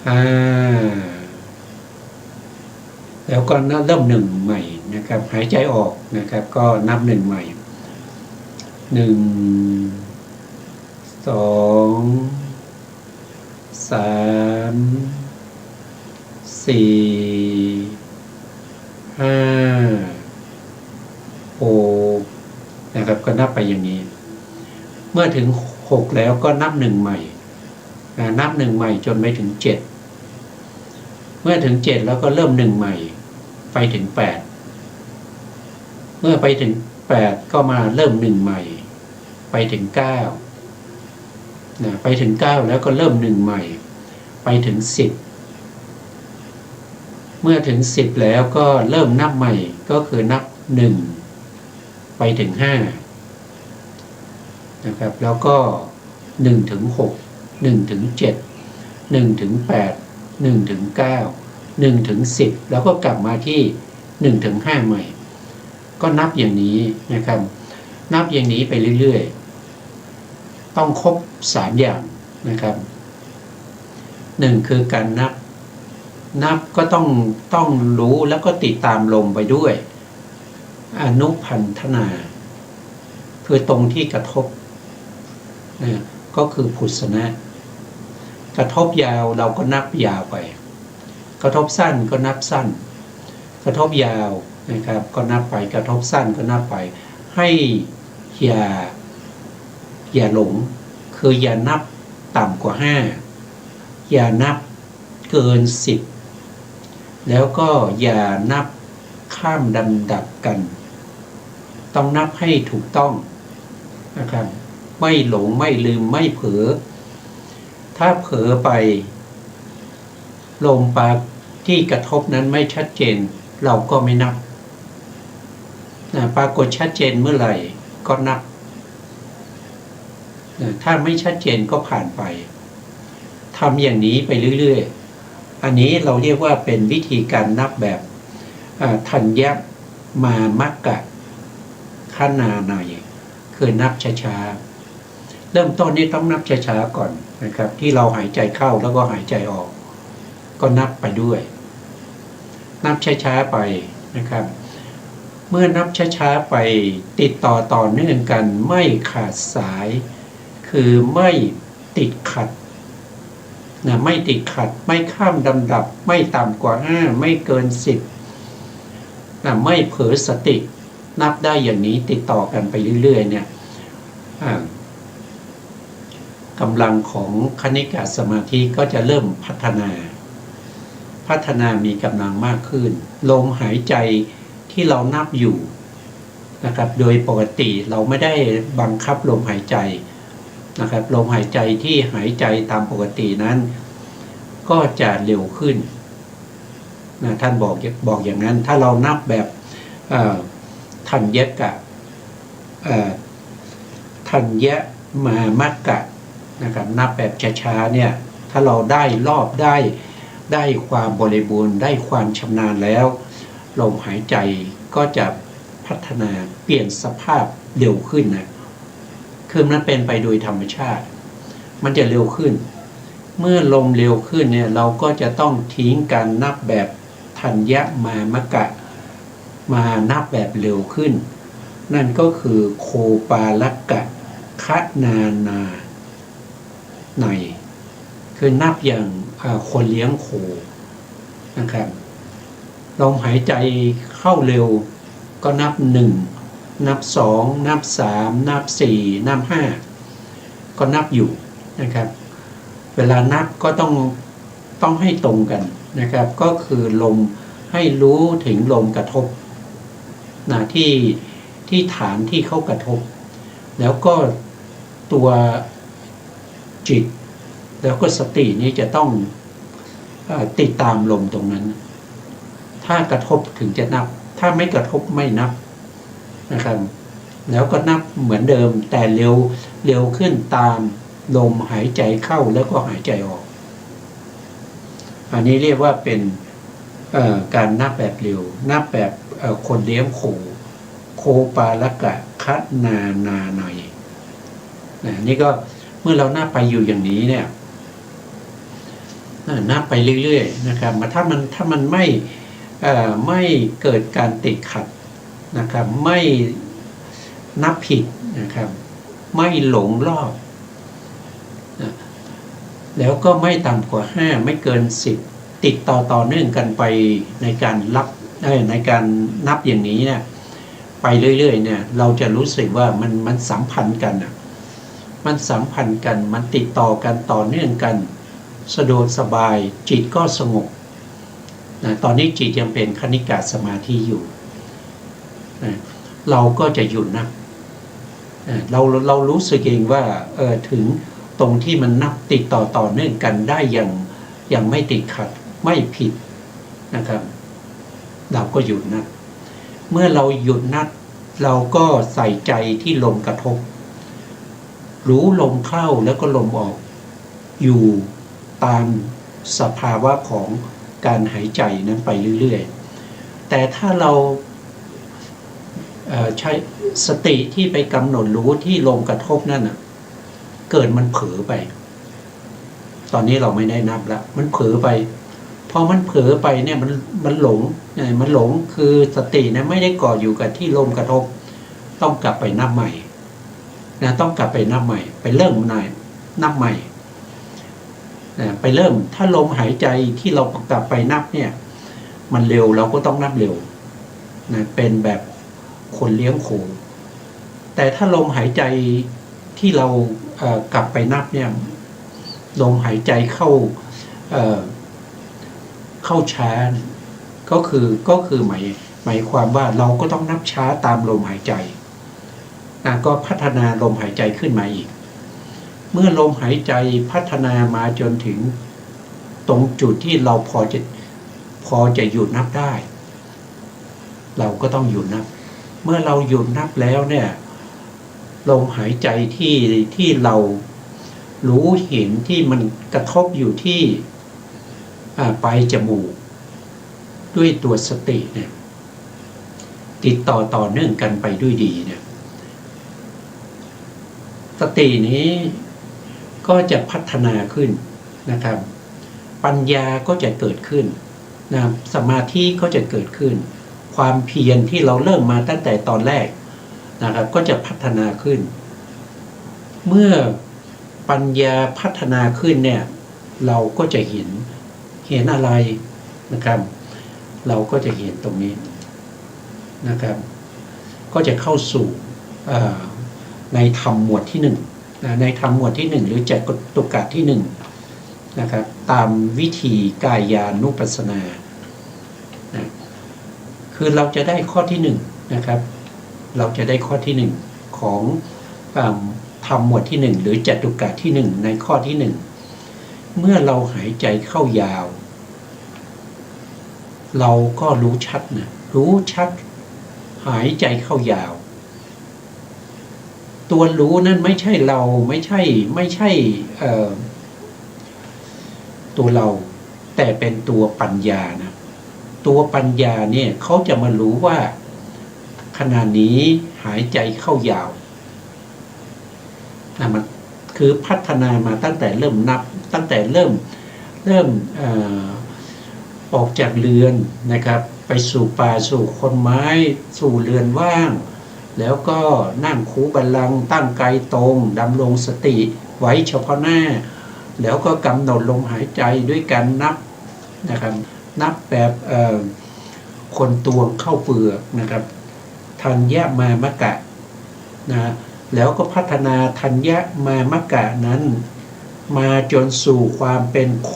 5แล้วก็เริ่ม1ใหม่นะครับหายใจออกนะครับก็นับ1ใหม่1 2 3 4 5 6นะครับก็นับไปอย่างนี้เมื่อถึง6แล้วก็นับ1ใหม่นับ1ใหม่จนไปถึง7เมื่อถึง7แล้วก็เริ่ม1ใหม่ไปถึง8เมื่อไปถึง8ก็มาเริ่ม1ใหม่ไปถึง9ไปถึง9แล้วก็เริ่ม1ใหม่ไปถึง10เมื่อถึง10แล้วก็เริ่มนับใหม่ก็คือนับ1ไปถึง5นะครับแล้วก็1ถึง6 1ถึง7 1ถึง8 1ถึง9 1ถึง10แล้วก็กลับมาที่1ถึง5ใหม่ก็นับอย่างนี้นะครับนับอย่างนี้ไปเรื่อยๆต้องครบ3อย่างนะครับ1คือการนับก็ต้องรู้แล้วก็ติดตามลมไปด้วยอนุพันธนาคือตรงที่กระทบก็คือพุสนะกระทบยาวเราก็นับยาวไปกระทบสั้นก็นับสั้นกระทบยาวนะครับก็นับไปกระทบสั้นก็นับไปให้อย่าหลงคืออย่านับต่ำกว่า5อย่านับเกิน10แล้วก็อย่านับข้ามลำดับกันต้องนับให้ถูกต้องนะครับไม่หลงไม่ลืมไม่เผลอถ้าเผลอไปลมปากที่กระทบนั้นไม่ชัดเจนเราก็ไม่นับปรากฏชัดเจนเมื่อไหร่ก็นับถ้าไม่ชัดเจนก็ผ่านไปทำอย่างนี้ไปเรื่อยๆอันนี้เราเรียกว่าเป็นวิธีการนับแบบทัญญมามักกะขนาในคือนับช้าๆเริ่มต้นนี้ต้องนับช้าๆก่อนนะครับที่เราหายใจเข้าแล้วก็หายใจออกก็นับไปด้วยนับช้าๆไปนะครับเมื่อนับช้าๆไปติดต่อเนื่องกันไม่ขาดสายคือไม่ติดขัดไม่ติดขัดไม่ข้ามลำดับไม่ต่ำกว่า5ไม่เกิน10ไม่เผลอสตินับได้อย่างนี้ติดต่อกันไปเรื่อยๆเนี่ยกำลังของคณิกะสมาธิก็จะเริ่มพัฒนามีกำลังมากขึ้นลมหายใจที่เรานับอยู่นะครับโดยปกติเราไม่ได้บังคับลมหายใจนะครับลมหายใจที่หายใจตามปกตินั้นก็จะเร็วขึ้นท่านบอกอย่างนั้นถ้าเรานับแบบทัญญกะทัญญมามักกะนะครับนับแบบช้าๆเนี่ยถ้าเราได้รอบได้ความบริบูรณ์ได้ความชำนาญแล้วลมหายใจก็จะพัฒนาเปลี่ยนสภาพเร็วขึ้นนะคือมันเป็นไปโดยธรรมชาติมันจะเร็วขึ้น เมื่อลมเร็วขึ้นเนี่ยเราก็จะต้องทิ้งการนับแบบธัญญมามกะมานับแบบเร็วขึ้นนั่นก็คือโคปาลกะคะนานาในคือนับอย่างคนเลี้ยงโคนะครับลมหายใจเข้าเร็วก็นับ1นับ2นับ3นับ4นับ5ก็นับอยู่นะครับเวลานับก็ต้องให้ตรงกันนะครับก็คือลมให้รู้ถึงลมกระทบที่ฐานที่เขากระทบแล้วก็ตัวจิตแล้วก็สตินี้จะต้องติดตามลมตรงนั้นถ้ากระทบถึงจะนับถ้าไม่กระทบไม่นับนะครับแล้วก็นับเหมือนเดิมแต่เร็วขึ้นตามลมหายใจเข้าแล้วก็หายใจออกอันนี้เรียกว่าเป็นการนับแบบเร็วนับแบบคนเลี้ยงโคปาลกะคะนานาในนี่ก็เมื่อเรานับไปอยู่อย่างนี้เนี่ยนับไปเรื่อยๆนะครับถ้ามันไม่เกิดการติดขัดนะครับไม่นับผิดนะครับไม่หลงรอบนะแล้วก็ไม่ต่ำกว่า5ไม่เกิน10ติดต่อเนื่องกันไปในการในการนับอย่างนี้เนี่ยไปเรื่อยๆเนี่ยเราจะรู้สึกว่ามันสัมพันธ์กันมันสัมพันธ์กันมันติดต่อกันต่อเนื่องกันสะดวกสบายจิตก็สงบนะตอนนี้จิตยังเป็นคณิกะสมาธิอยู่นะเราก็จะหยุดนับเรารู้สึกเองว่าถึงตรงที่มันนับติดต่อเนื่องกันได้อย่างไม่ติดขัดไม่ผิดนะครับเราก็หยุดนับเมื่อเราหยุดนับเราก็ใส่ใจที่ลมกระทบรู้ลมเข้าแล้วก็ลมออกอยู่ตามสภาวะของการหายใจนั้นไปเรื่อยๆแต่ถ้าเราใช้สติที่ไปกำหนดรู้ที่ลมกระทบนั่นเกิดมันเผลอไปตอนนี้เราไม่ได้นับแล้วมันเผลอไปพอมันเผลอไปเนี่ยมันหลงคือสตินะไม่ได้เกาะอยู่กับที่ลมกระทบต้องกลับไปนับใหม่นะต้องกลับไปนับใหม่ไปเริ่มนับใหม่ไปเริ่มถ้าลมหายใจที่เรากลับไปนับเนี่ยมันเร็วเราก็ต้องนับเร็วนะเป็นแบบคนเลี้ยงโคแต่ถ้าลมหายใจที่เรากลับไปนับเนี่ยลมหายใจเข้าช้าก็คือหมายความว่าเราก็ต้องนับช้าตามลมหายใจก็พัฒนาลมหายใจขึ้นมาอีกเมื่อลมหายใจพัฒนามาจนถึงตรงจุดที่เราพอจะหยุดนับได้เราก็ต้องหยุดนับเมื่อเราหยุดนับแล้วเนี่ยลมหายใจที่เรารู้เห็นที่มันกระทบอยู่ที่ปลายจมูกด้วยตัวสติเนี่ยติดต่อเนื่องกันไปด้วยดีเนี่ยสตินี้ก็จะพัฒนาขึ้นนะครับปัญญาก็จะเกิดขึ้นนะสมาธิก็จะเกิดขึ้นความเพียรที่เราเริ่มมาตั้งแต่ตอนแรกนะครับก็จะพัฒนาขึ้นเมื่อปัญญาพัฒนาขึ้นเนี่ยเราก็จะเห็นอะไรนะครับเราก็จะเห็นตรงนี้นะครับก็จะเข้าสู่ในธรรมหมวดที่1ในธรรมหมวดที่1หรือจักตุกะที่1นะครับตามวิธีกายานุปัสสนานะคือเราจะได้ข้อที่1นะครับเราจะได้ข้อที่1ของธรรมหมวดที่1หรือจัตุกะที่1ในข้อที่1เมื่อเราหายใจเข้ายาวเราก็รู้ชัดหายใจเข้ายาวตัวรู้นั้นไม่ใช่เราไม่ใช่ตัวเราแต่เป็นตัวปัญญานะตัวปัญญาเนี่ยเขาจะมารู้ว่าขณะนี้หายใจเข้ายาวนะมันคือพัฒนามาตั้งแต่เริ่มนับ ตั้งแต่เริ่มออกจากเรือนนะครับ ไปสู่ป่าสู่คนไม้สู่เรือนว่าง แล้วก็นั่งคูบัลลังก์ตั้งกายตรงดำรงสติไว้เฉพาะหน้า แล้วก็กำหนดลมหายใจด้วยการนับนะครับนับแบบคนตวงเข้าเปลือกนะครับธัญญมามกะนะแล้วก็พัฒนาธัญญมามกะนั้นมาจนสู่ความเป็นโ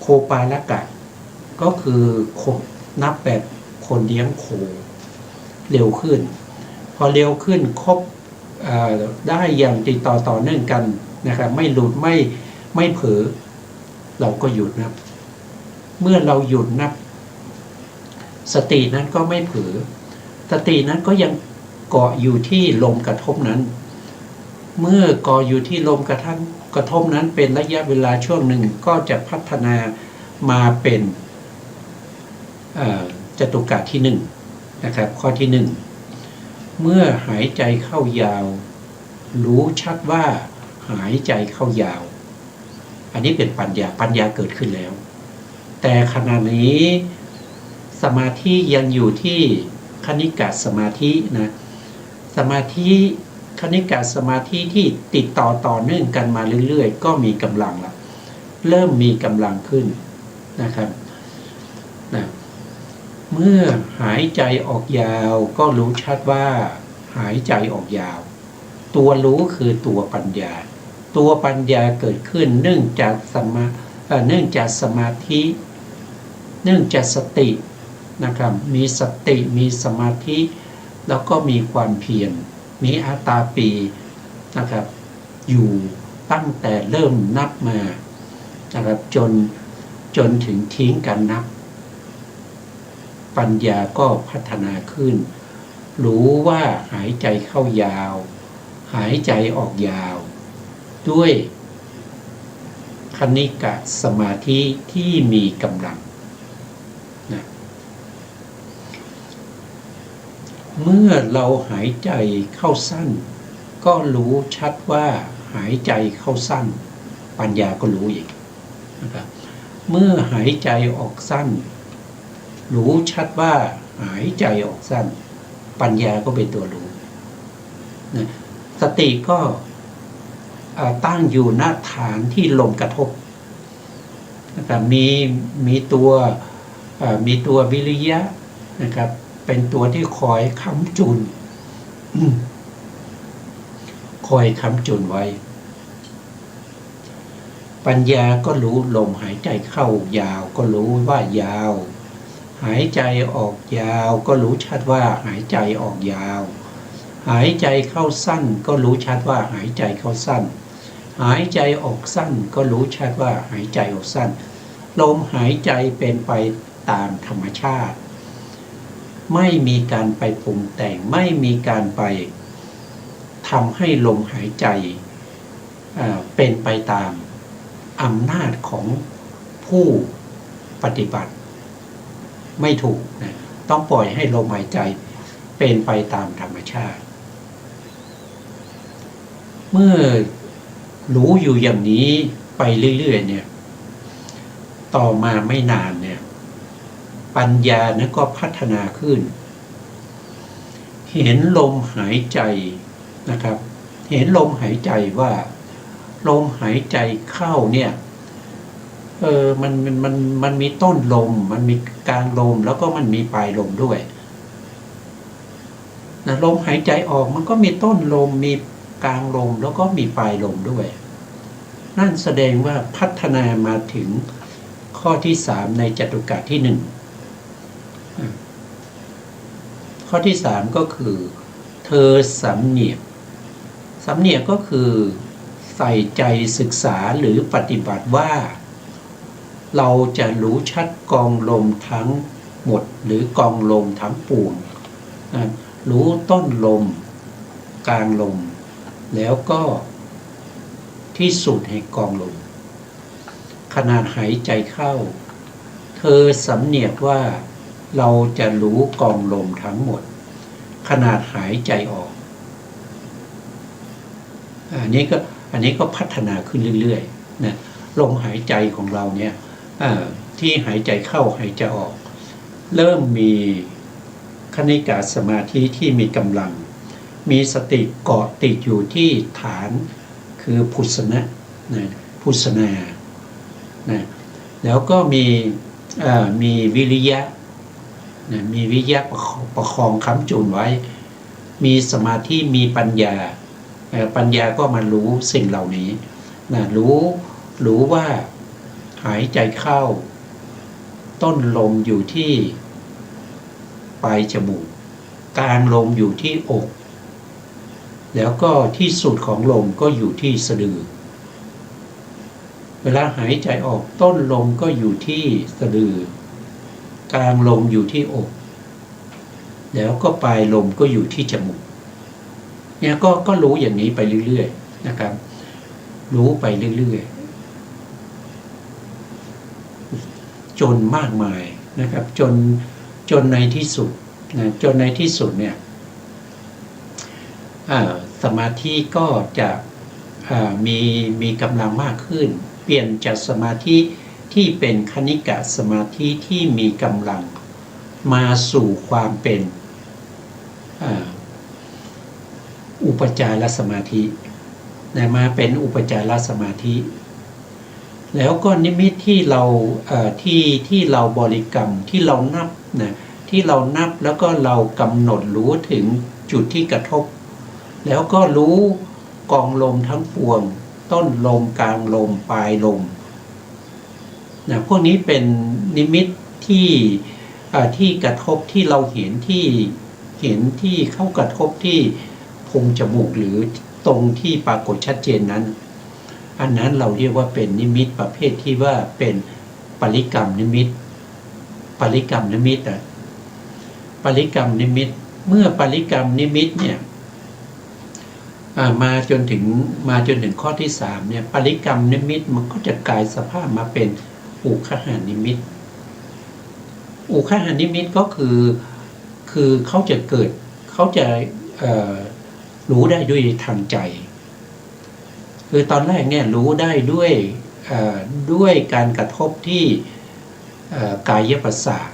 คปาลกะก็คือนับแบบคนเลี้ยงโคเร็วขึ้นพอเร็วขึ้นครบได้อย่างติดต่อเนื่องกันนะครับไม่หลุดไม่เผลอเราก็หยุดนับเมื่อเราหยุดนับสตินั้นก็ไม่เผลอสตินั้นก็ยังเกาะอยู่ที่ลมกระทบนั้นเมื่อเกาะอยู่ที่ลมกระทบนั้นเป็นระยะเวลาช่วงหนึ่งก็จะพัฒนามาเป็นจตุกะที่หนึ่งนะครับข้อที่หนึ่งเมื่อหายใจเข้ายาวรู้ชัดว่าหายใจเข้ายาวอันนี้เป็นปัญญาเกิดขึ้นแล้วแต่ขณะนี้สมาธิยังอยู่ที่คณิกะสมาธินะสมาธิคณิกะสมาธิที่ติดต่อเนื่องกันมาเรื่อยๆก็มีกำลังละเริ่มมีกำลังขึ้นนะครับนะเมื่อหายใจออกยาวก็รู้ชัดว่าหายใจออกยาวตัวรู้คือตัวปัญญาเกิดขึ้นเนื่องจากสมาธิเนื่องจากสตินะครับมีสติมีสมาธิแล้วก็มีความเพียรมีอาตาปีนะครับอยู่ตั้งแต่เริ่มนับมานะครับจนถึงทิ้งการนับปัญญาก็พัฒนาขึ้นรู้ว่าหายใจเข้ายาวหายใจออกยาวด้วยคณิกะสมาธิที่มีกำลังนะเมื่อเราหายใจเข้าสั้นก็รู้ชัดว่าหายใจเข้าสั้นปัญญาก็รู้อีกนะครับเมื่อหายใจออกสั้นรู้ชัดว่าหายใจออกสั้นปัญญาก็เป็นตัวรู้นะสติก็ตั้งอยู่หน้าฐานที่ลมกระทบนะครับมีตัววิริยะนะครับเป็นตัวที่คอยค้ำจุนไว้ปัญญาก็รู้ลมหายใจเข้ายาวก็รู้ว่ายาวหายใจออกยาวก็รู้ชัดว่าหายใจออกยาวหายใจเข้าสั้นก็รู้ชัดว่าหายใจเข้าสั้นหายใจออกสั้นก็รู้ชัดว่าหายใจออกสั้นลมหายใจเป็นไปตามธรรมชาติไม่มีการไปปรุงแต่งไม่มีการไปทำให้ลมหายใจเป็นไปตามอำนาจของผู้ปฏิบัติไม่ถูกนะต้องปล่อยให้ลมหายใจเป็นไปตามธรรมชาติเมื่อรู้อยู่อย่างนี้ไปเรื่อยๆเนี่ยต่อมาไม่นานเนี่ยปัญญานั้นก็พัฒนาขึ้นเห็นลมหายใจนะครับเห็นลมหายใจว่าลมหายใจเข้าเนี่ยมันมีต้นลมมันมีกลางลมแล้วก็มันมีปลายลมด้วยนะลมหายใจออกมันก็มีต้นลมมีกลางลมแล้วก็มีปลายลมด้วยนั่นแสดงว่าพัฒนามาถึงข้อที่3ในจตุกะที่1ข้อที่3ก็คือเธอสำเนียกก็คือใส่ใจศึกษาหรือปฏิบัติว่าเราจะรู้ชัดกองลมทั้งหมดหรือกองลมทั้งปวงรู้ต้นลมกลางลมแล้วก็ที่สุดแห่งกองลมขณะหายใจเข้าเธอสำเนียกว่าเราจะรู้กองลมทั้งหมดขณะหายใจออกอันนี้ก็พัฒนาขึ้นเรื่อยๆนะ ลมหายใจของเราเนี่ยที่หายใจเข้าหายใจออกเริ่มมีคณิกาสมาธิที่มีกำลังมีสติเกาะติดอยู่ที่ฐานคือพุสนะพุสนานะแล้วก็มีวิริยะมีวิริยะประคองค้ำจุนไว้มีสมาธิมีปัญญาปัญญาก็มารู้สิ่งเหล่านี้นะรู้ว่าหายใจเข้าต้นลมอยู่ที่ปลายจมูกกลางลมอยู่ที่อกแล้วก็ที่สุดของลมก็อยู่ที่สะดือเวลาหายใจออกต้นลมก็อยู่ที่สะดือกลางลมอยู่ที่อกแล้วก็ปลายลมก็อยู่ที่จมูกเนี่ยก็รู้อย่างนี้ไปเรื่อยๆนะครับรู้ไปเรื่อยๆจนมากมายนะครับจนในที่สุดนะจนในที่สุดเนี่ยสมาธิก็จะมีกำลังมากขึ้นเปลี่ยนจากสมาธิที่เป็นคณิกะสมาธิที่มีกำลังมาสู่ความเป็นอุปจารสมาธิมาเป็นอุปจารสมาธิแล้วก็นิมิตที่เราที่เราบริกรรมที่เรานับนะที่เรานับแล้วก็เรากำหนดรู้ถึงจุดที่กระทบแล้วก็รู้กองลมทั้งปวงต้นลมกลางลมปลายลมนะพวกนี้เป็นนิมิตที่กระทบที่เราเห็นที่เข้ากระทบที่โพรงจมูกหรือตรงที่ปรากฏชัดเจนนั้นอันนั้นเราเรียกว่าเป็นนิมิตประเภทที่ว่าเป็นปริกรรมนิมิตปริกรรมนิมิตปริกรรมนิมิตเมื่อปริกรรมนิมิตเนี่ยมาจนถึงข้อที่3เนี่ยปริกรรมนิมิตมันก็จะกลายสภาพมาเป็นอุคหานิมิตอุคหานิมิตก็คือเขาจะเกิดเขาจะรู้ได้ด้วยทางใจคือตอนแรกเนี่ยรู้ได้ด้วยการกระทบที่กายประสาท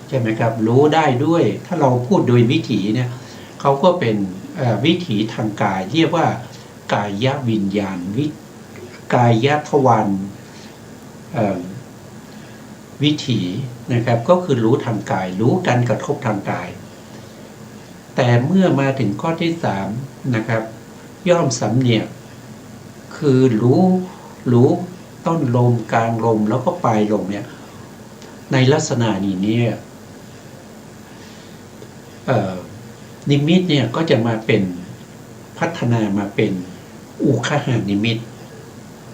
ใช่ไหมครับรู้ได้ด้วยถ้าเราพูดโดยวิถีเนี่ยเขาก็เป็นวิถีทางกายเรียกว่ากายวิญญาณกายทวารวิถีนะครับก็คือรู้ทางกายรู้การกระทบทางกายแต่เมื่อมาถึงข้อที่3นะครับย่อมสำเนียกคือรู้ต้นลมกลางลมแล้วก็ปลายลมเนี่ยในลักษณะนี้เนี่ยนิมิตเนี่ยก็จะมาเป็นพัฒนามาเป็นอุคหานิมิต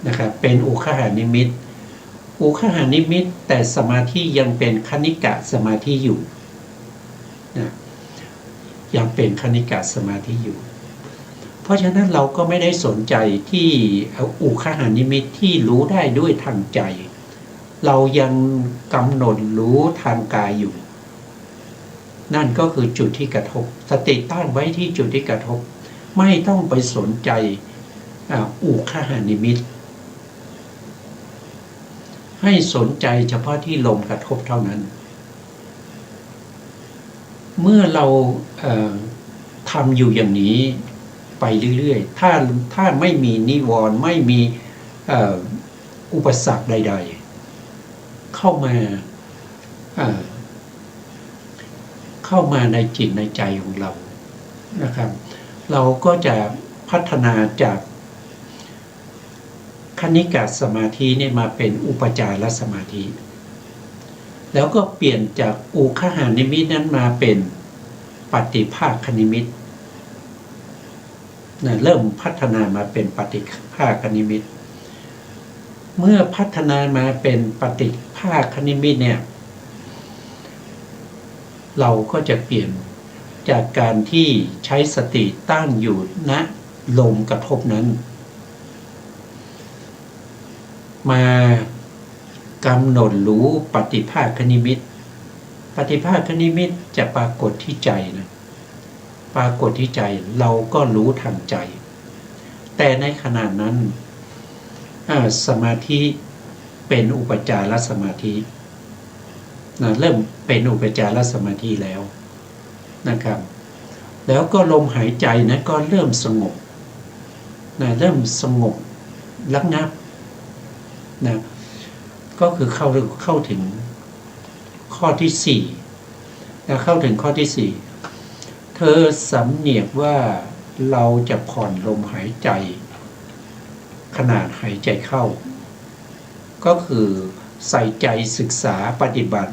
นะครับเป็นอุคหานิมิตอุคหานิมิตแต่สมาธิยังเป็นคณิกะสมาธิอยู่นะยังเป็นคณิกะสมาธิอยู่เพราะฉะนั้นเราก็ไม่ได้สนใจที่อุคหานิมิตที่รู้ได้ด้วยทางใจเรายังกำหนดรู้ทางกายอยู่นั่นก็คือจุดที่กระทบสติตั้งไว้ที่จุดที่กระทบไม่ต้องไปสนใจอุคหานิมิตให้สนใจเฉพาะที่ลมกระทบเท่านั้นเมื่อเราทำอยู่อย่างนี้ไปเรื่อยๆถ้าไม่มีนิวรณ์ไม่มีอุปสรรคใดๆเข้ามาในจิตในใจของเรานะครับเราก็จะพัฒนาจากคณิกะสมาธิเนี่ยมาเป็นอุปจารสมาธิแล้วก็เปลี่ยนจากอุคหานิมิตนั้นมาเป็นปฏิภาคนิมิตเริ่มพัฒนามาเป็นปฏิภาคนิมิตเมื่อพัฒนามาเป็นปฏิภาคนิมิตเนี่ยเราก็จะเปลี่ยนจากการที่ใช้สติตั้งอยู่ณลมกระทบนั้นมากำหนดรู้ปฏิภาคนิมิตปฏิภาคนิมิตจะปรากฏที่ใจนะปรากฏที่ใจเราก็รู้ทางใจแต่ในขณะนั้นสมาธิ เป็นอุปจารสมาธินะเริ่มเป็นอุปจารสมาธิแล้วนะครับแล้วก็ลมหายใจนะก็เริ่มสงบนะเริ่มสงบระงับนะก็คือเข้าถึงข้อที่สี่นะเข้าถึงข้อที่สี่เธอสำเนียกว่าเราจะผ่อนลมหายใจขนาดหายใจเข้าก็คือใส่ใจศึกษาปฏิบัติ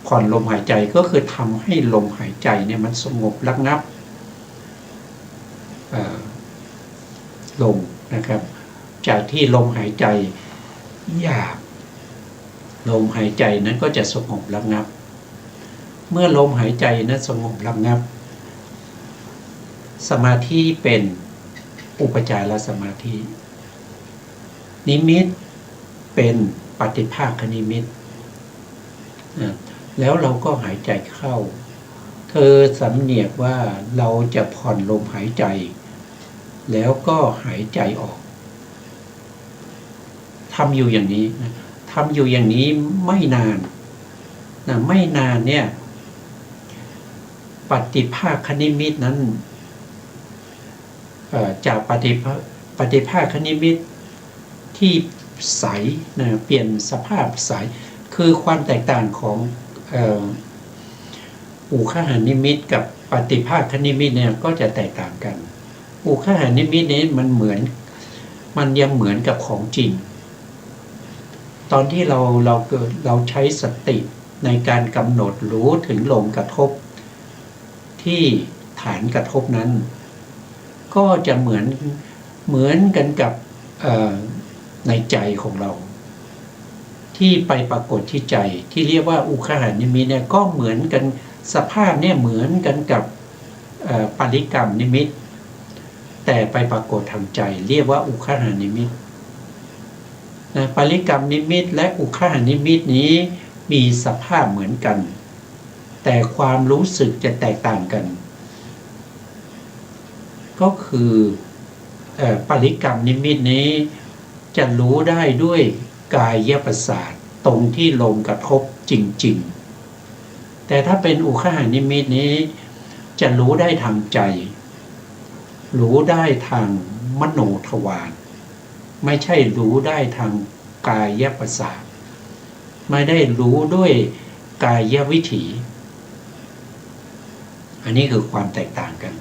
ผ่อนลมหายใจก็คือทำให้ลมหายใจเนี่ยมันสงบระงับลงนะครับจากที่ลมหายใจหยาบลมหายใจนั้นก็จะสงบระงับเมื่อลมหายใจนั้นสงบระงับสมาธิเป็นอุปจารสมาธินิมิตเป็นปฏิภาคนิมิตแล้วเราก็หายใจเข้าเธอสำเนียกว่าเราจะผ่อนลมหายใจแล้วก็หายใจออกทำอยู่อย่างนี้นะทำอยู่อย่างนี้ไม่นานนะไม่นานเนี่ยปฏิภาคนิมิตนั้นจากปฏิภาคนิมิตที่ใสนะเปลี่ยนสภาพใสคือความแตกต่างของอุคหานิมิตกับปฏิภาคนิมิตเนี่ยก็จะแตกต่างกันอุคหานิมิตนี้มันยังเหมือนกับของจริงตอนที่เราใช้สติในการกำหนดรู้ถึงลมกระทบที่ฐานกระทบนั้นก็จะเหมือนกันกับในใจของเราที่ไปปรากฏที่ใจที่เรียกว่าอุคหานิมิตเนี่ยก็เหมือนกันสภาพเนี่ยเหมือนกันกับปริกรรมนิมิตแต่ไปปรากฏทางใจเรียกว่าอุคหานิมิตนะปริกรรมนิมิตและอุคหานิมิตนี้มีสภาพเหมือนกันแต่ความรู้สึกจะแตกต่างกันก็คือปริกรรมนิมิตนี้จะรู้ได้ด้วยกายประสาทตรงที่ลมกระทบจริงๆแต่ถ้าเป็นอุคหานิมิตนี้จะรู้ได้ทางใจรู้ได้ทางมโนทวารไม่ใช่รู้ได้ทางกายประสาทไม่ได้รู้ด้วยกายวิถีอันนี้คือความแตกต่างกัน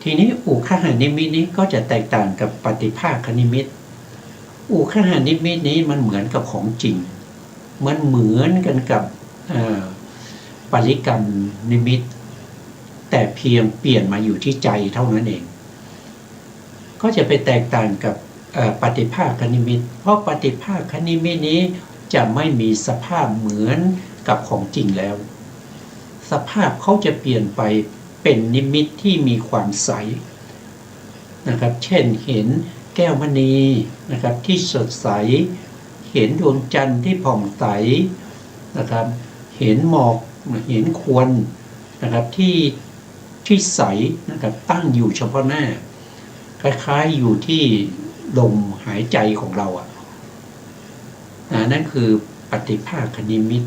ทีนี้อุคหานิมิตนี้ก็จะแตกต่างกับปฏิภาคนิมิตอุคหานิมิตนี้มันเหมือนกับของจริงมันเหมือนกันกับปริกรรมนิมิตแต่เพียงเปลี่ยนมาอยู่ที่ใจเท่านั้นเองก็จะไปแตกต่างกับปฏิภาคนิมิตเพราะปฏิภาคนิมิตนี้จะไม่มีสภาพเหมือนกับของจริงแล้วสภาพเขาจะเปลี่ยนไปเป็นนิมิตที่มีความใสนะครับเช่นเห็นแก้วมณีนะครับที่สดใสเห็นดวงจันทร์ที่ผ่องใสนะครับเห็นหมอกเห็นควันนะครับที่ใสนะครับตั้งอยู่เฉพาะหน้าคล้ายๆอยู่ที่ลมหายใจของเรานั่นคือปฏิภาคนิมิต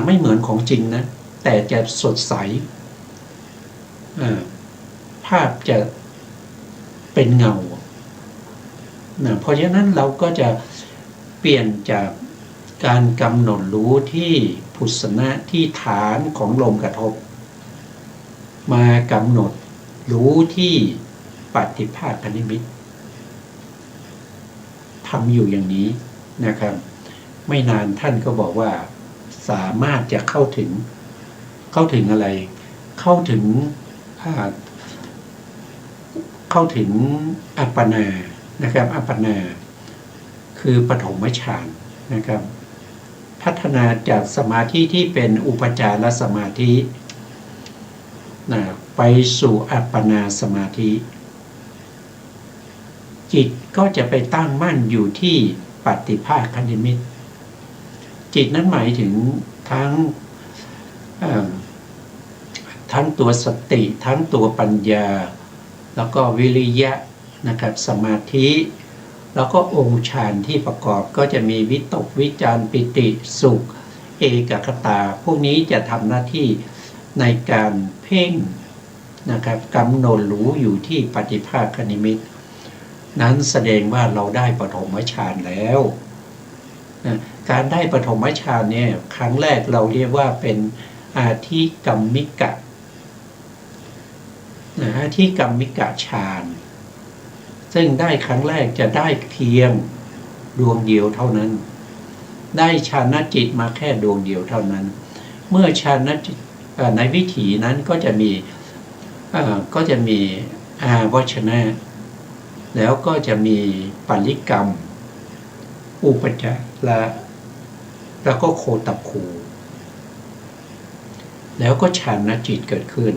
ไม่เหมือนของจริงนะแต่จะสดใสภาพจะเป็นเงาเพราะฉะนั้นเราก็จะเปลี่ยนจากการกำหนดรู้ที่พุทธนะที่ฐานของลมกระทบมากำหนดรู้ที่ปฏิภาคนิมิตทำอยู่อย่างนี้นะครับไม่นานท่านก็บอกว่าสามารถจะเข้าถึงอะไรเข้าถึงอัปปนานะครับอัปปนาคือปฐมฌานนะครับพัฒนาจากสมาธิที่เป็นอุปจารสมาธิไปสู่อัปปนาสมาธิจิตก็จะไปตั้งมั่นอยู่ที่ปฏิภาคนิมิตจิตนั้นหมายถึงทั้งตัวสติทั้งตัวปัญญาแล้วก็วิริยะนะครับสมาธิ แล้วก็องค์ฌานที่ประกอบก็จะมีวิตกวิจารปิติสุขเอกคตาพวกนี้จะทำหน้าที่ในการเพ่งนะครับกำหนดรู้อยู่ที่ปฏิภาคนิมิตนั้นแสดงว่าเราได้ปฐมฌานแล้วนะการได้ปฐมฌานเนี่ยครั้งแรกเราเรียกว่าเป็นอาทิกัมมิกะอาทิกัมมิกะฌานซึ่งได้ครั้งแรกจะได้เพียงดวงเดียวเท่านั้นได้ฌานจิตมาแค่ดวงเดียวเท่านั้นเมื่อฌานจิตในวิถีนั้นก็จะมีอาวชนะแล้วก็จะมีปริกรรมอุปจารแล้วก็โคตคูแล้วก็ฌานจิตเกิดขึ้น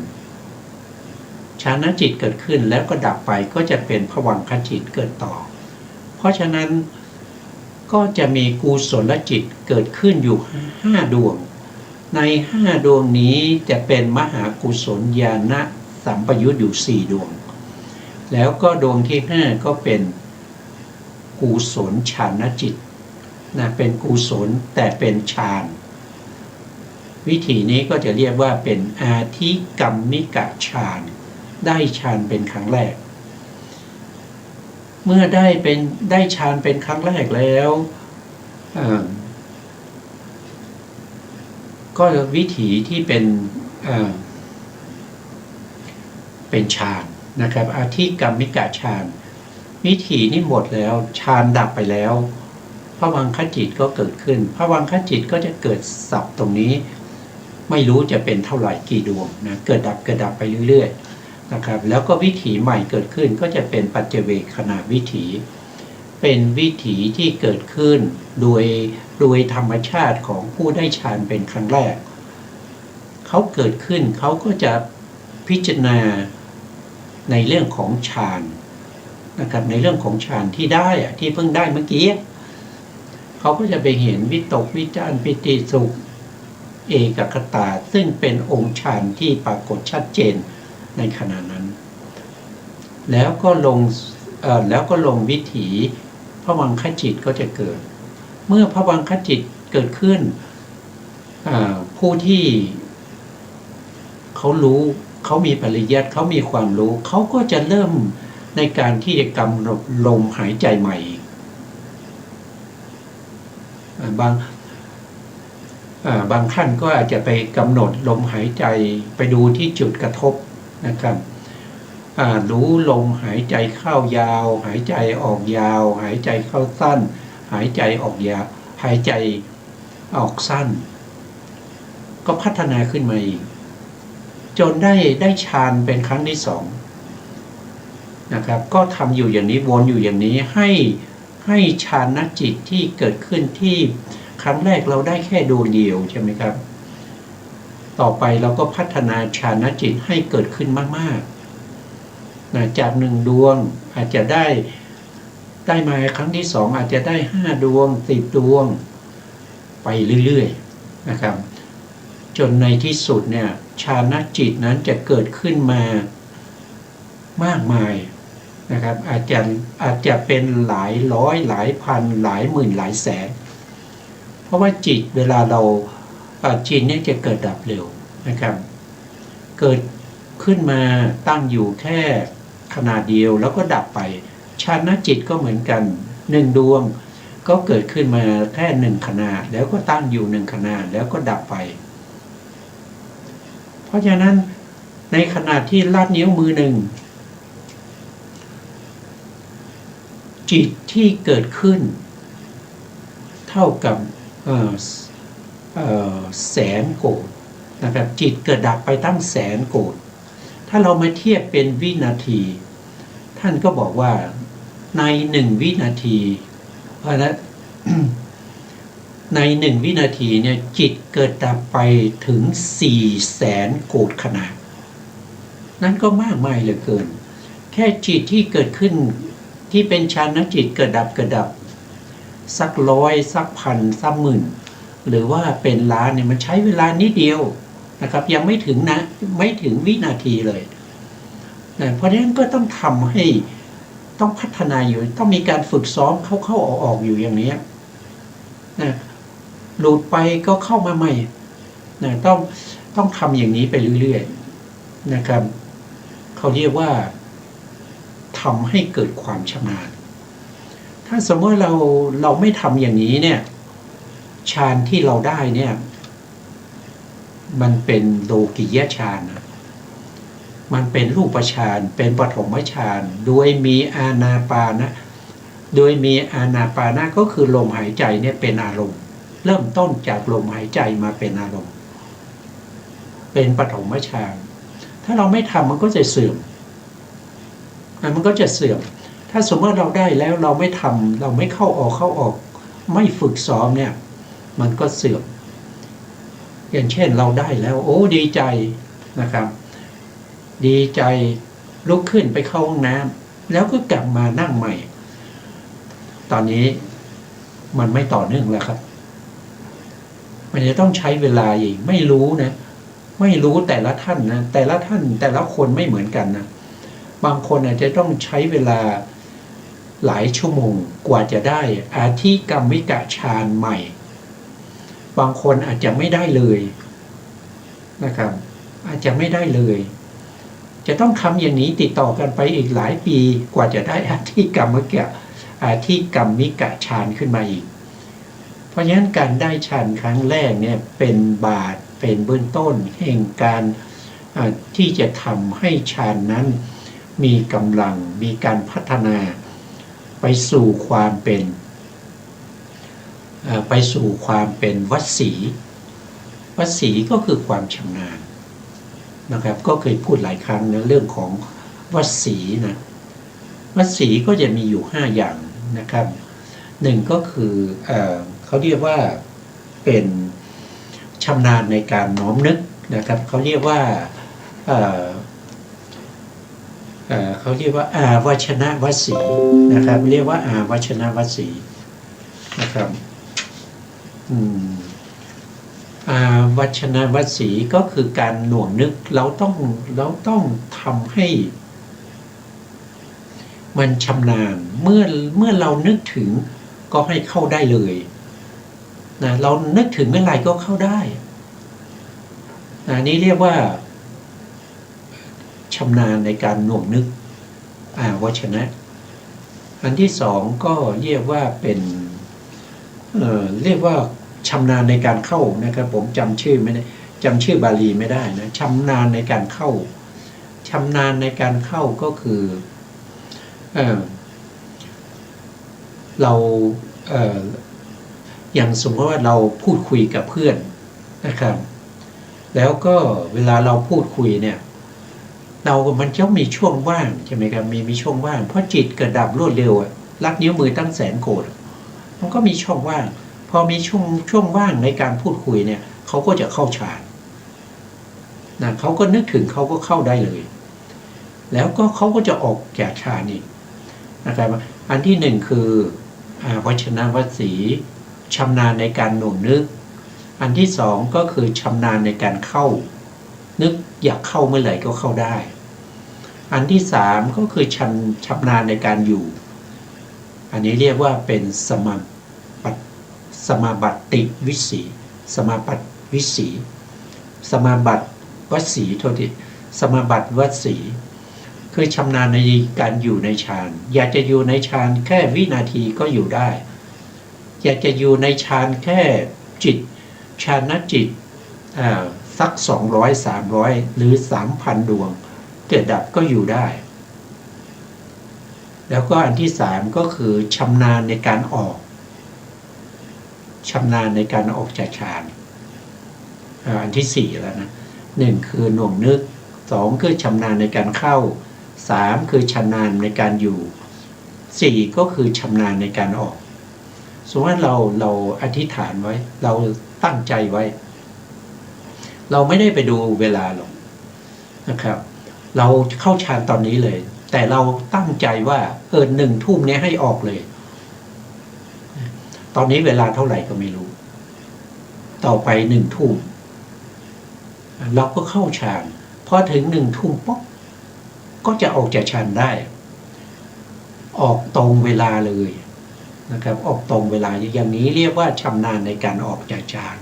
ฌานจิตเกิดขึ้นแล้วก็ดับไปก็จะเป็นภวังคจิตเกิดต่อเพราะฉะนั้นก็จะมีกุศลจิตเกิดขึ้นอยู่5ดวงใน5ดวงนี้จะเป็นมหากุศลญาณสัมปยุตอยู่4ดวงแล้วก็ดวงที่5ก็เป็นกุศลฌานจิตนะเป็นกุศลแต่เป็นฌานวิธีนี้ก็จะเรียกว่าเป็นอาทิกัมมิกะฌานได้ฌานเป็นครั้งแรกเมื่อได้ฌานเป็นครั้งแรกแล้วก็วิถีที่เป็นฌานนะครับอาทิกัมมิกะฌานวิถีนี้หมดแล้วฌานดับไปแล้วภวังคจิตก็เกิดขึ้นภวังคจิตก็จะเกิดสับตรงนี้ไม่รู้จะเป็นเท่าไหร่กี่ดวงนะเกิดดับไปเรื่อยๆนะครับแล้วก็วิถีใหม่เกิดขึ้นก็จะเป็นปัจเจเวคขณะวิถีเป็นวิถีที่เกิดขึ้นโดยธรรมชาติของผู้ได้ฌานเป็นครั้งแรกเขาเกิดขึ้นเขาก็จะพิจารณาในเรื่องของฌานนะครับในเรื่องของฌานที่ได้ที่เพิ่งได้เมื่อกี้เขาก็จะไปเห็นวิตกวิจารปิติสุขเอกคตาซึ่งเป็นองค์ฌานที่ปรากฏชัดเจนในขณะนั้นแล้วก็ลงวิถีภวังคจิตก็จะเกิดเมื่อภวังคจิตเกิดขึ้นผู้ที่เขารู้เขามีปริยัติเขามีความรู้เขาก็จะเริ่มในการที่จะกำหนดลมหายใจใหม่บางท่านก็อาจจะไปกำหนดลมหายใจไปดูที่จุดกระทบนะครับรู้ลมหายใจเข้ายาวหายใจออกยาวหายใจเข้าสั้นหายใจออกยาวหายใจออกสั้นก็พัฒนาขึ้นมาอีกจนได้ฌานเป็นครั้งที่2นะครับก็ทำอยู่อย่างนี้วนอยู่อย่างนี้ให้ฌานจิตที่เกิดขึ้นที่ครั้งแรกเราได้แค่ดวงเดียวใช่ไหมครับต่อไปเราก็พัฒนาฌานจิตให้เกิดขึ้นมากๆนะจาก1ดวงอาจจะได้มาครั้งที่2อาจจะได้5ดวง10ดวงไปเรื่อยๆนะครับจนในที่สุดเนี่ยฌานจิตนั้นจะเกิดขึ้นมามากมายนะครับอาจจะเป็นหลายร้อยหลายพันหลายหมื่นหลายแสนเพราะว่าจิตเวลาเราจิตเนี่ยจะเกิดดับเร็วนะครับเกิดขึ้นมาตั้งอยู่แค่ขณะเดียวแล้วก็ดับไปฌานจิตก็เหมือนกัน1ดวงก็เกิดขึ้นมาแค่1ขณะแล้วก็ตั้งอยู่1ขณะแล้วก็ดับไปเพราะฉะนั้นในขณะที่ลาดนิ้วมือ1จิตที่เกิดขึ้นเท่ากับแสนโกฏนะครับจิตเกิดดับไปตั้งแสนโกฏถ้าเรามาเทียบเป็นวินาทีท่านก็บอกว่าใน1วินาทีเพราะฉะนั้น ใน1วินาทีเนี่ยจิตเกิดดับไปถึง400,000 โกฏขณะนั้นก็มากมายเหลือเกินแค่จิตที่เกิดขึ้นที่เป็นฌานจิตเกิดดับสัก100สักพันสักหมื่นหรือว่าเป็นล้านเนี่ยมันใช้เวลานิดเดียวนะครับยังไม่ถึงวินาทีเลยเพราะฉะนั้นก็ต้องทำให้ ต้องพัฒนาอยู่ต้องมีการฝึกซ้อมเข้าออกอยู่อย่างนี้นะหลุดไปก็เข้ามาใหม่นะต้องทำอย่างนี้ไปเรื่อยๆนะครับเขาเรียกว่าทำให้เกิดความชำนาญถ้าสมมติเราไม่ทำอย่างนี้เนี่ยฌานที่เราได้เนี่ยมันเป็นโลกิยฌานนะมันเป็นรูปฌานเป็นปฐมฌานโดยมีอานาปานะโดยมีอานาปานะก็คือลมหายใจเนี่ยเป็นอารมณ์เริ่มต้นจากลมหายใจมาเป็นอารมณ์เป็นปฐมฌานถ้าเราไม่ทำมันก็จะเสื่อมมันก็จะเสื่อมถ้าสมมติเราได้แล้วเราไม่ทำเราไม่เข้าออกไม่ฝึกซ้อมเนี่ยมันก็เสื่อมอย่างเช่นเราได้แล้วโอ้ดีใจนะครับดีใจลุกขึ้นไปเข้าห้องน้ำแล้วก็กลับมานั่งใหม่ตอนนี้มันไม่ต่อเนื่องแล้วครับมันจะต้องใช้เวลาอีกไม่รู้นะไม่รู้แต่ละท่านนะแต่ละท่านแต่ละคนไม่เหมือนกันนะบางคนอาจจะต้องใช้เวลาหลายชั่วโมงกว่าจะได้อาทิกรรมิกะฌานใหม่บางคนอาจจะไม่ได้เลยนะครับอาจจะไม่ได้เลยจะต้องทำอย่างนี้ติดต่อกันไปอีกหลายปีกว่าจะได้อาทิกรรมิกะฌานขึ้นมาอีกเพราะฉะนั้นการได้ฌานครั้งแรกเนี่ยเป็นบาทเป็นเบื้องต้นแห่งการที่จะทำให้ฌานนั้นมีกำลังมีการพัฒนาไปสู่ความเป็นวัดสีก็คือความชำนาญนะครับก็เคยพูดหลายครั้งนะเรื่องของวัดสีนะวัดสีก็จะมีอยู่5อย่างนะครับหนึ่งก็คือเขาเรียกว่าเป็นชำนาญในการน้อมนึกนะครับเขาเรียกว่าอาวัชนะวสีนะครับเรียกว่าอาวัชนะวสีนะครับอาวัชนะวสีก็คือการหน่วงนึกเราต้องทำให้มันชำนาญเมื่อเรานึกถึงก็ให้เข้าได้เลยนะเรานึกถึงเมื่อไหร่ก็เข้าได้นี่เรียกว่าชำนาญในการหน่วงนึกวัชนะอันที่สองก็เรียกว่าเป็นเรียกว่าชำนาญในการเข้านะครับผมจำชื่อบาลีไม่ได้นะชำนาญในการเข้าก็คือเราอย่างสมมติว่าเราพูดคุยกับเพื่อนนะครับแล้วก็เวลาเราพูดคุยเนี่ยมันจะมีช่วงว่างใช่ไหมครับมีช่วงว่างเพราะจิตเกิดดับรวดเร็วลักนิ้วมือตั้งแสนโกฏมันก็มีช่องว่างพอมีช่วงว่างในการพูดคุยเนี่ยเขาก็จะเข้าฌานนะเขาก็นึกถึงเขาก็เข้าได้เลยแล้วก็เขาก็จะออกจากฌานอีกนะครับอันที่หนึ่งคือวัชนะวสีชำนาญในการหน่วงนึกอันที่สองก็คือชำนาญในการเข้านึกอยากเข้าเมื่อไหร่ก็เข้าได้อันที่สามก็คือชำนาญในการอยู่อันนี้เรียกว่าเป็นสมาบัติวิสีสมาบัติวิสีสมาบัติวสีโทษทีสมาบัติวสีคือชำนาญในการอยู่ในฌานอยากจะอยู่ในฌานแค่วินาทีก็อยู่ได้อยากจะอยู่ในฌานแค่จิตฌานจิตสัก200 300หรือ 3,000 ดวงเกิดดับก็อยู่ได้แล้วก็อันที่สามก็คือชำนาญในการออกจากฌานอันที่สี่แล้วนะหนึ่งคือหน่วงนึกสองคือชำนาญในการเข้าสามคือชำนาญในการอยู่สี่ก็คือชำนาญในการออกสมมติว่าเราอธิษฐานไว้เราตั้งใจไว้เราไม่ได้ไปดูเวลาหรอกนะครับเราเข้าฌานตอนนี้เลยแต่เราตั้งใจว่า1 ทุ่มนี้ให้ออกเลยตอนนี้เวลาเท่าไหร่ก็ไม่รู้ต่อไป1 ทุ่มเราก็เข้าฌานพอถึง1 ทุ่มปุ๊บก็จะออกจากฌานได้ ออกตรงเวลาเลยนะครับออกตรงเวลาอย่างนี้เรียกว่าชำนาญในการออกจากฌาน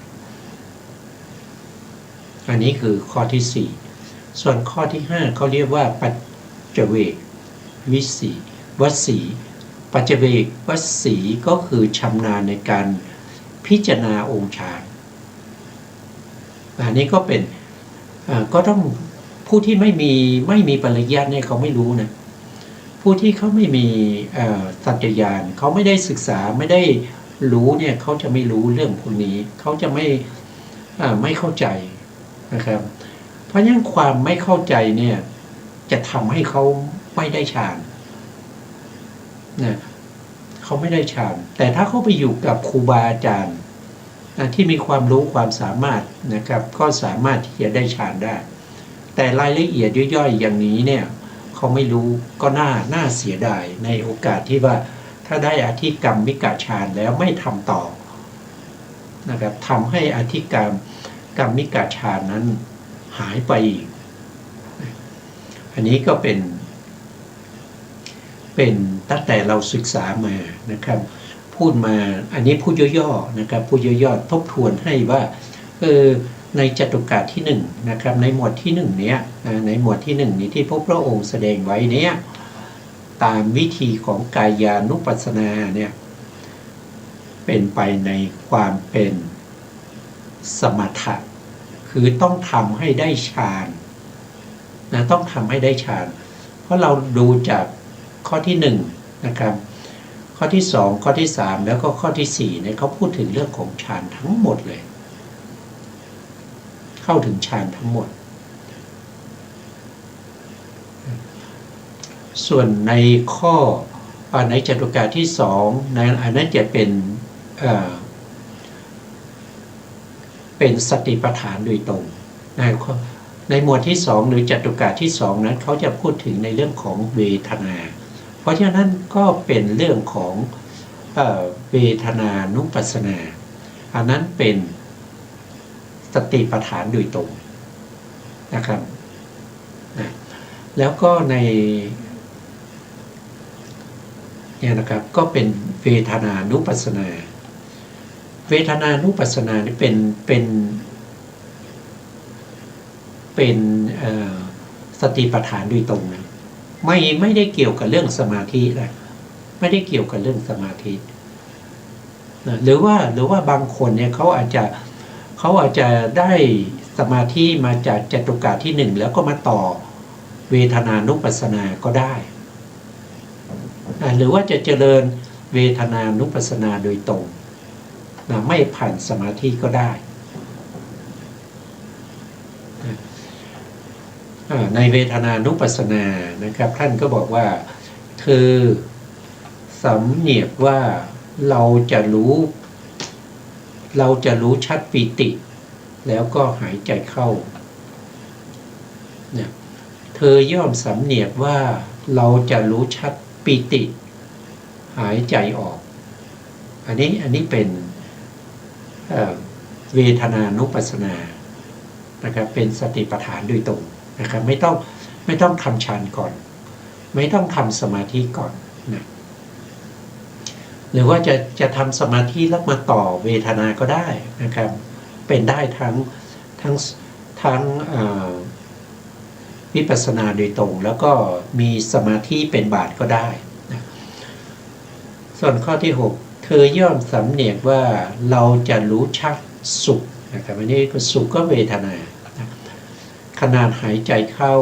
อันนี้คือข้อที่4ส่วนข้อที่5เขาเรียกว่าปัจเจเวกวิสีวสีปัจเจเวกวสีก็คือชำนาญในการพิจารณาองค์ฌานอันนี้ก็เป็นก็ต้องผู้ที่ไม่มีปริยัติเนี่ยเขาไม่รู้นะผู้ที่เขาไม่มีสัจจญาณเขาไม่ได้ศึกษาไม่ได้รู้เนี่ยเขาจะไม่รู้เรื่องพวกนี้เขาจะไม่เข้าใจนะครับเพราะฉะนั้นความไม่เข้าใจเนี่ยจะทำให้เขาไม่ได้ฌานนะเขาไม่ได้ฌานแต่ถ้าเขาไปอยู่กับครูบาอาจารย์ที่มีความรู้ความสามารถนะครับก็สามารถที่จะได้ฌานได้แต่รายละเอียดย่อยๆอย่างนี้เนี่ยเขาไม่รู้ก็น่าเสียดายในโอกาสที่ว่าถ้าได้อธิกรรมมิกฌานแล้วไม่ทำต่อนะครับทำให้อธิกรรมมิกฌานนั้นหายไปอีกอันนี้ก็เป็นตั้งแต่เราศึกษามานะครับพูดมาอันนี้พูดย่อๆนะครับพูดย่อๆทบทวนให้ว่าในจตุกาสที่1นะครับในหมวดที่1เนี้ยในหมวดที่1นี้ที่พระองค์แสดงไว้เนี้ยตามวิธีของกายานุปัสสนาเนี่ยเป็นไปในความเป็นสมถะคือต้องทำให้ได้ฌานนะต้องทำให้ได้ฌานเพราะเราดูจากข้อที่1นะครับข้อที่2ข้อที่3แล้วก็ข้อที่4เนี่ยเขาพูดถึงเรื่องของฌานทั้งหมดเลยเข้าถึงฌานทั้งหมดส่วนในข้อในจตุกาสที่2นั้นอันนั้นจะเป็นสติปัฏฐานโดยตรงในหมวดที่2หรือจตุกาสที่2นั้นเขาจะพูดถึงในเรื่องของเวทนาเพราะฉะนั้นก็เป็นเรื่องของเวทนานุปัสสนาอันนั้นเป็นสติปัฏฐานโดยตรงนะครับแล้วก็ในเนี่ยนะครับก็เป็นเวทนานุปัสสนาเวทนานุปัสสนานี่เป็นสติปัฏฐานโดยตรงนะไม่ได้เกี่ยวกับเรื่องสมาธินะไม่ได้เกี่ยวกับเรื่องสมาธินะหรือว่าบางคนเนี่ยเขาอาจจะได้สมาธิมาจากจตุกาสที่1แล้วก็มาต่อเวทนานุปัสสนาก็ได้หรือว่าจะเจริญเวทนานุปัสสนาโดยตรงนะไม่ผ่านสมาธิก็ได้ในเวทนานุปัสสนานะครับท่านก็บอกว่าเธอสำเนียกว่าเราจะรู้ชัดปิติแล้วก็หายใจเข้าเนี่ยเธอย่อมสำเนียกว่าเราจะรู้ชัดปิติหายใจออกอันนี้เป็นเวทนานุปัสสนานะครับเป็นสติปัฏฐานโดยตรงนะครับไม่ต้องทำฌานก่อนไม่ต้องทำสมาธิก่อนนะหรือว่าจะทำสมาธิแล้วมาต่อเวทนาก็ได้นะครับเป็นได้ทั้งวิปัสสนาโดยตรงแล้วก็มีสมาธิเป็นบาทก็ได้นะส่วนข้อที่6เธอย่อมสำเนียกว่าเราจะรู้ชัดสุขนะครับอันนี้ก็สุขก็เวทนานะขนาดหายใจเข้า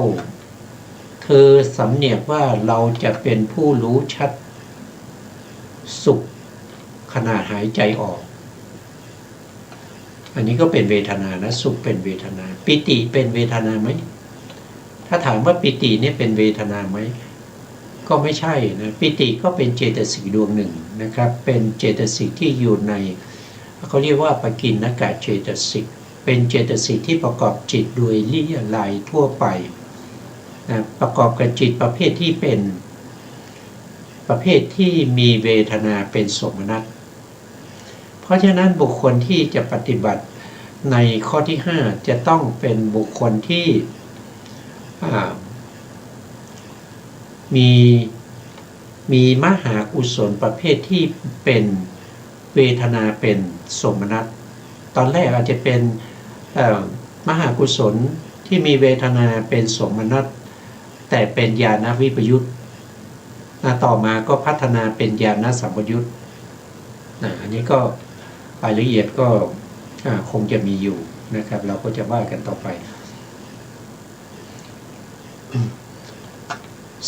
เธอสำเนียกว่าเราจะเป็นผู้รู้ชัดสุขขณะหายใจออกอันนี้ก็เป็นเวทนานะสุขเป็นเวทนาปิติเป็นเวทนาไหมถ้าถามว่าปิติเนี่ยเป็นเวทนาไหมก็ไม่ใช่นะปิติก็เป็นเจตสิกดวงหนึ่งนะครับเป็นเจตสิกที่อยู่ในเขาเรียกว่าปกิณณกเจตสิกเป็นเจตสิกที่ประกอบจิตโดยเลี่ยลายทั่วไปนะประกอบกับจิตประเภทที่เป็นประเภทที่มีเวทนาเป็นสมนัตเพราะฉะนั้นบุคคลที่จะปฏิบัติในข้อที่5จะต้องเป็นบุคคลที่มี มีมหากุศลประเภทที่เป็นเวทนาเป็นสมนัตตอนแรกอาจจะเป็นมหากุศลที่มีเวทนาเป็นสมนัตแต่เป็นญาณวิปยุตต่อมาก็พัฒนาเป็นญาณสัมปยุตอันนี้ก็รายละเอียดก็คงจะมีอยู่นะครับเราก็จะว่ากันต่อไป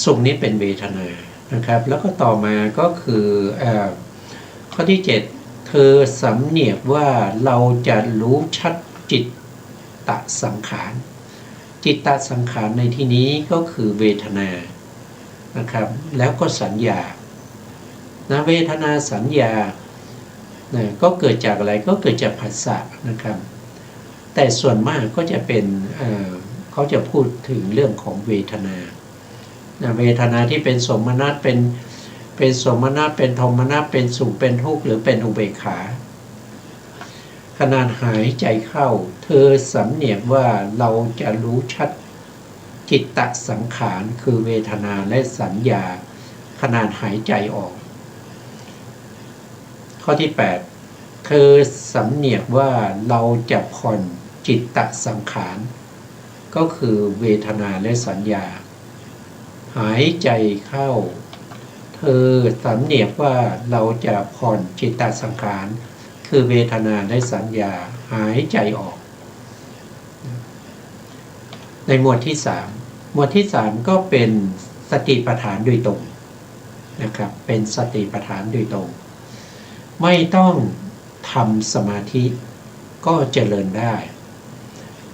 สุขนี้เป็นเวทนานะครับแล้วก็ต่อมาก็คือข้อที่ 7เธอสำเนียกว่าเราจะรู้ชัดจิตตสังขารจิตตสังขารในที่นี้ก็คือเวทนานะครับแล้วก็สัญญาเวทนาสัญญาก็เกิดจากอะไรก็เกิดจากผัสสะนะครับแต่ส่วนมากก็จะเป็นเขาจะพูดถึงเรื่องของเวทนาเวทนาที่เป็นสมนัตเป็นสมนัตเป็นโทมนัตเป็นสุขเป็นทุกข์หรือเป็นอุเบกขาขณะหายใจเข้าเธอสำเนียกว่าเราจะรู้ชัดจิตตสังขารคือเวทนาและสัญญาขณะหายใจออกข้อที่ 8เธอสำเนียกว่าเราจะผ่อนจิตตสังขารก็คือเวทนาและสัญญาหายใจเข้าเธอสำเนียกว่าเราจะผ่อนจิตตสังขารคือเวทนาและสัญญาหายใจออกในหมวดที่ 3หมวดที่ 3ก็เป็นสติปัฏฐานโดยตรงนะครับเป็นสติปัฏฐานโดยตรงไม่ต้องทำสมาธิก็เจริญได้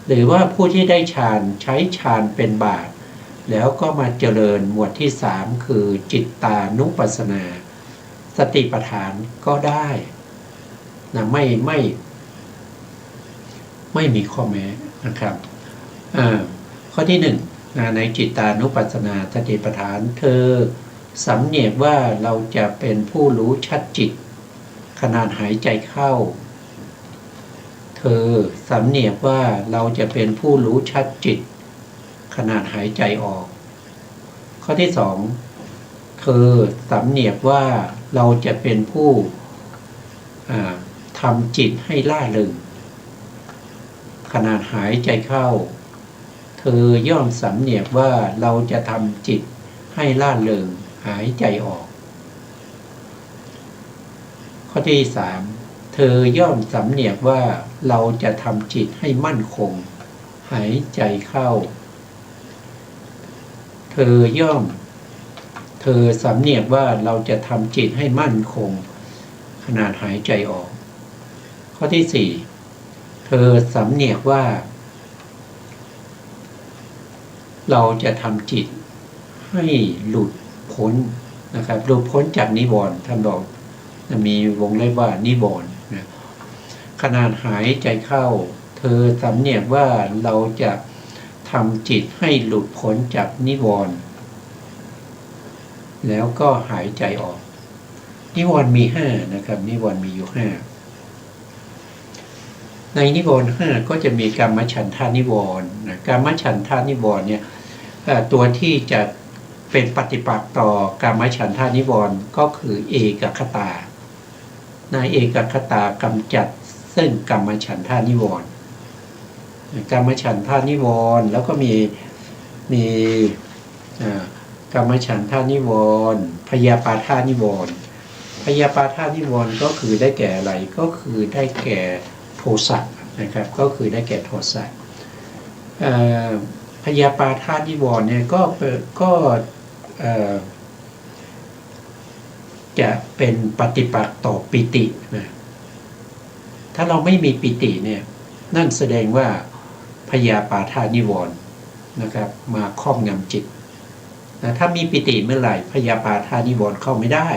หรือว่าผู้ที่ได้ฌานใช้ฌานเป็นบาตรแล้วก็มาเจริญหมวดที่ 3คือจิตตานุปัสสนาสติปัฏฐานก็ได้นะไม่มีข้อแม้นะครับข้อที่ 1ในจิตตานุปัสสนาสติปัฏฐานเธอสำเนียกว่าเราจะเป็นผู้รู้ชัดจิตขณะหายใจเข้าเธอสำเนียกว่าเราจะเป็นผู้รู้ชัดจิตขณะหายใจออกข้อที่ 2เธอสำเนียกว่าเราจะเป็นผู้ทำจิตให้ล่าเริงขณะหายใจเข้าเธอย่อมสำเนียกว่าเราจะทำจิตให้ล่าเริงหายใจออกข้อที่ 3เธอย่อมสำเนียกว่าเราจะทำจิตให้มั่นคงหายใจเข้าเธอสำเนียกว่าเราจะทำจิตให้มั่นคงขณะหายใจออกข้อที่ 4เธอสำเนียกว่าเราจะทำจิตให้หลุดพ้นนะครับหลุดพ้นจากนิวรณ์ท่านบอกมีวงเล็บว่านิวรณ์นะขณะหายใจเข้าเธอสำเนียกว่าเราจะทำจิตให้หลุดพ้นจากนิวรณ์แล้วก็หายใจออกนิวรณ์มี5นะครับนิวรณ์มีอยู่5ในนิวรณ์5ก็จะมีกามฉันทานิวรณ์นะกามฉันทานิวรณ์เนี่ยตัวที่จะเป็นปฏิปักษ์ต่อกามฉันทานิวรณ์ก็คือเอกคตาในเอกคตากำจัดซึ่งกามฉันทานิวรณ์กามฉันทานิวรณ์แล้วก็มีกามฉันทานิวรณ์พยาปาทานิวรณ์พยาปาทานิวรณ์ก็คือได้แก่อะไรก็คือได้แก่โทสะนะครับก็คือได้แก่โทสะพยาปาทานิวรณ์เนี่ยก็จะเป็นปฏิปักษ์ต่อปิตินะถ้าเราไม่มีปิติเนี่ยนั่นแสดงว่าพยาปาทานิวรณ์นะครับมาครอบงำจิตนะถ้ามีปิติเมื่อไหร่พยาปาทานิวรณ์เข้าไม่ได้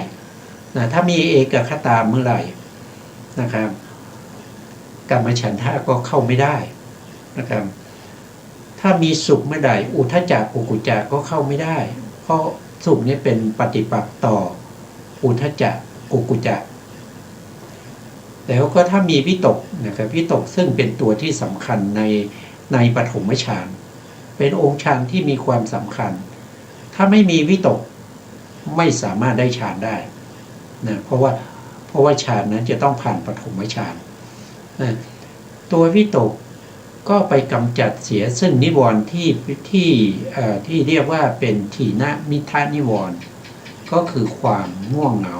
นะถ้ามีเอกคตาเมื่อไหร่นะครับกามฉันทะก็เข้าไม่ได้นะครับถ้ามีสุขเมื่อใดอุทธัจจะกุกุจจะก็เข้าไม่ได้เพราะสุขนี้เป็นปฏิปักษ์ต่ออุทธัจจะกุกุจจะแล้วก็ถ้ามีวิตกนะครับวิตกซึ่งเป็นตัวที่สำคัญในปฐมฌานเป็นองค์ฌานที่มีความสำคัญถ้าไม่มีวิตก ไม่สามารถได้ฌานได้นะเพราะว่าฌานนั้นจะต้องผ่านปฐมฌานนะตัววิตกก็ไปกำจัดเสียซึ่งนิวรณ์ที่เรียกว่าเป็นถีนมิทานิวรณ์ก็คือความง่วงเหงา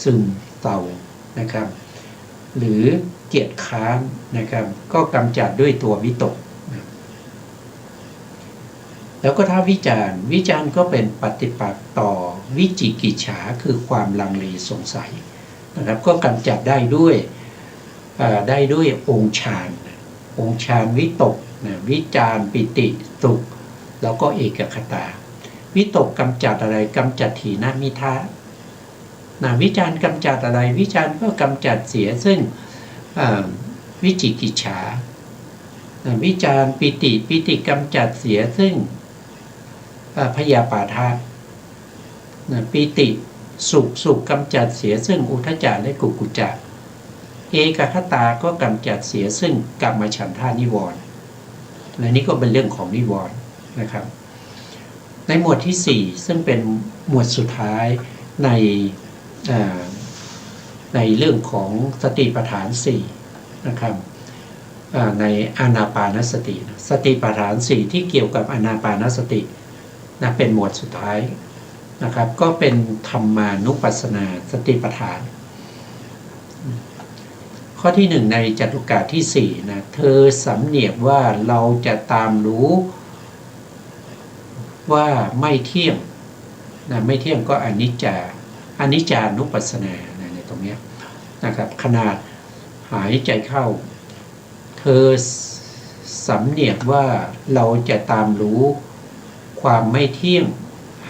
ซึมเศร้านะครับหรือเกียจค้านนะครับก็กำจัดด้วยตัววิตกนะแล้วก็ถ้าวิจารณ์ก็เป็นปฏิปักษ์ต่อวิจิกิจฉาคือความลังเลสงสัยนะครับก็กำจัดได้ด้วยองค์ฌานวิตกนะวิจารปิติสุขแล้วก็เอกคตาวิตกกำจัดอะไรกำจัดถีนมิทะนะวิจารกำจัดอะไรวิจารก็กำจัดเสียซึ่งวิจิกิจฉานะวิจารปิติกำจัดเสียซึ่งพยาปาทะนะปิติสุขกำจัดเสียซึ่งอุทธัจจะและกุกุจจะเอกคตาก็กำจัดเสียซึ่งกัมมฉันทานิวรณ์และนี้ก็เป็นเรื่องของนิวรณ์นะครับในหมวดที่4ซึ่งเป็นหมวดสุดท้ายในเรื่องของสติปัฏฐาน4นะครับในอานาปานสติสติปัฏฐาน4ที่เกี่ยวกับอานาปานสตินะเป็นหมวดสุดท้ายนะครับก็เป็นธรรมานุปัสสนาสติปัฏฐานข้อที่1ในจตุกาที่4นะเธอสำเนียกว่าเราจะตามรู้ว่าไม่เที่ยงนะไม่เที่ยงก็อนิจจานุปัสสนาในตรงนี้นะครับขนาดหายใจเข้าเธอสำเนียกว่าเราจะตามรู้ความไม่เที่ยง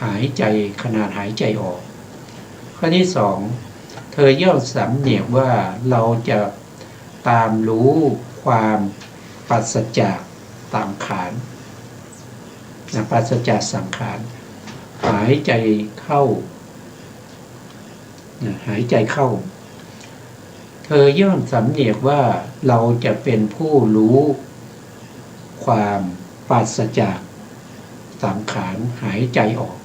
หายใจขนาดหายใจออกข้อที่2เธอย่อมสำเนียกว่าเราจะตามรู้ความปราศจากสังขารนะปราศจากสังขารหายใจเข้าหายใจเข้าเธอย่อมสำเนียกว่าเราจะเป็นผู้รู้ความปราศจากสังขารหายใจออก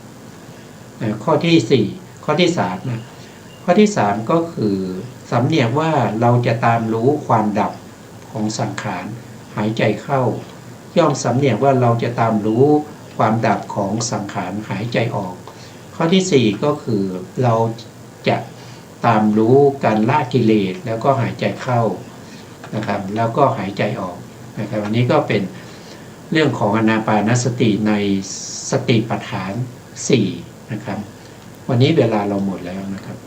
ข้อที่4ข้อที่3นะข้อที่3ก็คือสำเนียกว่าเราจะตามรู้ความดับของสังขารหายใจเข้าย่อมสำเนียกว่าเราจะตามรู้ความดับของสังขารหายใจออกข้อที่4ก็คือเราจะตามรู้การละกิเลสแล้วก็หายใจเข้านะครับแล้วก็หายใจออกนะครับอันนี้ก็เป็นเรื่องของอานาปานสติในสติปัฏฐาน4นะครับวันนี้เวลาเราหมดแล้วนะครับ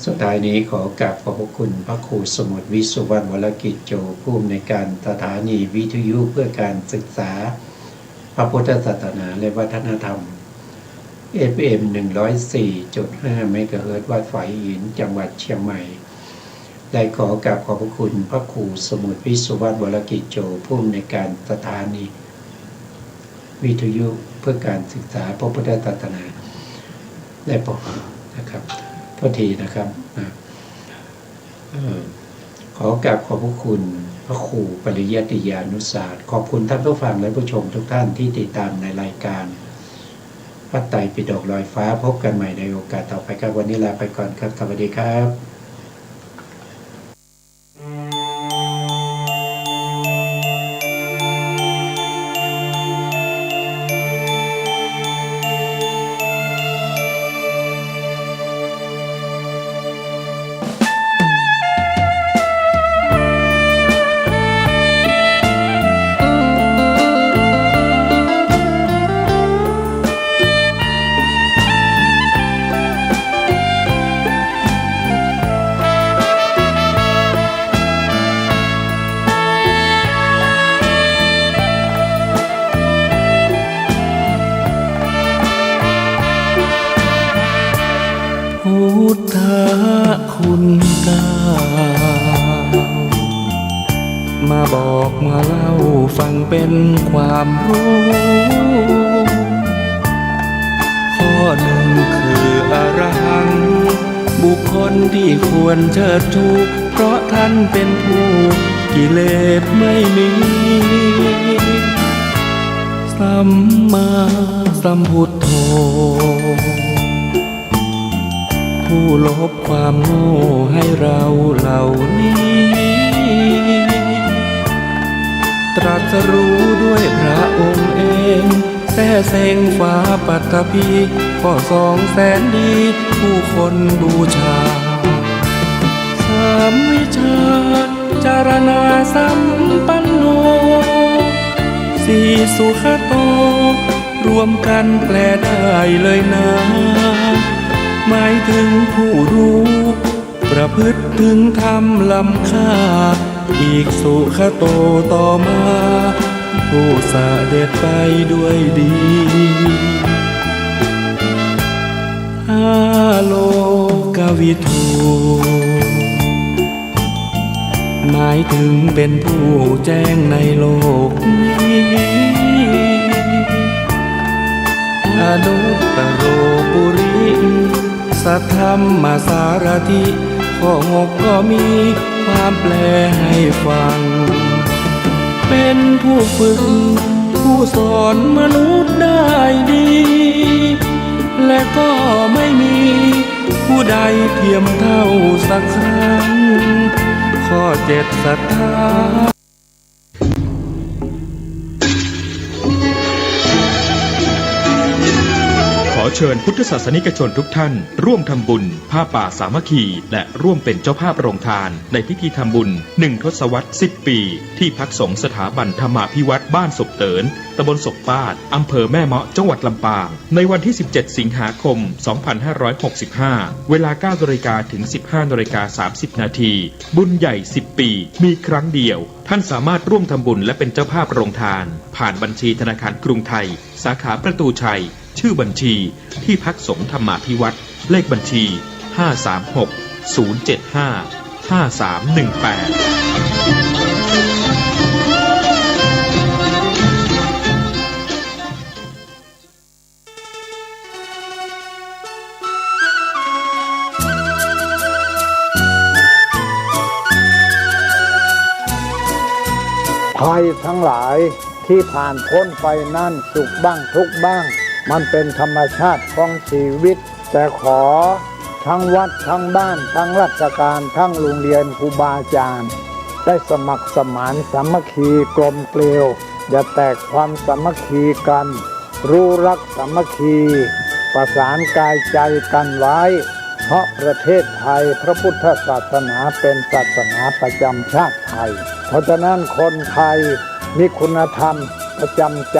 สุดท้ายนี้ขอกราบขอบพระคุณพระครูสมุทรวิสุวรรณวรกิจโจผู้อำนวยการสถานีวิทยุเพื่อการศึกษาพระพุทธศาสนาและวัฒนธรรม FM 104.5 เมกะเฮิรตซ์วัดฝายหินจังหวัดเชียงใหม่ได้ขอกราบขอบพระคุณพระครูสมุทรวิสุวรรณวรกิจโจผู้อำนวยการสถานีวิทยุเพื่อการศึกษาพระพุทธศาสนาได้บอกนะครับโทษทีนะครับขอกราบขอบพระคุณพระครูปริยัติยานุศาสตร์ขอบคุณท่านผู้ฟังและผู้ชมทุกท่านที่ติดตามในรายการพระไตรปิฎกลอยฟ้าพบกันใหม่ในโอกาสต่อไปครับวันนี้ลาไปก่อนครับสวัสดีครับพุทธคุณเก้ามาบอกมาเล่าฟังเป็นความรู้ข้อหนึ่งคืออรหันต์บุคคลที่ควรเชิดชูเพราะท่านเป็นผู้ กิเลสไม่มีสัมมาสัมพุทโธผู้ลบความโง่ให้เราเหล่านี้ตรัสรู้ด้วยพระองค์เองแท้เสงฟ้าปัตภีข้อ200,000ดีผู้คนบูชา3วิชาจารณาสัมปันโน4สุขโตรวมกันแปลได้เลยนะหมายถึงผู้รู้ประพฤติถึงธรรมล้ำค่าอีกสุขโตต่อมาผู้เสด็จไปด้วยดีอาโลกวิทูหมายถึงเป็นผู้แจ้งในโลกนี้อนุตตโรปุริสัทธัมมาสารถิข้อ6ก็มีความแปลให้ฟังเป็นผู้ฝึกผู้สอนมนุษย์ได้ดีและก็ไม่มีผู้ใดเทียมเท่าสักครั้งข้อ7ศรัทธาขอเชิญพุทธศาสนิกชนทุกท่านร่วมทำบุญผ้าป่าสามัคคีและร่วมเป็นเจ้าภาพโรงทานในพิธีทำบุญ1 ทศวรรษ 10 ปีที่พักสงฆ์สถาบันธรรมาภิวัตรบ้านศพเตินตำบลศพปาดอำเภอแม่เมาะจังหวัดลำปางในวันที่17 สิงหาคม 2565 เวลา 9 น.ถึง 15 น.30 นาทีบุญใหญ่ 10 ปีมีครั้งเดียวท่านสามารถร่วมทำบุญและเป็นเจ้าภาพโรงทานผ่านบัญชีธนาคารกรุงไทยสาขาประตูชัยชื่อบัญชีที่พักสงฆ์ธรรมาภิวัตรเลขบัญชี ภัยทั้งหลายที่ผ่านพ้นไปนั่นสุขบ้างทุกข์บ้างมันเป็นธรรมชาติของชีวิตแต่ขอทั้งวัดทั้งบ้านทั้งราชการทั้งโรงเรียนครูบาอาจารย์ได้สมัครสมานสามัคคีกลมเกลียวอย่าแตกความสามัคคีกันรู้รักสามัคคีประสานกายใจกันไว้เพราะประเทศไทยพระพุทธศาสนาเป็นศาสนาประจำชาติไทยเพราะฉะนั้นคนไทยมีคุณธรรมประจำใจ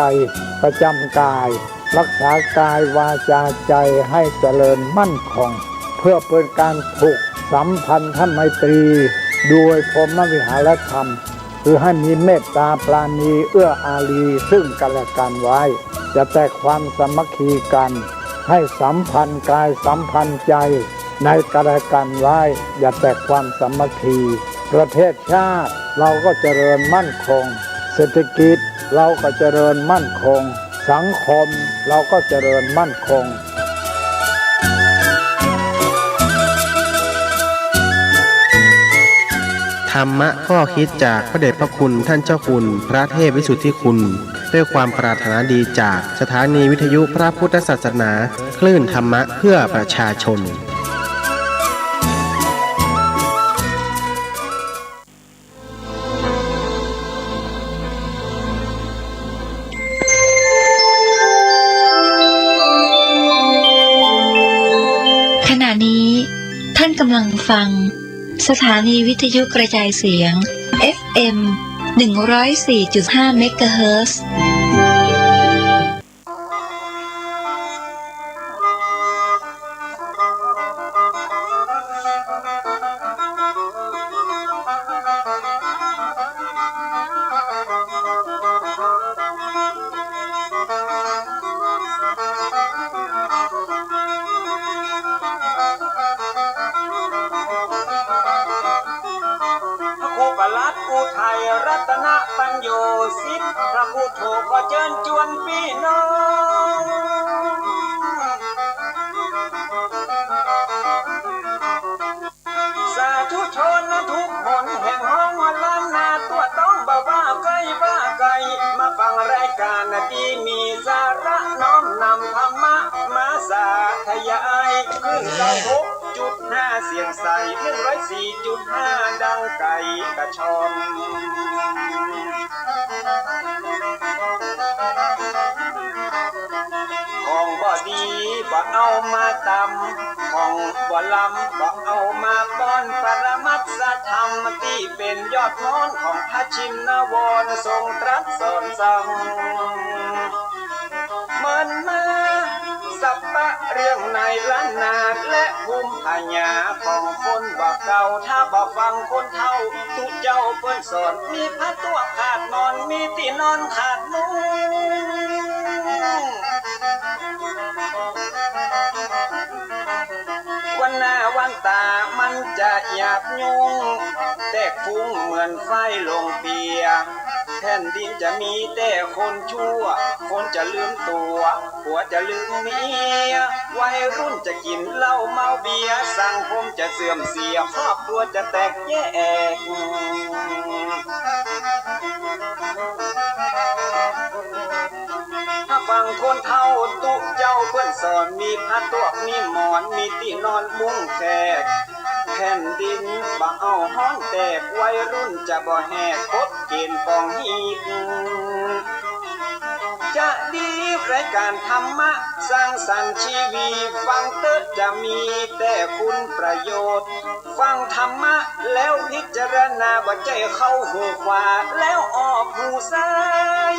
ประจำกายรักษากายวาจาใจให้เจริญมั่นคงเพื่อเป็นการผูกสัมพันธไมตรีด้วยพรหมวิหารธรรมคือให้มีเมตตาปราณีเอื้ออารีซึ่งกันและกันไว้จะแตกความสามัคคีกันให้สัมพันธ์กายสัมพันธ์ใจในกันและกันไว้อย่าแตกความสามัคคีประเทศชาติเราก็เจริญมั่นคงเศรษฐกิจเราก็เจริญมั่นคงสังคมเราก็เจริญมั่นคงธรรมะข้อคิดจากพระเดชพระคุณท่านเจ้าคุณพระเทพวิสุทธิคุณด้วยความปรารถนาดีจากสถานีวิทยุพระพุทธศาสนาคลื่นธรรมะเพื่อประชาชนขณะนี้ท่านกำลังฟังสถานีวิทยุกระจายเสียง FM 104.5 เมกะเฮิรตซ์ อุทัยรัตนปัญโยสิทธิ์พระพุทโธขอเชิญชวนพี่น้องสาธุชนทุกคนแห่งห้องล้านนา 96.5 เสียงใส 104.5 ดังไก่กระชอนของบ่ดีบ่เอามาตำของบ่ลำบ่เอามาป้อนปรมัตถธรรมที่เป็นยอดมอนของพระชินวรทรงตรัสสอนสั่งมันมาสัปปะเรื่องในล้านนาและภูมิปัญญาของคนบ่เก่าถ้าบ่ฟังคนเฒ่าทุกเจ้าเพิ่นสอนมีพระตัวขาดนอนมีที่นอนขาดมุ้งวันหน้าวันตามันจะหยาบยุ่งแตกฟุ้งเหมือนไฟลงเปียแผ่นดินจะมีแต่คนชั่วคนจะลืมตัวผัวจะลืมเมียวัยรุ่นจะกินเหล้าเมาเบียร์สังคมจะเสื่อมเสียครอบครัวจะแตกแยกถ้าฟังคนเฒ่าตุเจ้าเพื่อนสอนมีผ้าตัวมีหมอนมีที่นอนมุ้งแขกแผ่นดินบ่เอาห้องแตกวัยรุ่นจะบ่แหกกฎเกณฑ์กองฮีบจะดีรายการธรรมะสร้างสรรค์ชีวีฟังเติดจะมีแต่คุณประโยชน์ฟังธรรมะแล้วพิจารณาว่าใจเข้าหูขวาแล้วออกหูซ้าย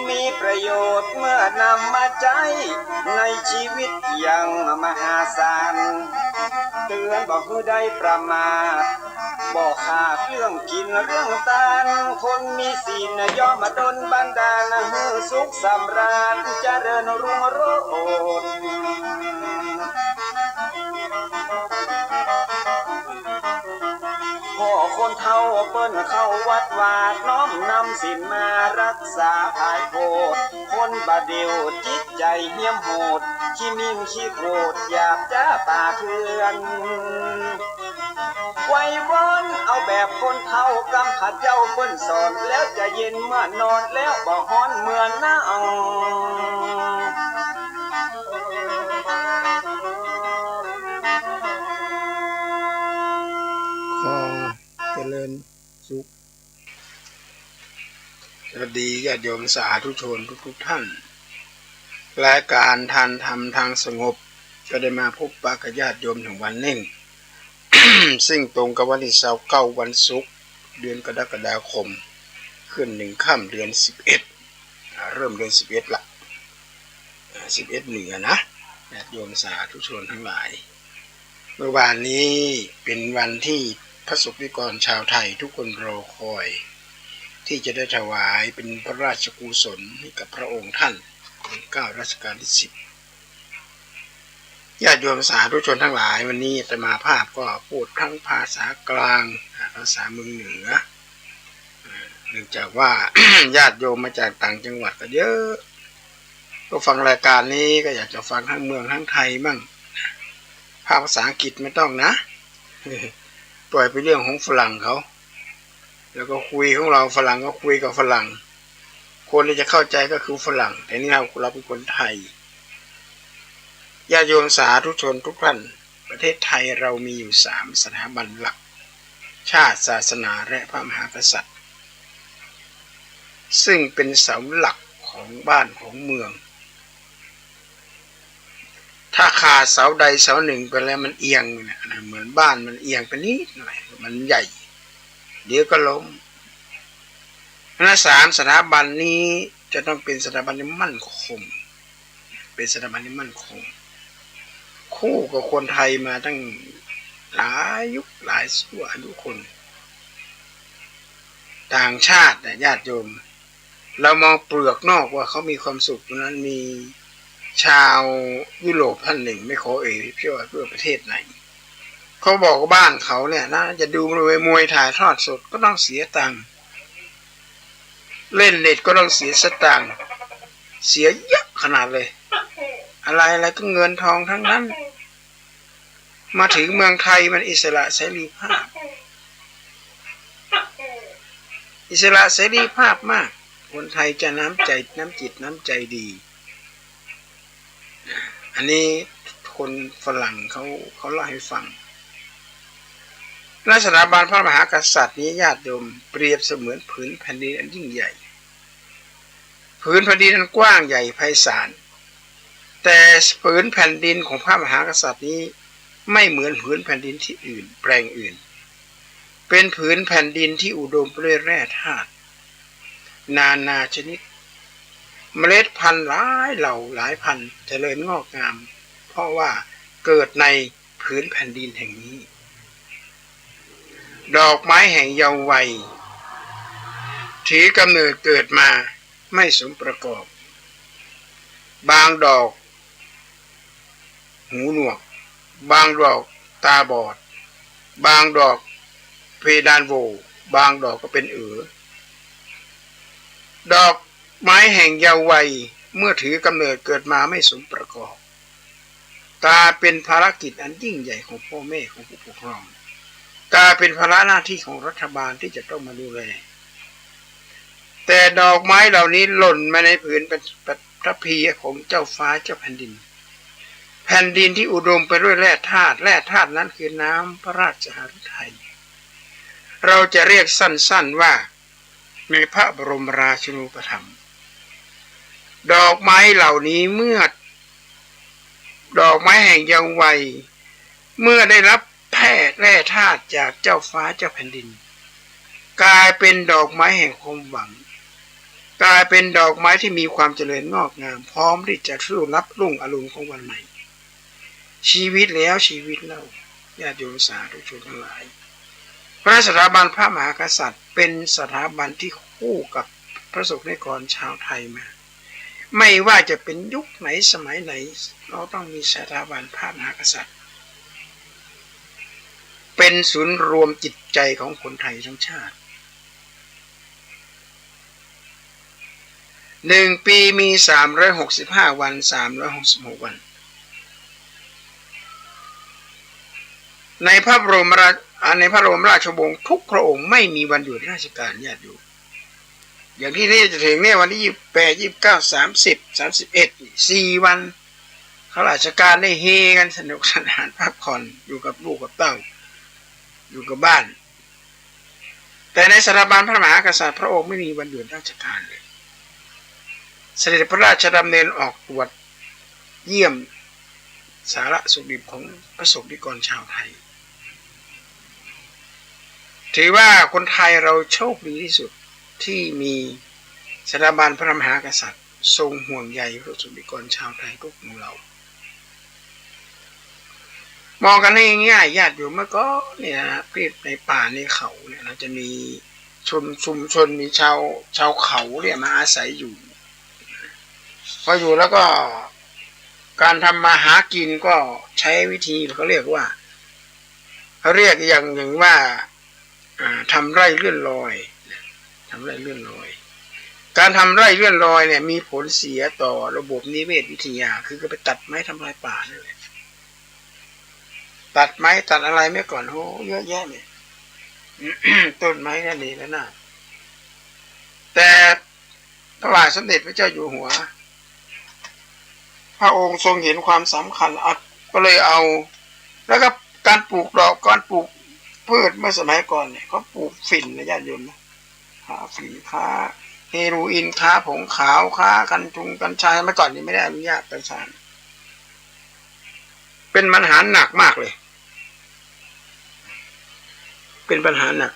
มีประโยชน์เมื่อนำมาใช้ในชีวิตอย่างมหาศาลเตือนบอกให้ได้ประมาทบอกขาดเรื่องกินเรื่องทานคนมีศีลย่อมมาดลบันดาลให้สุขสำราญเจริญรุ่งโรจน์พ่อคนเฒ่าเปิ้นเข้าวัดวาดน้อมนำศีลมารักษาภายโพดคนบาเดียวจิตใจเหี้ยมโหดขี้มิ่งขี้โกรธหยาบจ้าตาเพื่อนไว้วอนเอาแบบคนเฒ่ากำผัดเจ้าเปิ้นสอนแล้วจะเย็นเมื่อนอนแล้วบ่ฮ้อนเมื่อนั่งขอเจริญสุขสวัสดีญาติโยมสาธุชนทุกท่านรายการทานธรรมทางสงบก็ได้มาพบปะกับญาติโยมถึงวันหนึ่ง ซึ่งตรงกับวันที่29วันศุกร์เดือนกรกฎาคมขึ้น1ค่ำเดือน11เริ่มเดือน11ละ11เหนือนะญาติโยมสาธุชนทั้งหลายเมื่อวานนี้เป็นวันที่พระสงฆ์นิกรชาวไทยทุกคนรอคอยที่จะได้ถวายเป็นพระราชกุศลให้กับพระองค์ท่านใน9รัชกาลที่10ญาติโยมสาธุชนทั้งหลายวันนี้อาตมาภาพก็พูดทั้งภาษากลางภาษาเมืองเหนือเนื่องจากว่า ญาติโยมมาจากต่างจังหวัดก็เยอะก็ฟังรายการนี้ก็อยากจะฟังทั้งเมืองทั้งไทยบ้างภาษาอังกฤษไม่ต้องนะ ปล่อยไปเรื่องของฝรั่งเขาแล้วก็คุยของเราฝรั่งก็คุยกับฝรั่งคนที่จะเข้าใจก็คือฝรั่งแต่นี่เราเป็นคนไทยญาติโยมสาธุชนทุกท่านประเทศไทยเรามีอยู่3สถาบันหลักชาติศาสนาและพระมหากษัตริย์ซึ่งเป็นเสาหลักของบ้านของเมืองถ้าขาดเสาใดเสาหนึ่งไปแล้วมันเอียงเนี่ยเหมือนบ้านมันเอียงไปนิดหน่อยมันใหญ่เดี๋ยวก็ล้มทั้ง3สถาบันนี้จะต้องเป็นสถาบันที่มั่นคงเป็นสถาบันที่มั่นคงคู่กับคนไทยมาตั้งหลายยุคหลายชั่วอายุคนต่างชาติญาติโยมเรามองเปลือกนอกว่าเขามีความสุขนั้นมีชาวยุโรปท่านหนึ่งไม่ขอเอ่ยเพื่อประเทศไหนเขาบอกว่าบ้านเขาเนี่ยนะจะดูมวยถ่ายทอดสดก็ต้องเสียตังค์เล่นเน็ตก็ต้องเสียสตังค์เสียเยอะขนาดเลยอะไรก็เงินทองทั้งนั้นมาถึงเมืองไทยมันอิสระเสรีภาพอิสระเสรีภาพมาก คนไทยจะน้ำจิตน้ำใจดีอันนี้คนฝรั่งเขาเล่าให้ฟังในสถาบันพระมหากษัตริย์นี้ญาติโยมเปรียบเสมือนผืนแผ่นดินอันยิ่งใหญ่ผืนแผ่นดินอันกว้างใหญ่ไพศาลแต่ผืนแผ่นดินของพระมหากษัตริย์นี้ไม่เหมือนผืนแผ่นดินที่อื่นแปลงอื่นเป็นผืนแผ่นดินที่อุดมไปด้วยแร่ธาตุนานาชนิดเมล็ดพันธุ์หลายเหล่าหลายพันธุ์เจริญงอกงามเพราะว่าเกิดในผืนแผ่นดินแห่งนี้ดอกไม้แห่งเยาว์วัยถือกำเนิดเกิดมาไม่สมประกอบบางดอกหูหนวกบางดอกตาบอดบางดอกเพดานโหวบางดอกก็เป็นดอกไม้แห่งเยาว์วัยเมื่อถือกำเนิดเกิดมาไม่สมประกอบกลายเป็นภารกิจอันยิ่งใหญ่ของพ่อแม่ของผู้ปกครองกลายเป็นภาระหน้าที่ของรัฐบาลที่จะต้องมาดูแลแต่ดอกไม้เหล่านี้หล่นมาในผืนพระพีของเจ้าฟ้าเจ้าแผ่นดินแผ่นดินที่อุดมไปด้วยแร่ธาตุนั้นคือน้ำพระราชหฤทัยเราจะเรียกสั้นๆว่าในพระบรมราชูปถัมภ์ดอกไม้เหล่านี้เมื่อดอกไม้แห่งเยาว์วัยเมื่อได้รับแร่ธาตุจากเจ้าฟ้าเจ้าแผ่นดินกลายเป็นดอกไม้แห่งความหวังกลายเป็นดอกไม้ที่มีความเจริญงอกงามพร้อมที่จะสู้รับรุ่งอรุณของวันใหม่ชีวิตแล้วชีวิตเล่าญาติโยมสาธุชนทั้งหลายพระสถาบันพระมหากษัตริย์เป็นสถาบันที่คู่กับพระสงฆ์นิกรชาวไทยมาไม่ว่าจะเป็นยุคไหนสมัยไหนเราต้องมีสถาบันพระมหากษัตริย์เป็นศูนย์รวมจิตใจของคนไทยทั้งชาติ1 ปีมี365 วัน366 วันในพระบรมราชวงศ์ทุกพระองค์ไม่มีวันหยุดราชการญาติโยมอย่างที่นี่จะถึงเนี่ยวันที่28 29 30 31 4 วันข้าราชการได้เฮกันสนุกสนานพักผ่อนอยู่กับลูกกับเต้าอยู่กับบ้านแต่ในสถาบันพระมหากษัตริย์พระองค์ไม่มีวันหยุดราชการเลยเสด็จพระราชดำเนินออกตรวจเยี่ยมสาระสุขดิบของพระสงฆ์นิกรชาวไทยถือว่าคนไทยเราโชคดีที่สุดที่มีสถาบันพระมหากษัตริย์ทรงห่วงใยพระสงฆ์นิกรชาวไทยทุกหมู่เหล่ามองกันให้ง่ายญาติโยมเมื่อก็เนี่ยนะในป่าในเขาเนี่ยเราจะมีชุมชนมีชาวเขาเนี่ยมาอาศัยอยู่พออยู่แล้วก็การทำมาหากินก็ใช้วิธีเขาเรียกอย่างว่าทำไร่เลื่อนลอยการทำไร่เลื่อนลอยเนี่ยมีผลเสียต่อระบบนิเวศวิทยาคือก็ไปตัดไม้ทำลายป่านั่นแหละตัดไม้ตัดอะไรไม่ก่อนโหเยอะแยะเนี่ย ต้นไม้นั่นนี่แล้วนะแต่พระบาทสมเด็จพระเจ้าอยู่หัวพระองค์ทรงเห็นความสำคัญก็เลยเอาแล้วก็การปลูกดอกการปลูกพืชเมื่อสมัยก่อนเนี่ยเขาปลูกฝิ่นนะญาติโยมนะค้าฝิ่นค้าเฮโรอีนค้าผงขาวค้ากัญชาเมื่อก่อนนี่ไม่ได้อนุญาตกัญชาเป็นปัญหาหนักมากเลยเป็นปัญหาหนัก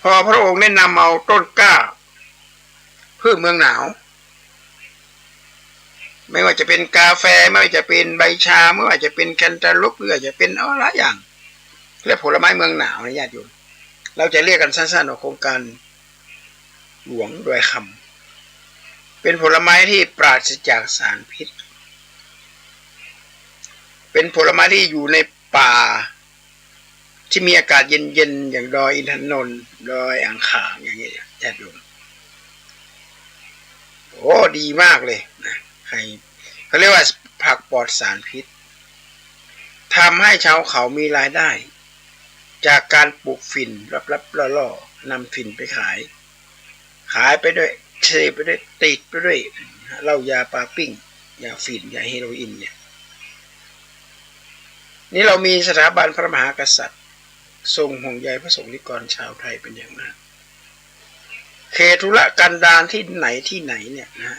พอพระองค์ได้นำเอาต้นกล้าพืชเมืองหนาวไม่ว่าจะเป็นกาแฟไม่ว่าจะเป็นใบชาไม่ว่าจะเป็นแคนตาลูปหรืออาจจะเป็นหลายอย่างและผลไม้เมืองหนาวนะญาติโยมเราจะเรียกกันสั้นๆว่าโครงการหลวงดอยคำเป็นผลไม้ที่ปราศจากสารพิษเป็นผลไม้ที่อยู่ในป่าที่มีอากาศเย็นๆอย่างดอยอินทนนท์ดอยอ่างขางอย่างนี้ญาติโยมโอ้ดีมากเลยนะเขาเรียกว่าผักปลอดสารพิษทำให้ชาวเขามีรายได้จากการปลูกฝิ่นรับๆล่อๆนำฝิ่นไปขาย ขายไปด้วยเสพไปด้วยติดไปด้วยเหล้ายาปลาปิ้งยาฝิ่นยาเฮโรอีนเนี่ยนี่เรามีสถาบันพระมหากษัตริย์ทรงห่วงใยพระสงฆ์นิกรชาวไทยเป็นอย่างมากเขตธุรกันดารที่ไหนเนี่ยนะ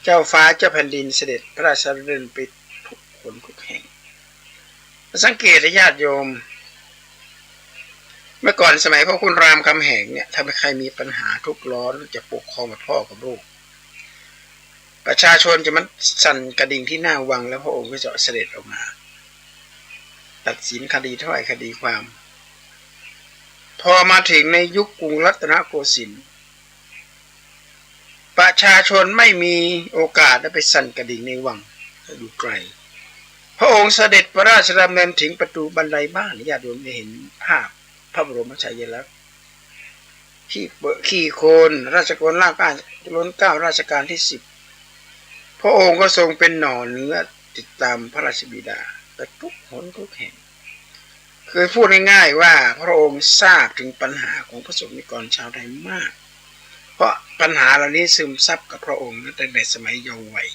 เจ้าฟ้าเจ้าแผ่นดินเสด็จพระราชดำเนินไปทุกคนทุกแห่งสังเกตญาติโยมเมื่อก่อนสมัยพระคุณรามคำแหงเนี่ยถ้าใครมีปัญหาทุกข์ร้อนจะปกครองกับพ่อกับลูกประชาชนจะมันสั่นกระดิ่งที่หน้าวังแล้วพระองค์ก็จะเสด็จออกมาตัดสินคดีถ้อยคดีความพอมาถึงในยุคกรุงรัตนโกสินทร์ประชาชนไม่มีโอกาสได้ไปสั่นกระดิ่งในวังอยู่ไกลพระองค์เสด็จพระราชดำเนินถึงประตูบันไดบ้านญาติโยมได้เห็นภาพพระบรมฉายาลักษณ์ขี่โคนราชโกนล่างล้นเกล้าราชการที่10พระองค์ก็ทรงเป็นหน่อเนื้อติดตามพระราชบิดาไปทุกหนทุกแห่งเคยพูดง่ายๆว่าพระองค์ทราบถึงปัญหาของพระสงฆ์นิกรชาวไทยมากเพราะปัญหาเหล่านี้ซึมซับกับพระองค์ตั้งแต่สมัยเยาว์วัย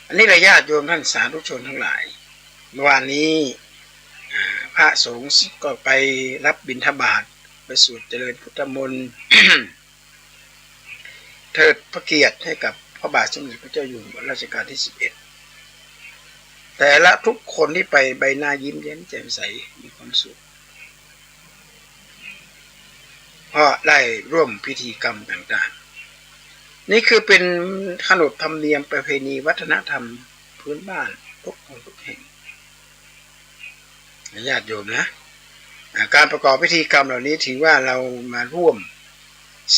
อันนี้ญาติโยมท่านสาธุชนทั้งหลายเมื่อวานนี้พระสงฆ์ก็ไปรับบิณฑบาตไปสวดเจริญพุทธมนต์ เทิดพระเกียรติให้กับพระบาทสมเด็จพระเจ้าอยู่หัวรัชกาลที่11แต่ละทุกคนที่ไปใบหน้ายิ้มแย้มแจ่มใสมีความสุขเพราะได้ร่วมพิธีกรรมต่างๆนี่คือเป็นขนบธรรมเนียมประเพณีวัฒนธรรมพื้นบ้านทุกคนทุกแห่งญาติโยมนะการประกอบพิธีกรรมเหล่านี้ถือว่าเรามาร่วม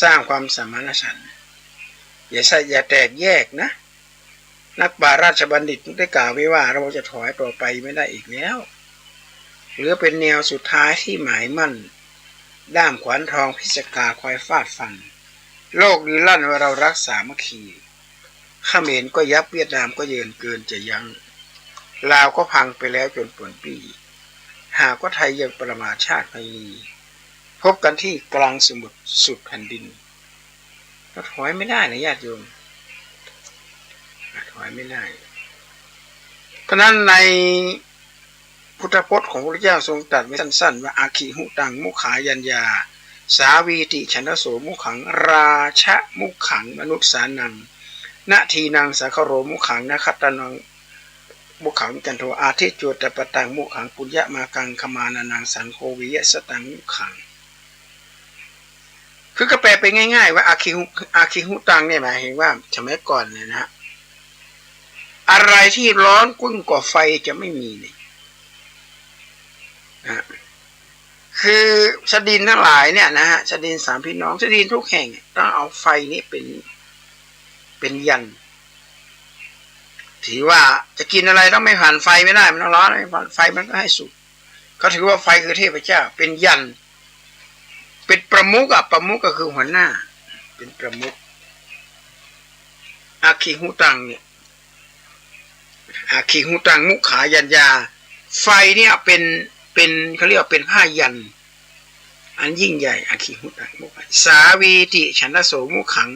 สร้างความสมานฉันท์อย่าแตกแยกนะนักปราชญ์บัณฑิตได้กล่าวไว้ว่าเราจะถอยต่อไปไม่ได้อีกแล้วหรือเป็นแนวสุดท้ายที่หมายมั่นด้ามขวานทองพิศกาคอยฟาดฟันโลกลือลั่นว่าเรารักสามัคคีเขมรก็ยับเวียดนามก็เยินเกินจะยั้งลาวก็พังไปแล้วจนป่วนปี้หากว่าไทยยังประมาทชาติไทยพบกันที่กลางสมุทรสุดแผ่นดินก็ถอยไม่ได้นะญาติโยมถอยไม่ได้เพราะนั้นในพุทธพจน์ของพระพุทธเจ้าทรงตรัสไว้สั้นๆว่าอาคิหุตังมุขายัญญาสาวีติฉันทโสมุขังราชะมุขังมนุษย์สานังนาทีนางสัคโรมุขังนะคัตตนังมุขังจันโทอาทิจุตปตังมุขังปุญญมากังขมานานังสังโฆวิยสตังมุขังคือก็แปลไปง่ายๆว่าอาคิหุตังเนี่ยหมายถึงว่าสมัยก่อนเนี่ยนะอะไรที่ร้อนกุ้งกว่าไฟจะไม่มีเนี่ยคือสดินทั้งหลายเนี่ยนะฮะสดินสามพี่น้องสดินทุกแห่งต้องเอาไฟนี้เป็นยันถือว่าจะกินอะไรต้องไม่ผ่านไฟไม่ได้มันต้องร้อนไม่ผ่านไฟมันก็ให้สุกเขาถือว่าไฟคือเทพเจ้าเป็นยันเป็นประมุขประมุขก็คือหัวหน้าเป็นประมุขอาคิหุตังเนี่ยอาคิหุตังมุขายัญญาไฟเนี่ยเป็นเขาเรียกว่าเป็นผ้ายันอันยิ่งใหญ่อาคิหุตังมุขสาวีติฉันทโสมุขัง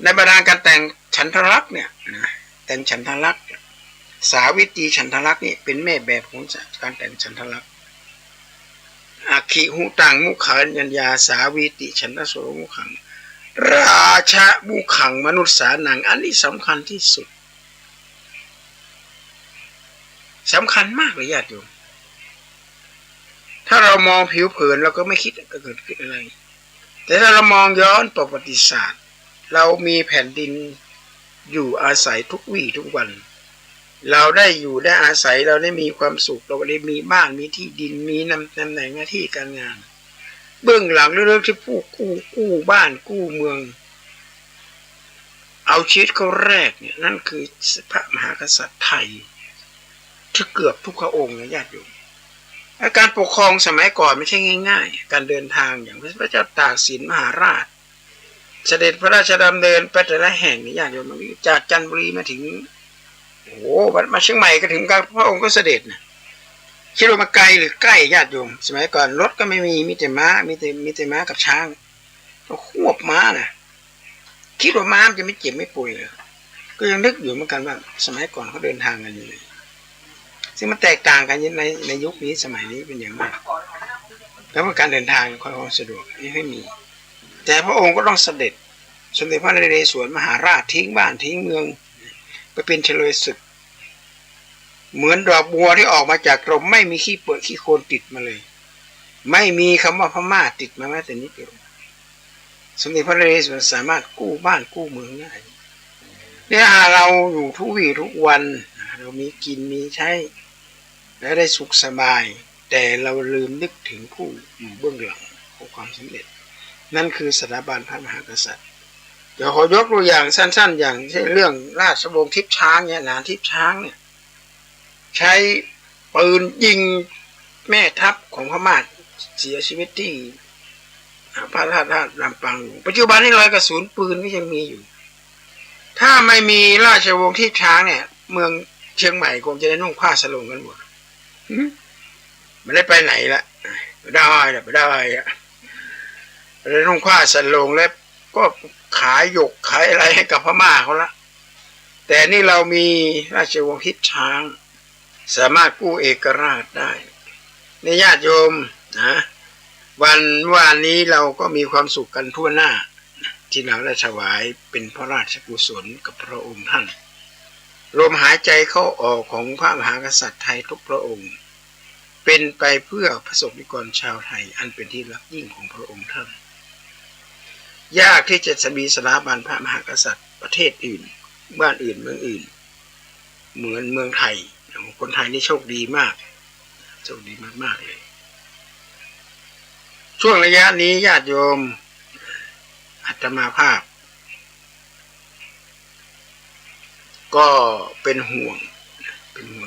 ในบรรดาการแต่งฉันทลักษณ์เนี่ยนะแต่งฉันทลักษณ์สาวิตรีฉันทลักษณ์นี่เป็นแม่แบบของการแต่งฉันทลักษณ์อาคิหุตังมุขายัญญาสาวีติฉันทโสมุขังราชะมุขังมนุษย์สานังอันนี้สำคัญที่สุดสำคัญมากเลยญาติโยมถ้าเรามองผิวเผินเราก็ไม่คิดจะเกิดขึ้นอะไรแต่ถ้าเรามองย้อนประวัติศาสตร์เรามีแผ่นดินอยู่อาศัยทุกวี่ทุกวันเราได้อยู่ได้อาศัยเราได้มีความสุขเราได้มีบ้านมีที่ดินมีตำแหน่งหน้าที่การงานเบื้องหลังเรื่องที่ผู้กู้บ้านกู้เมืองเอาชีวิตเขาแรกเนี่ยนั่นคือพระมหากษัตริย์ไทยที่เกือบทุกพระองค์นะญาติโยมการปกครองสมัยก่อนไม่ใช่ง่ายๆการเดินทางอย่างพระเจ้าตากสินมหาราชเสด็จพระราชดำเนินไปแต่ละแห่งนี่ญาติโยมจากจันทบุรีมาถึงโอ้โหมาเชียงใหม่ก็ถึงพระองค์ก็เสด็จนะ คิดว่ามาไกลหรือใกล้ญาติโยมสมัยก่อนรถก็ไม่มีแต่ม้ามีแต่ม้ากับช้างก็ควบม้านะคิดว่าม้าจะไม่เจ็บไม่ป่วยเลยก็ยังนึกอยู่เหมือนกันว่าสมัยก่อนเขาเดินทางกันยังไงซึ่งมันแตกต่างกันในยุคนี้สมัยนี้เป็นอย่างมากแล้วการเดินทางค่อนข้างสะดวกไม่มีแต่พระองค์ก็ต้องเสด็จสมเด็จพระนเรศวรมหาราชทิ้งบ้านทิ้งเมืองไปเป็นเฉลยศึกเหมือนดอกบัวที่ออกมาจากกรมไม่มีขี้เปลือกขี้โคลนติดมาเลยไม่มีคำว่าพม่าติดมาแม้แต่นิดเดียวสมเด็จพระนเรศวรสามารถกู้บ้านกู้เมืองได้เนี่ยเราอยู่ทุกวี่ทุกวันเรามีกินมีใช้และได้สุขสบายแต่เราลืมนึกถึงผู้อยู่เบื้องหลังของความสำเร็จนั่นคือสถาบันพระมหากษัตริย์เดี๋ยวขอยกตัวอย่างสั้นๆอย่างเช่นเรื่องราชวงศ์ทิพย์ช้างเนี่ยนานทิพย์ช้างเนี่ยใช้ปืนยิงแม่ทัพของพม่าเสียชีวิตที่พระธาตุลำปางปัจจุบันนี้รอยกระสุนปืนก็ยังมีอยู่ถ้าไม่มีราชวงศ์ทิพย์ช้างเนี่ยเมืองเชียงใหม่คงจะได้นุ่งผ้าสลงกันหมดไม่ได้ไปไหนละไม่ได้นุ่งผ้าสลงแล้วก็ขายหยกขายอะไรให้กับพม่าเขาละแต่นี่เรามีราชวงศ์ทิพย์ช้างสามารถกู้เอกราชได้ในญาติโยมนะวันนี้เราก็มีความสุขกันทั่วหน้าที่เราได้ถวายเป็นพระราชกุศลกับพระองค์ท่านลมหายใจเข้าออกของพระมหากษัตริย์ไทยทุกพระองค์เป็นไปเพื่อพระสงฆ์นิกรชาวไทยอันเป็นที่รักยิ่งของพระองค์ท่านยากที่จะมีสถาบันพระมหากษัตริย์ประเทศอื่นบ้านอื่นเมืองอื่นเหมือนเมืองไทยคนไทยนี่โชคดีมากเลยช่วงระยะนี้ญาติโยมอาตมาภาพก็เป็นห่วง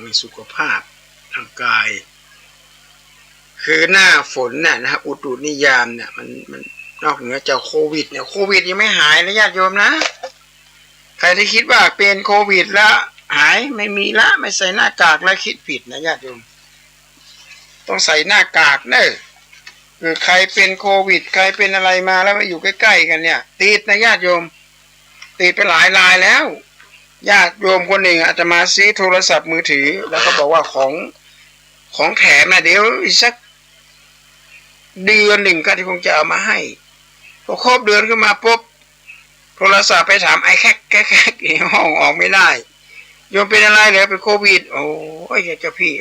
ในสุขภาพทางกายคือหน้าฝนเนี่ยนะอุตุนิยามเนี่ยมันนอกเหนือจากโควิดเนี่ยโควิดยังไม่หายนะญาติโยมนะใครที่คิดว่าเป็นโควิดแล้วหายไม่มีละไม่ใส่หน้ากากแล้วคิดผิดนะญาติโยมต้องใส่หน้ากากเนอะคือใครเป็นโควิดใครเป็นอะไรมาแล้วมาอยู่ใกล้ๆกันเนี่ยติดนะญาติโยมติดไปหลายรายแล้วญาติโยมคนหนึ่งอาจจะมาซื้อโทรศัพท์มือถือแล้วก็บอกว่าของแถมนะเดี๋ยวอีกสักเดือนหนึ่งก็ที่คงจะเอามาให้พอครบเดือนขึ้นมาปุ๊บโทรศัพท์ไปถามไอ้แค่ห้องออกไม่ได้โยมเป็นอะไรเหรอเป็นโควิดโอ้ยอยากจะพี่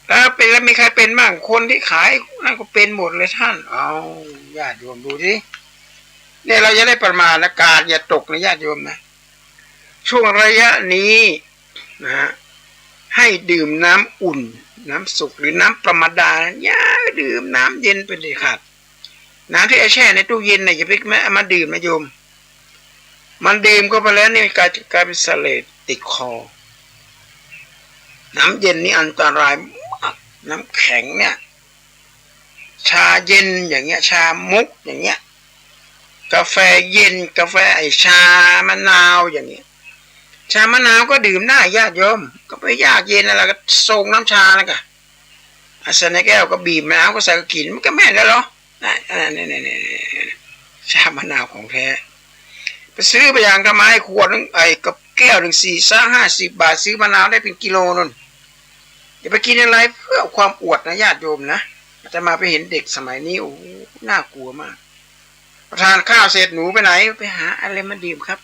แล้วเป็นแล้วมีใครเป็นบ้างคนที่ขายนั่นก็เป็นหมดเลยท่านเอาญาติโยมดูสิเนี่ยเราจะได้ประมาณอากาศอย่าตกนะญาติโยมนะช่วงระยะนี้นะให้ดื่มน้ำอุ่นน้ำสุกหรือน้ำประมาดาอย่าดื่มน้ำเย็นเป็นเด็ดขาดน้ำที่แช่ในตู้เย็นเนี่ยอย่าไปมาดื่มนะโยมมันดื่มก็ไปแล้วนี่กลายเป็นเสลดติดคอน้ำเย็นนี่อันตรายมากน้ำแข็งเนี่ยชาเย็นอย่างเงี้ยชามุกอย่างเงี้ยกาแฟเย็นกาแฟไอชามะนาวอย่างเงี้ยชามะนาวก็ดื่มได้ญาติโยมก็ไปยากเย็นอะไรก็ส่งน้ำชาแล้วก็อาใส่ในแก้วก็บีบมะนาวก็ใส่ก็กินมันก็แม่นแล้วเหรอนี่ชามะนาวของแท้ไปซื้อไปอย่างทำไมขวดนึงไอ้กับแก้วนึง50 บาทซื้อมะนาวได้เป็นกิโลนั่นอย่าไปกินอะไรเพื่อความอวดนะญาติโยมนะจะมาไปเห็นเด็กสมัยนี้โอ้น่ากลัวมากประทานข้าวเสร็จหนูไปไหนไปหาอะไรมาดื่มครับ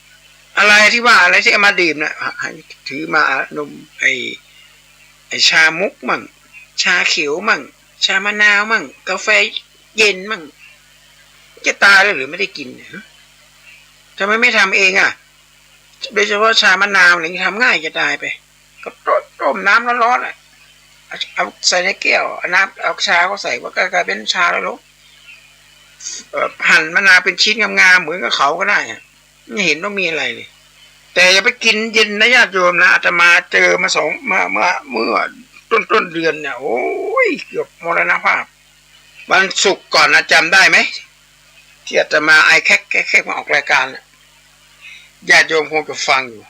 อะไรที่ว่าอะไรที่เอามาดื่มนะถือมานมไอ้ชามุกมั่งชาเขียวมั่งชามะนาวมั่งกาแฟเย็นมั่งจะตายเลยหรือไม่ได้กินทำไมไม่ทำเองอ่ะโดยเฉพาะชามะนาวอะไรทำง่ายจะตายไปก็ต้มน้ำร้อนๆเอาใส่ในแก้วน้ำเอาชาก็ใส่ว่ากลายเป็นชาแล้วหั่นมะนาวเป็นชิ้นงามๆเหมือนกับเขาก็ได้ไม่เห็นต้องมีอะไรเลยแต่อย่าไปกินเย็นนะญาติโยมนะอาตมาเจอมาเมื่อต้นเดือนเนี่ยโอ้ยเกือบมรณภาพวันศุกร์ก่อนนะจำได้ไหมที่อาตมาไอแค่มาออกรายการญาติโยมคงจะฟังอยู่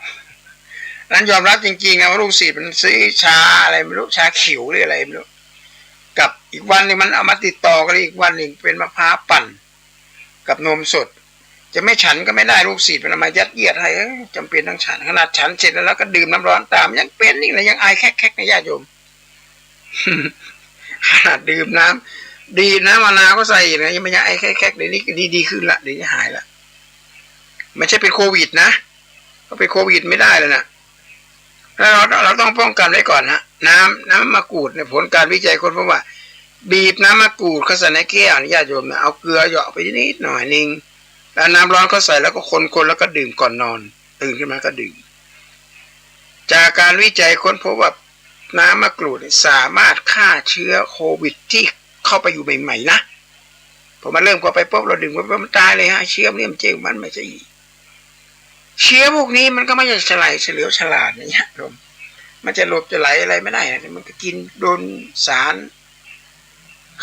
นั้นยอมรับจริงๆนะว่าลูกศิษย์มันซื้อชาอะไรไม่รู้ชาเขียวหรืออะไรไม่รู้กับอีกวันนึงมันเอามาติดต่อกันอีกวันหนึ่งเป็นมะพร้าวปั่นกับนมสดจะไม่ฉันก็ไม่ได้ลูกศิษย์มันมายัดเยียดให้จำเป็นต้องฉันขนาดฉันเสร็จแล้วก็ดื่มน้ำร้อนตามยังเป็นนี่เลยยังไอแคกๆในญาติโยม ขนาดดื่มน้ำดีนะมะนาวก็ใส่นะยังไม่ยังไอแคกๆเดี๋ยวนี้ดีขึ้นละเดี๋ยวนี้หายละไม่ใช่เป็นโควิดนะก็เป็นโควิดไม่ได้เลยนะแล้วเราต้องป้องกันไว้ก่อนนะน้ำมะกรูดเนี่ยผลการวิจัยคนพบว่าบีบน้ำมะกรูดเขาใส่ในแก้วญาติโยมนะเอาเกลือเหยาะไปนิดหน่อยนึงแล้วน้ำร้อนเขาใส่แล้วก็คนแล้วก็ดื่มก่อนนอนตื่นขึ้นมาก็ดื่มจากการวิจัยค้นพบว่าน้ำมะกรูดสามารถฆ่าเชื้อโควิดที่เข้าไปอยู่ใหม่ๆนะพอมันเริ่มเข้าไปปุ๊บเราดื่มปุ๊บมันตายเลยฮะเชื้อเลี่ยมเจ้งมันไม่ใช่เชื้อพวกนี้มันก็ไม่ใช่ฉลาดเฉลียวฉลาดนะญาติโยมมันจะหลบจะไหลอะไรไม่ได้นะมันก็กินโดนสาร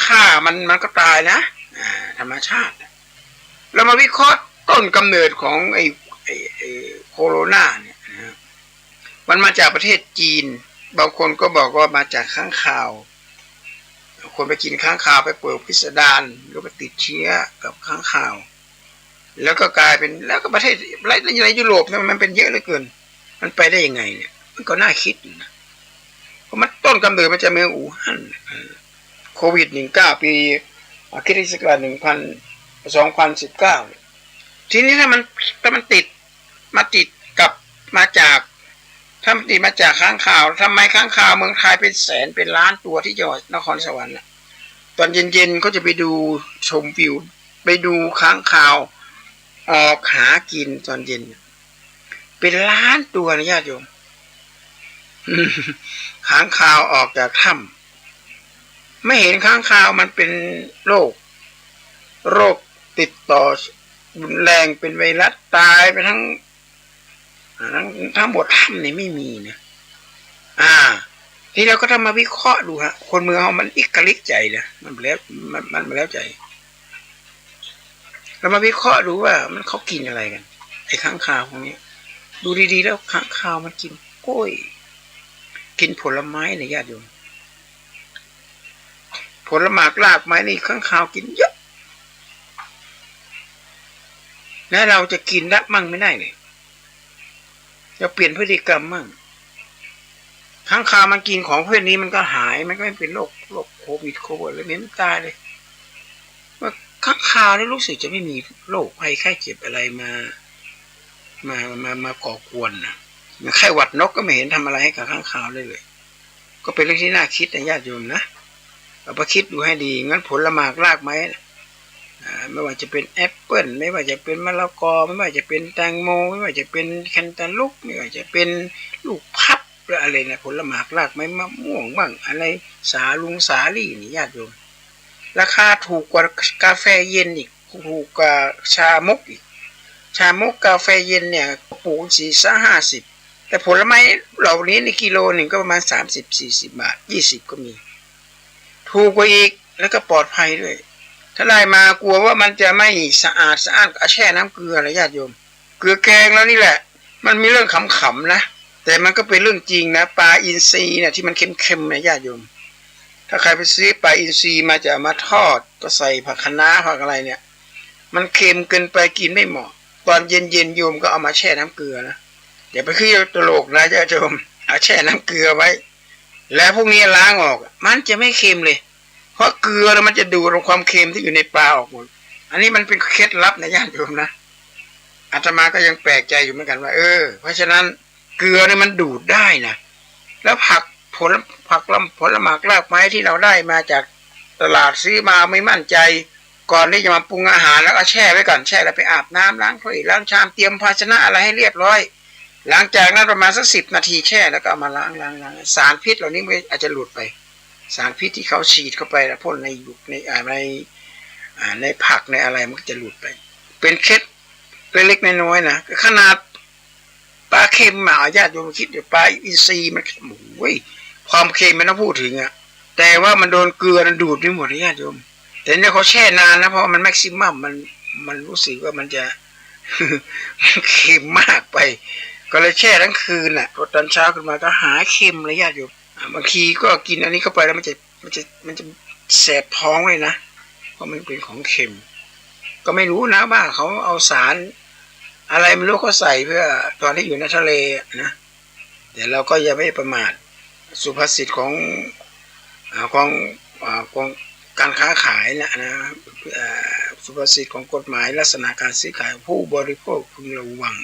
ฆ่ามันก็ตายนะธรรมชาติเรามาวิเคราะห์ต้นกำเนิดของไอ้โคโรนาเนี่ยนะมันมาจากประเทศจีนบางคนก็บอกว่ามาจากค้างคาวคนไปกินค้างคาวไปเปิดพิสดารหรือไปติดเชื้อกับค้างคาวแล้วก็กลายเป็นแล้วก็ประเทศในยุโรปเนี่ยมันเป็นเยอะเหลือเกินมันไปได้ยังไงเนี่ยมันก็น่าคิดนะเพราะมันต้นกำเนิดมาจากเมืองอู่ฮั่นโควิด-19 ปีคริสต์ศักราช2019ทีนี้ถ้ามันติดกับมาจากถ้ามันติดมาจากค้างคาวทำไมค้างคาวเมืองไทยเป็นแสนเป็นล้านตัวที่จังหวัดนครสวรรค์ตอนเย็นๆก็จะไปดูชมวิวไปดูค้างคาวออกหากินตอนเย็นเป็นล้านตัวนะญาติโยม ค้างคาวออกจากถ้ำไม่เห็นค้างคาวมันเป็นโรคติดต่อรุนแรงเป็นไวรัสตายไปทั้งหมดถ้ำนี่ไม่มีนะทีเราก็ทำมาวิเคราะห์ดูฮะคนเมืองมันอิกลิกใจนะมันแล้วใจเรามาวิเคราะห์ดูว่ามันเขากินอะไรกันไอ้ค้างคาวพวกนี้ดูดีๆแล้วค้างคาวมันกินกล้วยกินผลไม้ในญาติโยมผลหมากรากไม้นี่ค้างคาวกินเยอะแล้วเราจะกินได้มั่งไม่ได้เลยจะเปลี่ยนพฤติกรรมมั่งค้างคาวมันกินของพวกนี้มันก็หายมันก็ไม่เป็นโรคโควิดเลยไม่ตายเลยว่าค้างคาวนี่รู้สึกจะไม่มีโรคภัยไข้เจ็บอะไรมาก่อกวนนะไข้หวัดนกก็ไม่เห็นทำอะไรให้กับค้างคาวเลยก็เป็นเรื่องที่น่าคิดนะญาติโยมนะเอาไปคิดดูให้ดีงั้นผลหมากรากไม้ไม่ว่าจะเป็นแอปเปิ้ลไม่ว่าจะเป็นมะละกอไม่ว่าจะเป็นแตงโมไม่ว่าจะเป็นแคนตาลูปไม่ว่าจะเป็นลูกพับหรืออะไรนะผลหมากรากไม้มะม่วงบ้างอะไรสาลี่นี่ญาติโยมราคาถูกกว่ากาแฟเย็นอีกถูกกว่าชามกอีกชามกกาแฟเย็นเนี่ยปลูก40-50แต่ผลไม้เหล่านี้ในกิโลหนึ่งก็ประมาณ30-40 บาท20ก็มีถูกกว่าอีกแล้วก็ปลอดภัยด้วยถ้าได้มากลัวว่ามันจะไม่สะอาดแช่น้ำเกลืออะไรญาติโยมเกลือแกงแล้วนี่แหละมันมีเรื่องขำๆนะแต่มันก็เป็นเรื่องจริงนะปลาอินทรีเนี่ยที่มันเค็มๆนะญาติโยมถ้าใครไปซื้อปลาอินทรีมาจะมาทอดก็ใส่ผักคะน้าผักอะไรเนี่ยมันเค็มเกินไปกินไม่เหมาะตอนเย็นโยมก็เอามาแช่น้ำเกลือนะอย่าไปขี้ตลกนะญาติโยมเอาแช่น้ำเกลือไว้แล้วพวกนี้ล้างออกมันจะไม่เค็มเลยเพราะเกลือมันจะดูดความเค็มที่อยู่ในปลาออกหมดอันนี้มันเป็นเคล็ดลับนะญาติโยมนะอาตมาก็ยังแปลกใจอยู่เหมือนกันว่าเพราะฉะนั้นเกลือเนี่ยมันดูดได้นะแล้วผลหมากรากไม้ที่เราได้มาจากตลาดซื้อมาไม่มั่นใจก่อนที่จะมาปรุงอาหารแล้วก็แช่ไว้ก่อนแช่แล้วไปอาบน้ำล้างถ้วยล้างชามเตรียมภาชนะอะไรให้เรียบร้อยหลังจากนั้นประมาณสัก10 นาทีแช่แล้วก็เอามาล้างสารพิษเหล่านี้อาจจะหลุดไปสารพิษที่เขาฉีดเข้าไปแล้วพ่นในผักในอะไรมันก็จะหลุดไปเป็นเคล็ดเล็กๆน้อยๆนะขนาดปลาเค็มญาติโยมคิดเดี๋ยวปลาอินทรีมันโอ้ยความเค็มไม่ต้องพูดถึงแต่ว่ามันโดนเกลือมันดูดไปหมดญาติโยมแต่เนี่ยเขาแช่นานนะเพราะมันแม็กซิมัมมันรู้สึกว่ามันจะ เค็มมากไป ก็เลยแช่ทั้งคืนน่ะพอตอนเช้าขึ้นมาก็หาเค็มเลยญาติโยมบางทีก็กินอันนี้เข้าไปแล้วมันจะแสบท้องเลยนะเพราะมันเป็นของเค็มก็ไม่รู้นะว่าเขาเอาสารอะไรไม่รู้เขาใส่เพื่อตอนที่อยู่ในทะเลนะแต่เราก็อย่าไม่ประมาทสุภาษิตของการค้าขายนะสุภาษิตของกฎหมายลักษณะการซื้อขายผู้บริโภคพึงระวัง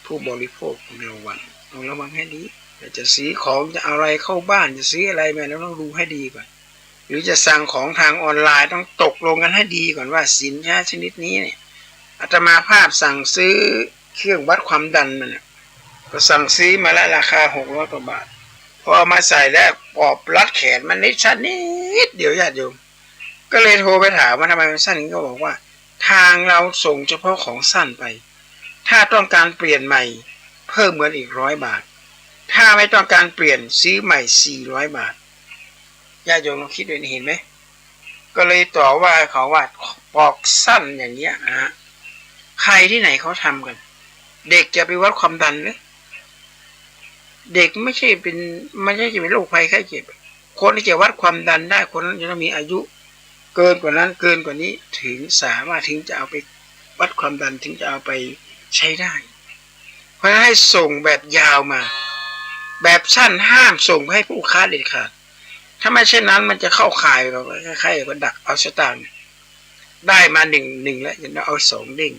ผู้บริโภคพึงระวังต้องระวังให้ดีจะซื้อของจะเอาอะไรเข้าบ้านจะซื้ออะไรมาเราต้องดูให้ดีก่อนหรือจะสั่งของทางออนไลน์ต้องตกลงกันให้ดีก่อนว่าสินค้าชนิดนี้เนี่ยอาตมาภาพสั่งซื้อเครื่องวัดความดันมันก็สั่งซื้อมาแล้วราคา600 กว่าบาทพอเอามาใส่แล้วปอบรัดแขนมันนิดเดียวญาติโยมก็เลยโทรไปถามว่าทำไมมันสั้นก็บอกว่าทางเราส่งเฉพาะของสั้นไปถ้าต้องการเปลี่ยนใหม่เพิ่มเงินอีก100 บาทถ้าไม่ต้องการเปลี่ยนซื้อใหม่400 บาทญาติโยมลองคิดดูเห็นไหมก็เลยต่อว่าเขาว่าปอกสั้นอย่างเงี้ยนะใครที่ไหนเขาทำกันเด็กจะไปวัดความดันหรือเด็กไม่ใช่จะเป็นโรคภัยไข้เจ็บคนที่จะวัดความดันได้คนนั้นจะต้องมีอายุเกินกว่านั้นเกินกว่านี้ถึงสามารถถึงจะเอาไปวัดความดันถึงจะเอาไปใช้ได้เพราะให้ส่งแบบยาวมาแบบสั้นห้ามส่งให้ผู้ค้าเด็ดขาดถ้าไม่เช่นนั้นมันจะเข้าข่ายเราคล้ายๆกับดักเอาสตางค์ได้มาหนึ่งแล้วจะเอา2 เด้ง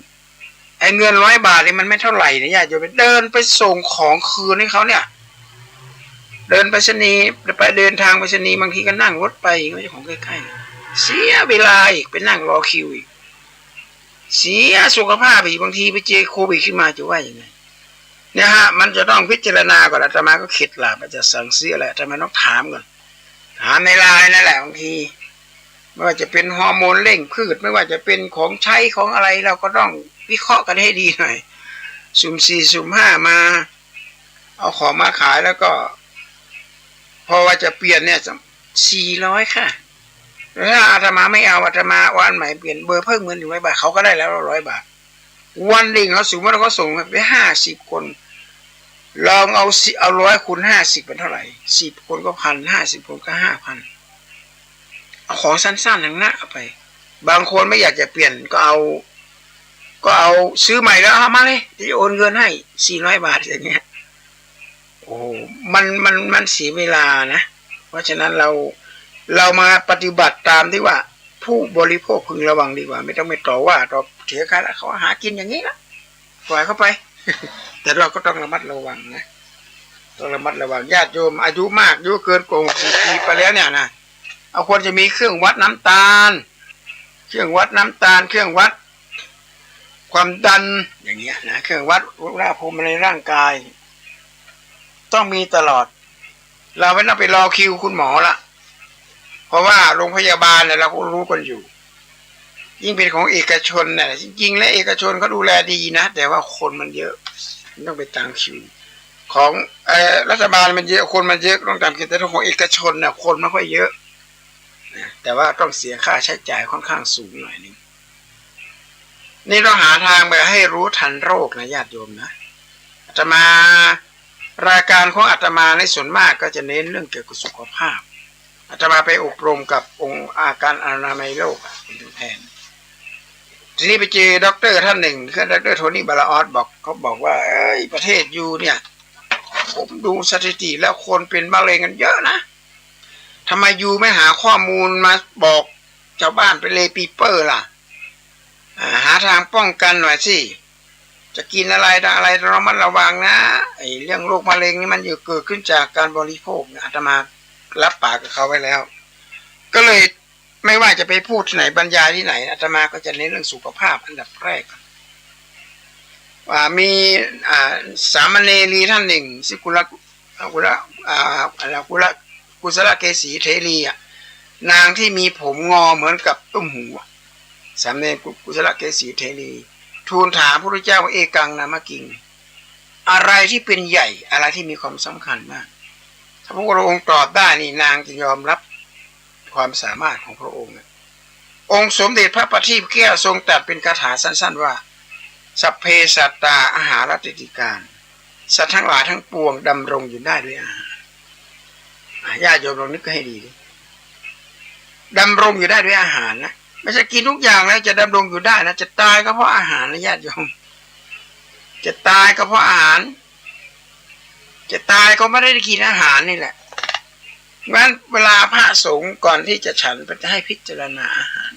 ไอ้เงิน100 บาทนี่มันไม่เท่าไหร่นะญาติโยมเดินไปส่งของคืนให้เขาเนี่ยเดินไปรษณีย์ไปเดินทางไปรษณีย์บางทีก็นั่งรถไปก็จะของใกล้ๆเสียเวลาอีกไปนั่งรอคิวอีกเสียสุขภาพอีกบางทีไปเจอโควิดขึ้นมาจะว่าอย่างไงเนี่ยฮะมันจะต้องพิจารณาก่อนอาตมาก็เข็ดหลาบจะสั่งซื้ออะไรอาตมาต้องถามก่อนถามในไลน์นั่นแหละบางทีไม่ว่าจะเป็นฮอร์โมนเร่งพืชไม่ว่าจะเป็นของใช้ของอะไรเราก็ต้องวิเคราะห์กันให้ดีหน่อยสุ่ม 4 สุ่ม 5มาเอาของมาขายแล้วก็พอว่าจะเปลี่ยนเนี่ย400ค่ะถ้าอาตมาไม่เอาอาตมาวันใหม่เปลี่ยนเบอร์เพิ่มเงิน100 บาทเขาก็ได้แล้ว100 บาทวันหนึ่งเขาสมมติว่าเขาส่งไป50 คนลองเอา100 คูณ 50เป็นเท่าไหร่10 คนก็1,000 50 คนก็ 5,000เอาของสั้นๆทั้งนั้นเอาไปบางคนไม่อยากจะเปลี่ยนก็เอาซื้อใหม่แล้วเอามาเลยจะโอนเงินให้400 บาทอย่างเงี้ยโอ้มันเสียเวลานะเพราะฉะนั้นเรามาปฏิบัติตามที่ว่าผู้บริโภคพึงระวังดีกว่าไม่ต้องไปต่อว่าต่อเถียงกันเขาหากินอย่างนี้ละปล่อยเข้าไป แต่เราก็ต้องระมัดระวังนะต้องระมัดระวังญาติโยมอายุมากอายุเกินกว่า60 ปีไปแล้วเนี่ยนะเอาควรจะมีเครื่องวัดน้ำตาลเครื่องวัดน้ำตาลเครื่องวัดความดันอย่างเงี้ยนะเครื่องวัดอุณหภูมิในร่างกายต้องมีตลอดเราไม่ต้องไปรอคิวคุณหมอละเพราะว่าโรงพยาบาลเนี่ยเราก็รู้กันอยู่ยิ่งเป็นของเอกชนเนี่ยจริงๆแล้วเอกชนเขาดูแลดีนะแต่ว่าคนมันเยอะต้องไปตามคิวของรัฐบาลมันเยอะคนมันเยอะต้องตามคิวแต่ของเอกชนเนี่ยคนไม่ค่อยเยอะแต่ว่าต้องเสียค่าใช้จ่ายค่อนข้างสูงหน่อยนึงนี่เราหาทางไปให้รู้ทันโรคนะญาติโยมนะอาตมารายการของอาตมาในส่วนมากก็จะเน้นเรื่องเกี่ยวกับสุขภาพอาตมาไปอบรมกับองค์การอนามัยโลกเป็นตัวแทนทีนี้ไปเจอด็อกเตอร์ท่านหนึ่งคือด็อกเตอร์โทนี่บาลาออสเขาบอกว่าประเทศยูเนี่ยผมดูสถิติแล้วคนเป็นมะเร็งกันเยอะนะทำไมยูไม่หาข้อมูลมาบอกชาวบ้านเป็นเลปีเปอร์ล่ะหาทางป้องกันหน่อยสิจะกินอะไรเรามันระวังนะไอ้เรื่องโรคมะเร็งนี่มันเกิดขึ้นจากการบริโภคอาตมารับปากกับเขาไว้แล้วก็เลยไม่ว่าจะไปพูดที่ไหนบรรยายที่ไหนอาตมาก็จะเน้นเรื่องสุขภาพอันดับแรกว่ามีสามเณรีท่านหนึ่งชื่อกุศลเกษีเทรีนางที่มีผมงอเหมือนกับตุ้มหูสามเณรกุศลเกษีเทรีทูลถามพระพุทธเจ้าว่าเอกังนามกิงอะไรที่เป็นใหญ่อะไรที่มีความสำคัญมากถ้าพระพุทธองค์ตอบได้นี่นางจะยอมรับความสามารถของพระองค์องค์สมเด็จพระประทีปแก้วทรงตรัสเป็นคาถาสั้นๆว่าสัพเพสัตตาอาหารติติการ สัตว์ทั้งหลายทั้งปวงดำรงอยู่ได้ด้วยอาหารญาติโยมลองนึกให้ดีดำรงอยู่ได้ด้วยอาหารนะไม่ใช่กินทุกอย่างแล้วจะดำรงอยู่ได้นะจะตายก็เพราะอาหารนะญาติโยมจะตายก็เพราะอาหารจะตายก็ไม่ได้กินอาหารนี่แหละงั้นเวลาพระสงฆ์ก่อนที่จะฉันจะให้พิจารณาอาหาร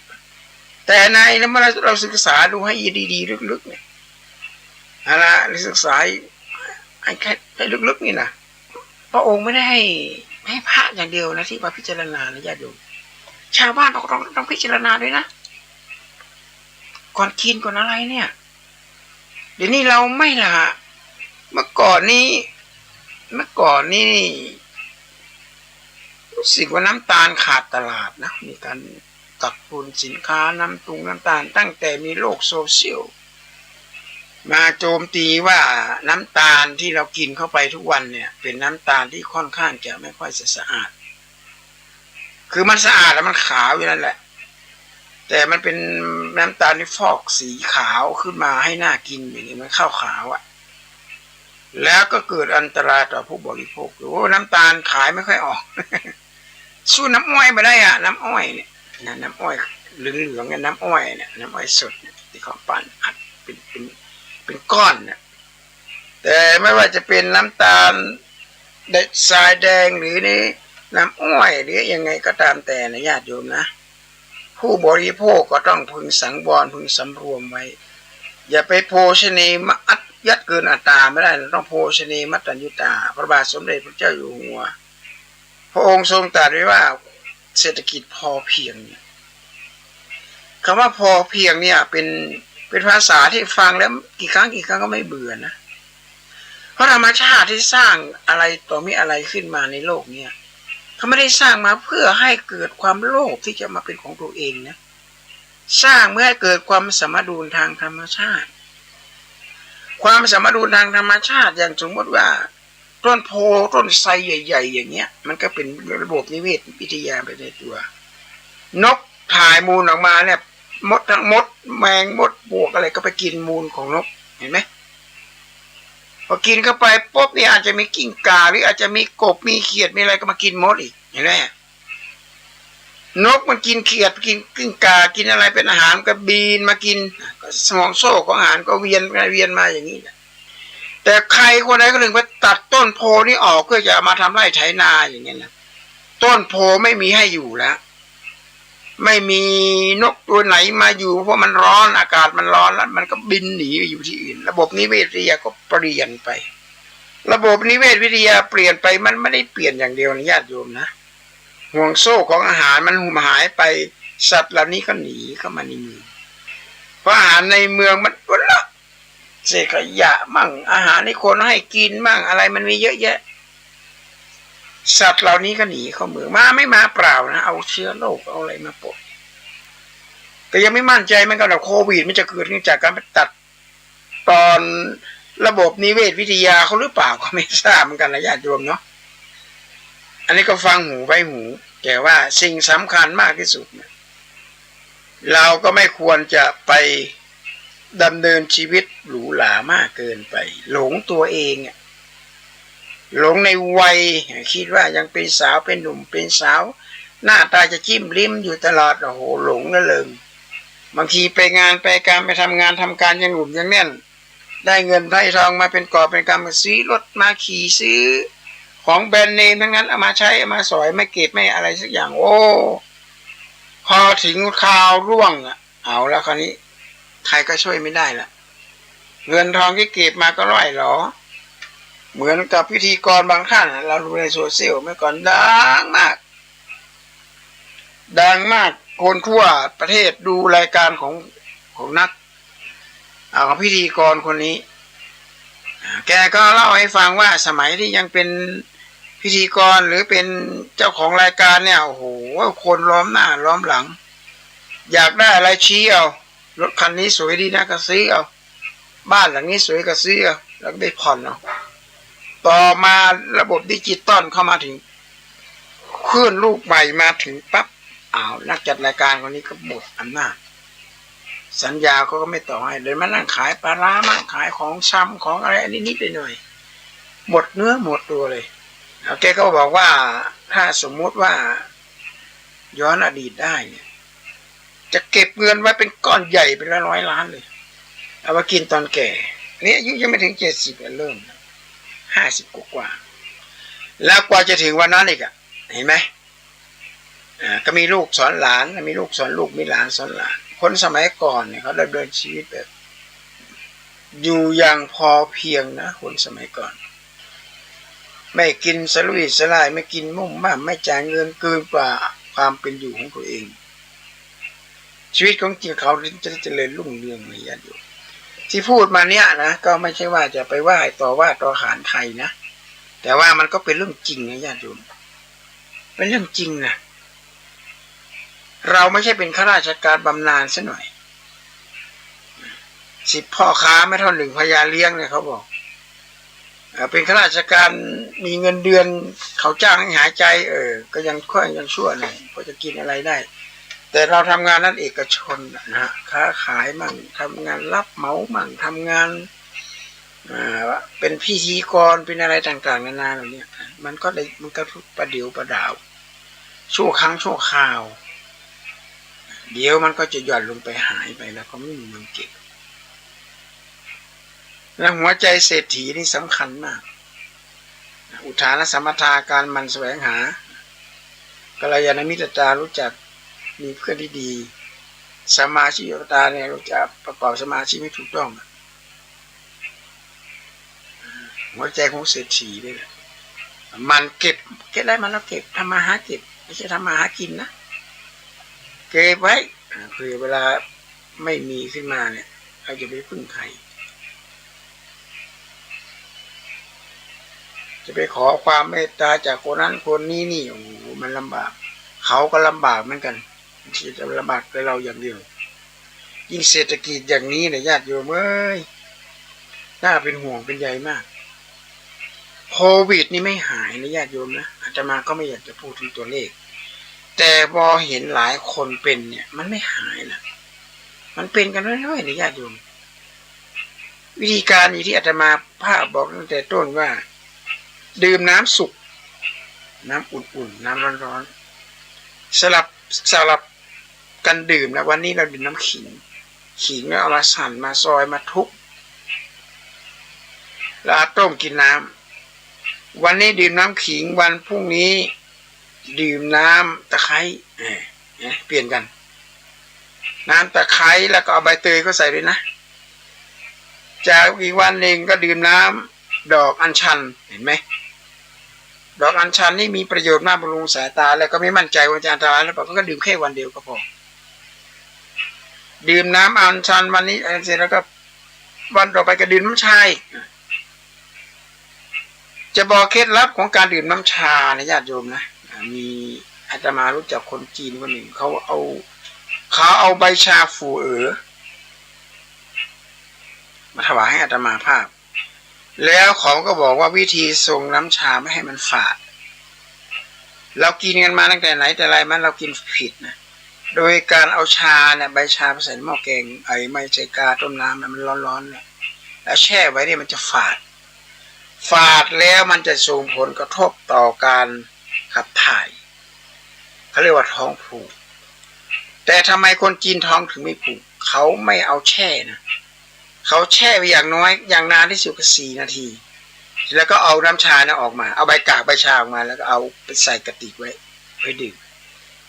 แต่ในนั้นเมื่อเราศึกษาดูให้ดีๆลึกๆเนี่ยอะไรศึกษาให้ลึกๆนี่นะพระองค์ไม่ได้ให้พระอย่างเดียวนะที่มาพิจารณานะญาติโยมชาวบ้านเราก็ต้องพิจารณาด้วยนะก่อนกินก่อนอะไรเนี่ยเดี๋ยวนี้เราไม่ละเมื่อก่อนนี้รู้สึกว่าน้ำตาลขาดตลาดนะมีการตัดทุนสินค้าน้ำตาลตั้งแต่มีโลกโซเชียลมาโจมตีว่าน้ำตาลที่เรากินเข้าไปทุกวันเนี่ยเป็นน้ำตาลที่ค่อนข้างจะไม่ค่อยสะอาดคือมันสะอาดแล้วมันขาวอยู่นั่นแหละแต่มันเป็นน้ำตาลที่ฟอกสีขาวขึ้นมาให้น่ากินอย่างนี้มันข้าวขาวอ่ะแล้วก็เกิดอันตรายต่อผู้บริโภคโอ้น้ำตาลขายไม่ค่อยออก สู้น้ำอ้อยไม่ได้อ่ะน้ำอ้อยเนี่ยน้ำอ้อยเหลืองๆเนี่ยน้ำอ้อยเนี่ยน้ำอ้อยสดเนี่ยที่เขาปั่นอัดเป็นก้อนเนี่ยแต่ไม่ว่าจะเป็นน้ำตาลทรายแดงหรือนี่น้ำอ้อยหรือยังไงก็ตามแต่นะญาติโยมนะผู้บริโภคก็ต้องพึงสังวรพึงสำรวมไว้อย่าไปโภชเนมัตยัดเกินอัตตาไม่ได้ต้องโภชเนมัตตัญญูตาพระบาทสมเด็จพระเจ้าอยู่หัวพระองค์ทรงตรัสไว้ว่าเศรษฐกิจพอเพียงเนี่ยคำว่าพอเพียงเนี่ยเป็นภาษาที่ฟังแล้วกี่ครั้งก็ไม่เบื่อนะเพราะธรรมชาติที่สร้างอะไรต่อมีอะไรขึ้นมาในโลกเนี่ยเขาไม่ได้สร้างมาเพื่อให้เกิดความโลภที่จะมาเป็นของตัวเองนะสร้างเมื่อให้เกิดความสมดุลทางธรรมชาติความสมดุลทางธรรมชาติอย่างสมมติว่าต้นโพต้นไทรใหญ่ๆอย่างเงี้ยมันก็เป็นระบบนิเวศวิทยาไปในตัวนกถ่ายมูลออกมาเนี่ยมดทั้งมดแมงมดปลวกอะไรก็ไปกินมูลของนกเห็นไหมพอกินเข้าไปปุ๊บเนี่ยอาจจะมีกิ้งก่าหรืออาจจะมีกบมีเขียดมีอะไรก็มากินมดอีกเห็นไหมนกมันกินเขียดกินกิ้งก่ากินอะไรเป็นอาหารก็บินมากินสมองโซ่ของอาหารก็เวียนมาอย่างนี้นะแต่ใครคนใดคนหนึ่งไปตัดต้นโพนี่ออกเพื่อจะมาทำไร่ไถนาอย่างเงี้ยนะต้นโพไม่มีให้อยู่แล้วไม่มีนกตัวไหนมาอยู่เพราะมันร้อนอากาศมันร้อนแล้วมันก็บินหนีไปอยู่ที่อื่นระบบนิเวศวิทยาก็เปลี่ยนไประบบนิเวศวิทยาเปลี่ยนไปมันไม่ได้เปลี่ยนอย่างเดียวนะญาติโยมนะห่วงโซ่ของอาหารมันหายไปสัตว์เหล่านี้ก็หนีเข้ามาในเมืองเพราะอาหารในเมืองมันก็ละเศษขยะมั่งอาหารที่คนให้กินมั่งอะไรมันมีเยอะแยะสัตว์เหล่านี้ก็หนีเข้าเมืองไม่มาเปล่านะเอาเชื้อโรคเอาอะไรมาปนแต่ยังไม่มั่นใจมันก็แบบโควิดมันจะเกิดขึ้นจากการไปตัดตอนระบบนิเวศวิทยาเขาหรือเปล่าก็ไม่ทราบเหมือนกันนะญาติโยมเนาะอันนี้ก็ฟังหูไว้หูแต่ว่าสิ่งสำคัญมากที่สุดเนี่ยเราก็ไม่ควรจะไปดำเนินชีวิตหรูหรามากเกินไปหลงตัวเองหลงในวัยคิดว่ายังเป็นสาวเป็นหนุ่มเป็นสาวหน้าตาจะจิ้มลิ้มอยู่ตลอดโอ้โหหลงนั่นเลยบางทีไปงานไปการไปทำงานทำการยังหนุ่มยังแน่นได้เงินได้ทองมาเป็นกอบเป็นกำมาซื้อรถมาขี่ซื้อของแบรนด์เนมทั้งนั้นเอามาใช้เอามาสอยไม่เก็บไม่อะไรสักอย่างโอ้พอถึงคราวร่วงเอาแล้วคราวนี้ใครก็ช่วยไม่ได้ละเงินทองที่เก็บมาก็ร่อยหรอเหมือนกับพิธีกรบางท่านเราดูในโซเชียลเมื่อก่อนดังมากคนทั่วประเทศดูรายการของนักพิธีกรคนนี้แกก็เล่าให้ฟังว่าสมัยที่ยังเป็นพิธีกรหรือเป็นเจ้าของรายการเนี่ยโอ้โหคนล้อมหน้าล้อมหลังอยากได้อะไรชี้เอารถคันนี้สวยดีนะก็ซื้อเอาบ้านหลังนี้สวยก็ซื้อเอาแล้วก็ได้ผ่อนเอาต่อมาระบบดิจิตอลเข้ามาถึงคลื่นลูกใหม่มาถึงปั๊บนักจัดรายการคนนี้ก็หมดอำนาจสัญญาเขาก็ไม่ต่อให้เลยมานั่งขายปลาร้ามั่งขายของชำของอะไรนิดๆหน่อย หมดเนื้อหมดตัวเลยแกก็บอกว่าถ้าสมมุติว่าย้อนอดีตได้เนี่ยจะเก็บเงินไว้เป็นก้อนใหญ่เป็น100 ล้านเลยเอามากินตอนแก่นี่อายุยังไม่ถึง70เริ่ม50กว่าแล้วกว่าจะถึงวันนั้นอีกเห็นไหมก็มีลูกสอนหลานมีลูกสอนลูกมีหลานสอนหลานคนสมัยก่อนเนี่ยเขาดำเนินชีวิตแบบอยู่อย่างพอเพียงนะคนสมัยก่อนไม่กินสลุยสลายไม่กินมุ่งมั่นไม่จ่ายเงินเกินกว่าความเป็นอยู่ของตัวเองชีวิตของจริงเขาจะเจริญรุ่งเรืองเลยญาติโยมที่พูดมาเนี้ยนะก็ไม่ใช่ว่าจะไปว่าต่อขานใครนะแต่ว่ามันก็เป็นเรื่องจริงนะญาติโยมเป็นเรื่องจริงนะเราไม่ใช่เป็นข้าราชการบำนาญซะหน่อย10พ่อค้าไม่เท่า1พญาเลี้ยงเนี่ยเขาบอกเป็นข้าราชการมีเงินเดือนเขาจ้างให้หายใจก็ยังชั่วหน่อยพอจะกินอะไรได้แต่เราทำงานนั้นเอกชนนะค้าขายมั่งทำงานรับเหมามั่งทำงานเป็นพิธีกรเป็นอะไรต่างๆนานาเหล่านี้มันก็ประเดี๋ยวประดาวชั่วครั้งชั่วคราวเดี๋ยวมันก็จะหย่อนลงไปหายไปแล้วก็ไม่มีเงินเก็บและหัวใจเศรษฐีนี่สำคัญมากอุทานสัมปทาการมันแสวงหากัลยาณมิตรตารู้จักมีเพื่อนที่ดีสมาชิกตาเนี่ยรู้จักประกอบสมาชิกไม่ถูกต้องหัวใจของเศรษฐีนี่แหละมันเก็บได้มันแล้วเก็บทำมาหาเก็บไม่ใช่ทำมาหากินนะเก็บไว้คือเวลาไม่มีขึ้นมาเนี่ยเราจะไปพึ่งใครจะไปขอความเมตตาจากคนนั้นคนนี้นี่โอ้โหมันลำบากเขาก็ลำบากเหมือนกันจะลำบากแต่เราอย่างเดียวยิ่งเศรษฐกิจอย่างนี้เนี่ยญาติโยมเอ้ยน่าเป็นห่วงเป็นใยมากโควิดนี่ไม่หายนะญาติโยมนะอาตมาก็ไม่อยากจะพูดถึงตัวเลขแต่พอเห็นหลายคนเป็นเนี่ยมันไม่หายนะมันเป็นกันน้อยๆนะญาติโยมวิธีการอย่างที่อาตมาภาพบอกตั้งแต่ต้นว่าดื่มน้ำสุกน้ำอุ่นๆน้ำร้อนๆสลับกันดื่มนะวันนี้เราดื่มน้ำขิงแล้วเอามาสั่นมาซอยมาทุบแล้วต้มกินน้ำวันนี้ดื่มน้ำขิงวันพรุ่งนี้ดื่มน้ำตะไคร้เปลี่ยนกันน้ำตะไคร้แล้วก็เอาใบเตยก็ใส่ด้วยนะจากอีกวันหนึ่งก็ดื่มน้ำดอกอัญชันเห็นไหมดอกอัญชันนี่มีประโยชน์มากบำรุงสายตาแล้วก็ไม่มั่นใจว่าจะอันตรายแล้วก็ดื่มแค่วันเดียวก็พอดื่มน้ำอัญชันวันนี้เสร็จแล้วก็วันต่อไปก็ดื่มน้ำชาจะบอกเคล็ดลับของการดื่มน้ำชาในญาติโยมนะมีอาตมารู้จักคนจีนคนหนึ่งเขาเอาใบชาฟูมาถวายให้อาตมาภาพแล้วเขาก็บอกว่าวิธีทรงน้ำชาไม่ให้มันฝาดเรากินกันมาตั้งแต่ไหนแต่ไรมันเรากินผิดนะโดยการเอาชาเนี่ยใบชาไปใส่หม้อแกงไม่ใช่กาต้มน้ำมันร้อนๆเนี่ยแล้วแช่ไว้เนี่ยมันจะฝาดแล้วมันจะส่งผลกระทบต่อการขับถ่ายเขาเรียกว่าท้องผูกแต่ทำไมคนจีนท้องถึงไม่ผูกเขาไม่เอาแช่นะเขาแช่ไปอย่างน้อยอย่างนานที่สุดก็4 นาทีแล้วก็เอาน้ำชาเนี่ยออกมาเอาใบกากใบชาออกมาแล้วก็เอาไปใส่กระติกไว้ดื่ม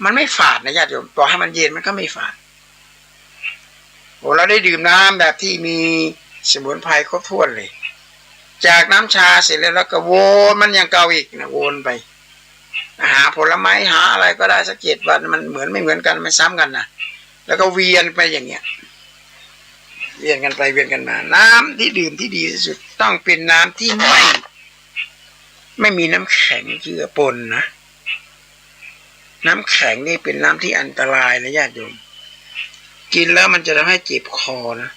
มันไม่ฝาดนะญาติโยมต่อให้มันเย็นมันก็ไม่ฝาดโอ้เราได้ดื่มน้ำแบบที่มีสมุนไพรครบถ้วนเลยจากน้ำชาเสร็จแล้วก็วนมันยังเก่าอีกนะวนไปหาผลไม้หาอะไรก็ได้สัก7 วันมันเหมือนไม่เหมือนกันไม่ซ้ำกันนะแล้วก็เวียนไปอย่างเงี้ยเวียนกันไปเวียนกันมาน้ำที่ดื่มที่ดีที่สุดต้องเป็นน้ำที่ไม่มีน้ำแข็งเจือปนนะน้ำแข็งนี่เป็นน้ำที่อันตรายนะญาติโยมกินแล้วมันจะทำให้เจ็บคอนะ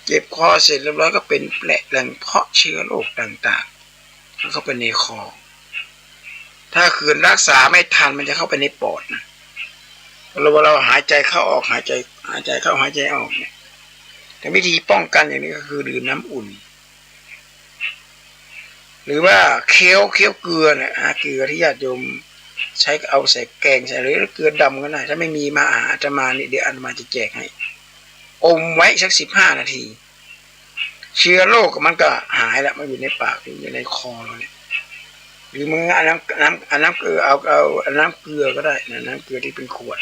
เจ็บคอเสร็จเรียบร้อยก็เป็นแหล่งเพาะเชื้อโรคต่างๆมันเข้าไปในคอถ้าคืนรักษาไม่ทันมันจะเข้าไปในปอดนะเราหายใจเข้าออกหายใจเข้าหายใจออกเนี่ยแต่วิธีป้องกันอย่างนี้ก็คือดื่มน้ำอุ่น หรือว่าเคี้ยวเกลือเนี่ยเกลือที่ญาติโยมใช้เอาใส่แกงใส่หรือเกลือดำก็ได้ถ้าไม่มีมาอาตมานี่เดี๋ยวอาตมาจะแจกให้อมไว้สัก15 นาทีเชื้อโรคมันก็หายแล้วมันอยู่ในปากอยู่ในคอเราเนี่ยหรือมือน้ำเกลือเอาน้ำเกลือก็ได้นะน้ำเกลือที่เป็นขวด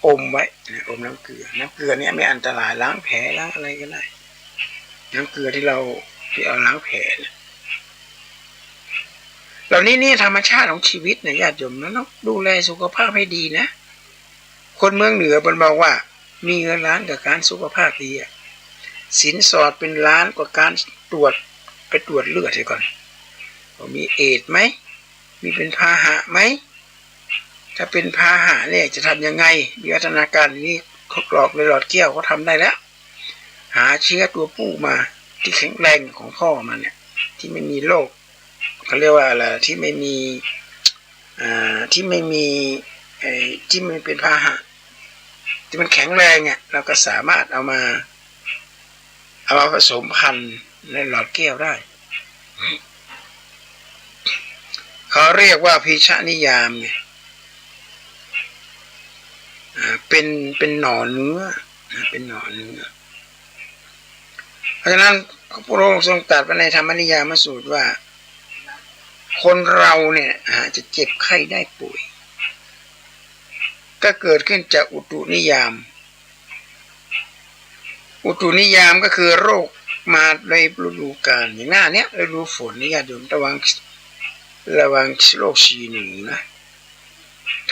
อมไว้นะอมน้ำเกลือเนี่ยไม่อันตรายล้างแผลล้างอะไรก็ได้น้ำเกลือที่เอาล้างแผลเหล่านี้นี่ธรรมชาติของชีวิตนะญาติโยมนะต้องดูแลสุขภาพให้ดีนะคนเมืองเหนือมันบอกว่ามีเงินล้านกับการสุขภาพดีสินสอดเป็นล้านกว่าการไปตรวจเลือดเสียก่อนมีเอดส์ไหมมีเป็นพาหะไหมถ้าเป็นพาหะเนี่ยจะทำยังไงวิวัฒนาการนี้เขากรอกในหลอดแก้วเขาทำได้แล้วหาเชื้อตัวผู้มาที่แข็งแรงของพ่อมันเนี่ยที่ไม่มีโรคเขาเรียกว่าอะไรที่ไม่มีที่มันเป็นพาหะที่มันแข็งแรงเนี่ยเราก็สามารถเอามาผสมพันธุ์ในหลอดแก้วได้เขาเรียกว่าพีชนิยามเนี่ยเป็นหน่อเนื้อเป็นหน่อเนื้อเพราะฉะนั้นพระพุทธองค์ทรงตรัสไว้ในธรรมนิยามสูตรว่าคนเราเนี่ยจะเจ็บไข้ได้ป่วยก็เกิดขึ้นจากอุตุนิยามก็คือโรคมาในฤดูกาลอย่างหน้าเนี้ยฤดูฝนนี่ญาติโยมระวังโรคฉี่หนูนะ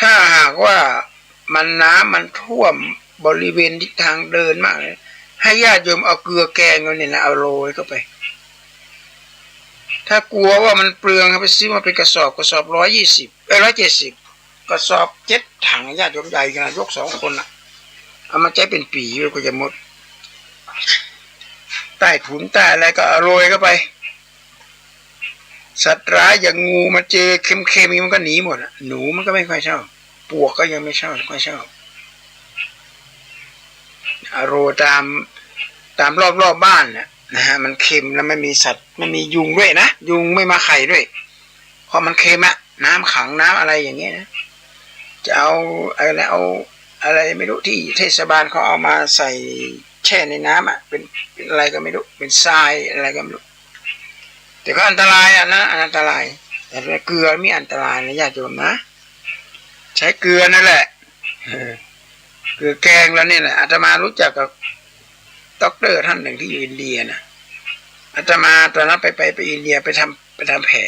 ถ้าหากว่าน้ำมันท่วมบริเวณทิศทางเดินมากเลยให้ญาติโยมเอาเกลือแกงเนี่ยนะเอาโรยเข้าไปถ้ากลัวว่ามันเปลืองไปซื้อมาเป็นกระสอบ170กระสอบ7 ถังญาติโยมใหญ่ขนาดยก2 คนเอามาใช้เป็นปีก็จะหมดใต้ถุนใต้อะไรก็เอาโรยเข้าไปสัตว์ร้ายอย่างงูมาเจอเค็มมันก็หนีหมดหนูมันก็ไม่ค่อยชอบปวกก็ยังไม่ชอบค่อยชอบโรยตามรอบบ้านนะฮะมันเค็มแล้วไม่มีสัตว์ไม่มียุงด้วยนะยุงไม่มาไข่ด้วยเพราะมันเค็มน้ำขังน้ำอะไรอย่างเงี้ยนะจะเอาอะไรไม่รู้ที่เทศบาลเขาเอามาใส่แช่ในน้ำเป็นอะไรก็ไม่รู้เป็นทรายอะไรก็ไม่รู้แต่ก็อันตรายนะอันตรายแต่เกลือมีอันตรายนะญาติโยมนะใช้เกลือนั่นแหละเกลือแกงแล้วเนี่ยแหละอาตมารู้จักกับด็อกเตอร์ท่านหนึ่งที่อยู่อินเดียนะอาตมาตอนนั้นไปอินเดียไปทำแผล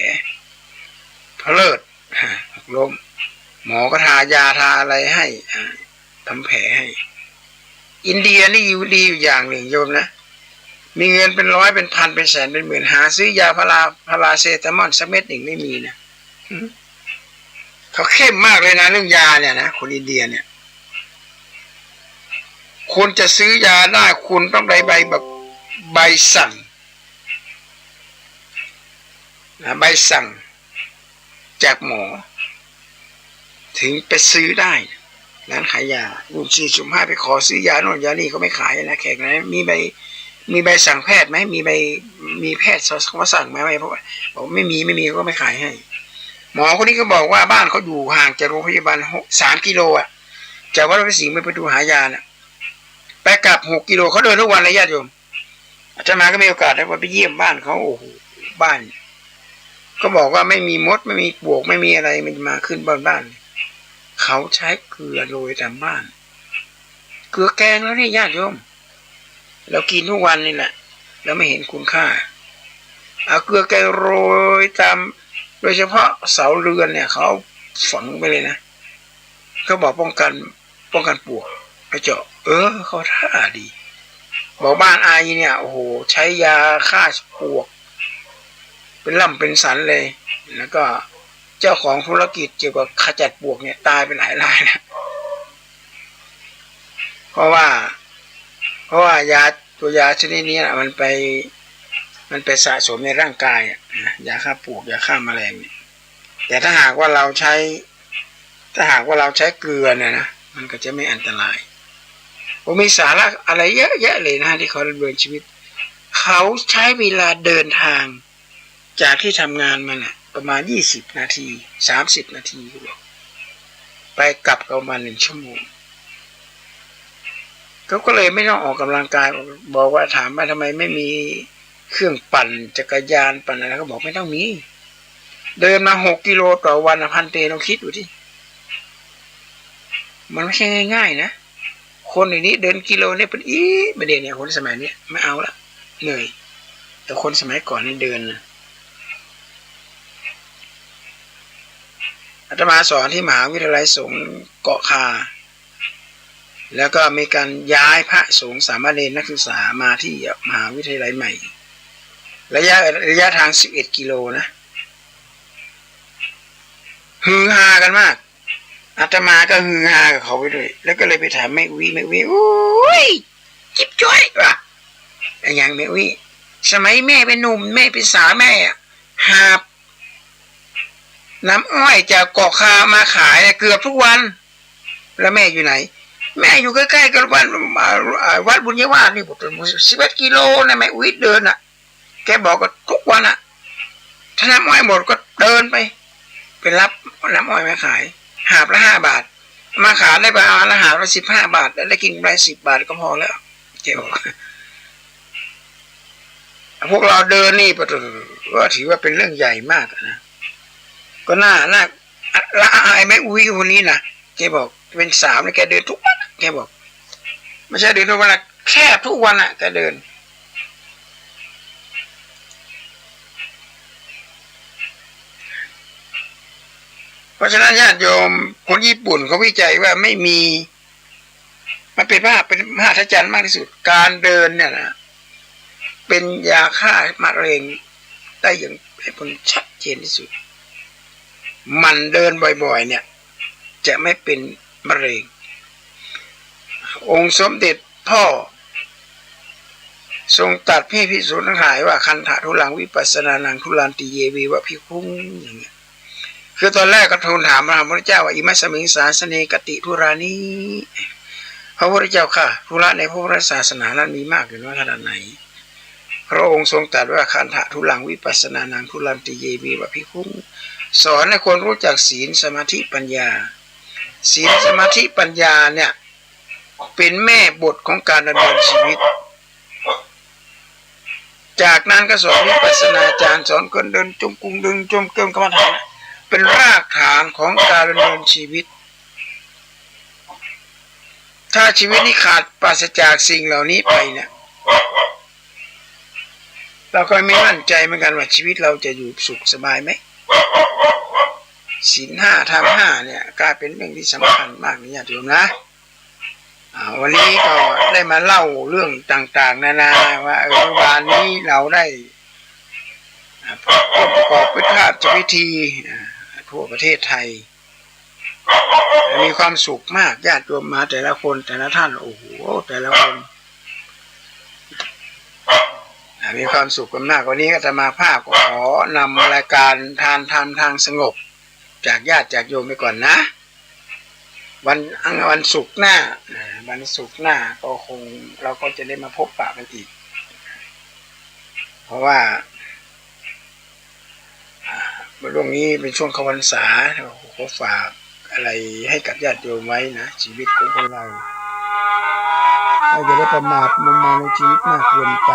พอเลิศล้มหมอก็ทายาทาอะไรให้ทำแผลให้อินเดียนี่ดีอยู่อย่างหนึ่งโยมนะมีเงินเป็นร้อยเป็นพันเป็นแสนเป็นหมื่นหาซื้อยาพาราเซตามอลสักเม็ดหนึ่งไม่มีนะเขาเข้มมากเลยนะเรื่องยาเนี่ยนะคนอินเดียเนี่ยคุณจะซื้อยาได้คุณต้องได้ใบสั่งใบสั่งจากหมอถึงไปซื้อได้ร้านขายยารุ่น4-5ไปขอซื้อยาโน่นยานี่เขาไม่ขายนะแขกนะมีใบสั่งแพทย์ไหมมีแพทย์เขาสั่งไหมเพราะบอกไม่มีก็ไม่ขายให้หมอคนนี้ก็บอกว่าบ้านเขาอยู่ห่างจากโรงพยาบาล3 กิโลจากวัดพระสิงห์ไปดูหายาไปกลับ6 กิโลเขาเดินทุกวันเลยญาติโยมอาจารย์มาก็มีโอกาสได้ไปเยี่ยมบ้านเขาโอ้โหบ้านก็บอกว่าไม่มีมดไม่มีปลวกไม่มีอะไรมันมาขึ้นบ้านเขาใช้เกลือโรยตามบ้านเกลือแกงแล้วนี่ญาติโยมเรากินทุกวันนี่แหละแล้วไม่เห็นคุณค่าเอาเกลือแกงโรยตามโดยเฉพาะเสาเรือนเนี่ยเขาฝังไปเลยนะเขาบอกป้องกันปลวกกระเจาะเขาท่าดีบอกบ้านอาเนี่ยโอ้โหใช้ยาฆ่าปลวกเป็นล่ำเป็นสันเลยแล้วก็เจ้าของธุรกิจเกี่ยวกับขจัดปลวกเนี่ยตายไปหลายรายนะเพราะว่ายาตัวยาชนิดนี้มันไปสะสมในร่างกายยาฆ่าปลวกยาฆ่าแมลงแต่ถ้าหากว่าเราใช้เกลือเนี่ยนะมันก็จะไม่อันตรายมีสาระอะไรเยอะแยะเลยนะที่เขาดำเนินชีวิตเขาใช้เวลาเดินทาง จากที่ทำงานมาน่ะประมาณ20 นาที30 นาทีไปกลับประมาณ1 ชั่วโมงเขาก็เลยไม่ต้องออกกำลังกายบอกว่าถามว่าทำไมไม่มีเครื่องปั่นจักรยานปั่นอะไรเขาบอกไม่ต้องมีเดินมา6 กิโลต่อวันพันเตลองคิดดูที่มันไม่ใช่ง่ายๆนะคนอย่างนี้เดินกิโลเนี่ยเป็นประเด็นเนี่ยคนสมัยนี้ไม่เอาละเหนื่อยแต่คนสมัยก่อนนี่เดินนะอาตมาสอนที่มหาวิทยาลัยสงฆ์เกาะคาแล้วก็มีการย้ายพระสงฆ์สามเณรนักศึกษามาที่มหาวิทยาลัยใหม่ระยะทาง11 กิโลนะฮือฮากันมากอาตมาก็ฮือฮากับเขาไปด้วยแล้วก็เลยไปถามแม่วิโอ้ยจิ๊บจ้อยว่ะอย่างแม่วิสมัยแม่เป็นหนุ่มแม่เป็นสาวแม่หาบน้ำอ้อยจากเกาะคามาขายเกือบทุกวันแล้วแม่อยู่ไหนแม่อยู่ใกล้ๆกับวัดบุญยวาสนี่ผม11 กิโลนะแม่วิเดินอ่ะแกบอกก็ทุกวันอ่ะถ้าน้ำอ้อยหมดก็เดินไปรับน้ำอ้อยมาขายหาบละ5 บาทมาขายได้ไปเอาละหาบละ15 บาทได้กินไป10 บาทก็พอแล้วแกบอกพวกเราเดินนี่ก็ถือว่าเป็นเรื่องใหญ่มากนะก็น่าละอายแม่อุ้ยคนนี้นะแกบอกเป็นสาวนะแกเดินทุกวันแกบอกไม่ใช่เดินทุกวันนะแคบทุกวันอ่ะแกเดินเพราะฉะนั้นญาติโยมคนญี่ปุ่นเขาวิจัยว่าไม่มีมันเป็นมหัศจรรย์มากที่สุดการเดินเนี่ยนะเป็นยาฆ่ามะเร็งได้อย่างเป็นผลชัดเจนที่สุดมันเดินบ่อยๆเนี่ยจะไม่เป็นมะเร็งองค์สมเด็จพ่อทรงตรัสให้ภิกษุทั้งหลายว่าคันธทุลังวิปัสสนานังทุลันติเยวีวะภิกขุอย่างเงี้ยคือตอนแรกก็ทูลถามพระพุทธเจ้าว่าอิมัสสมิงสาสเนกติทุรานีพระพุทธเจ้าค่ะธุระในพระพุทธศาสนานั้นมีมากอยู่น้อยขนาดไหนพระองค์ทรงตรัสว่าคันธทุลังวิปัสสนานังทุลันติเยวีวะภิกขุสอนให้คนรู้จักศีลสมาธิปัญญาศีลสมาธิปัญญาเนี่ยเป็นแม่บทของการดำเนินชีวิตจากนั้นก็สอนวิปัสสนาจารย์สอนคนเดินจงกรมเดินจงกรมกรรมฐานเป็นรากฐานของการดำเนินชีวิตถ้าชีวิตนี้ขาดปราศจากสิ่งเหล่านี้ไปเนี่ยเราก็ไม่มั่นใจเหมือนกันว่าชีวิตเราจะอยู่สุขสบายไหมศีล 5 ธรรม 5เนี่ยกลายเป็นเรื่องที่สำคัญมากนะญาติโยมนะวันนี้ก็ได้มาเล่าเรื่องต่างๆนานาว่าวันนี้เราได้ประกอบพระราชพิธีทั่วประเทศไทยมีความสุขมากญาติโยมมาแต่ละคนแต่ละท่านโอ้โหแต่ละคนมีความสุขกันมากวันนี้ก็จะมาภาพขอนำรายการทานธรรมทางสงบจากญาติจากโยมไปก่อนนะวันศุกร์หน้าก็คงเราก็จะได้มาพบปะกันอีกเพราะว่าเรื่องนี้เป็นช่วงเข้าพรรษาขอฝากอะไรให้กับญาติโยมไว้นะชีวิตของพวกเราอย่าได้ประมาทมุมมองในชีวิตมากเกินไป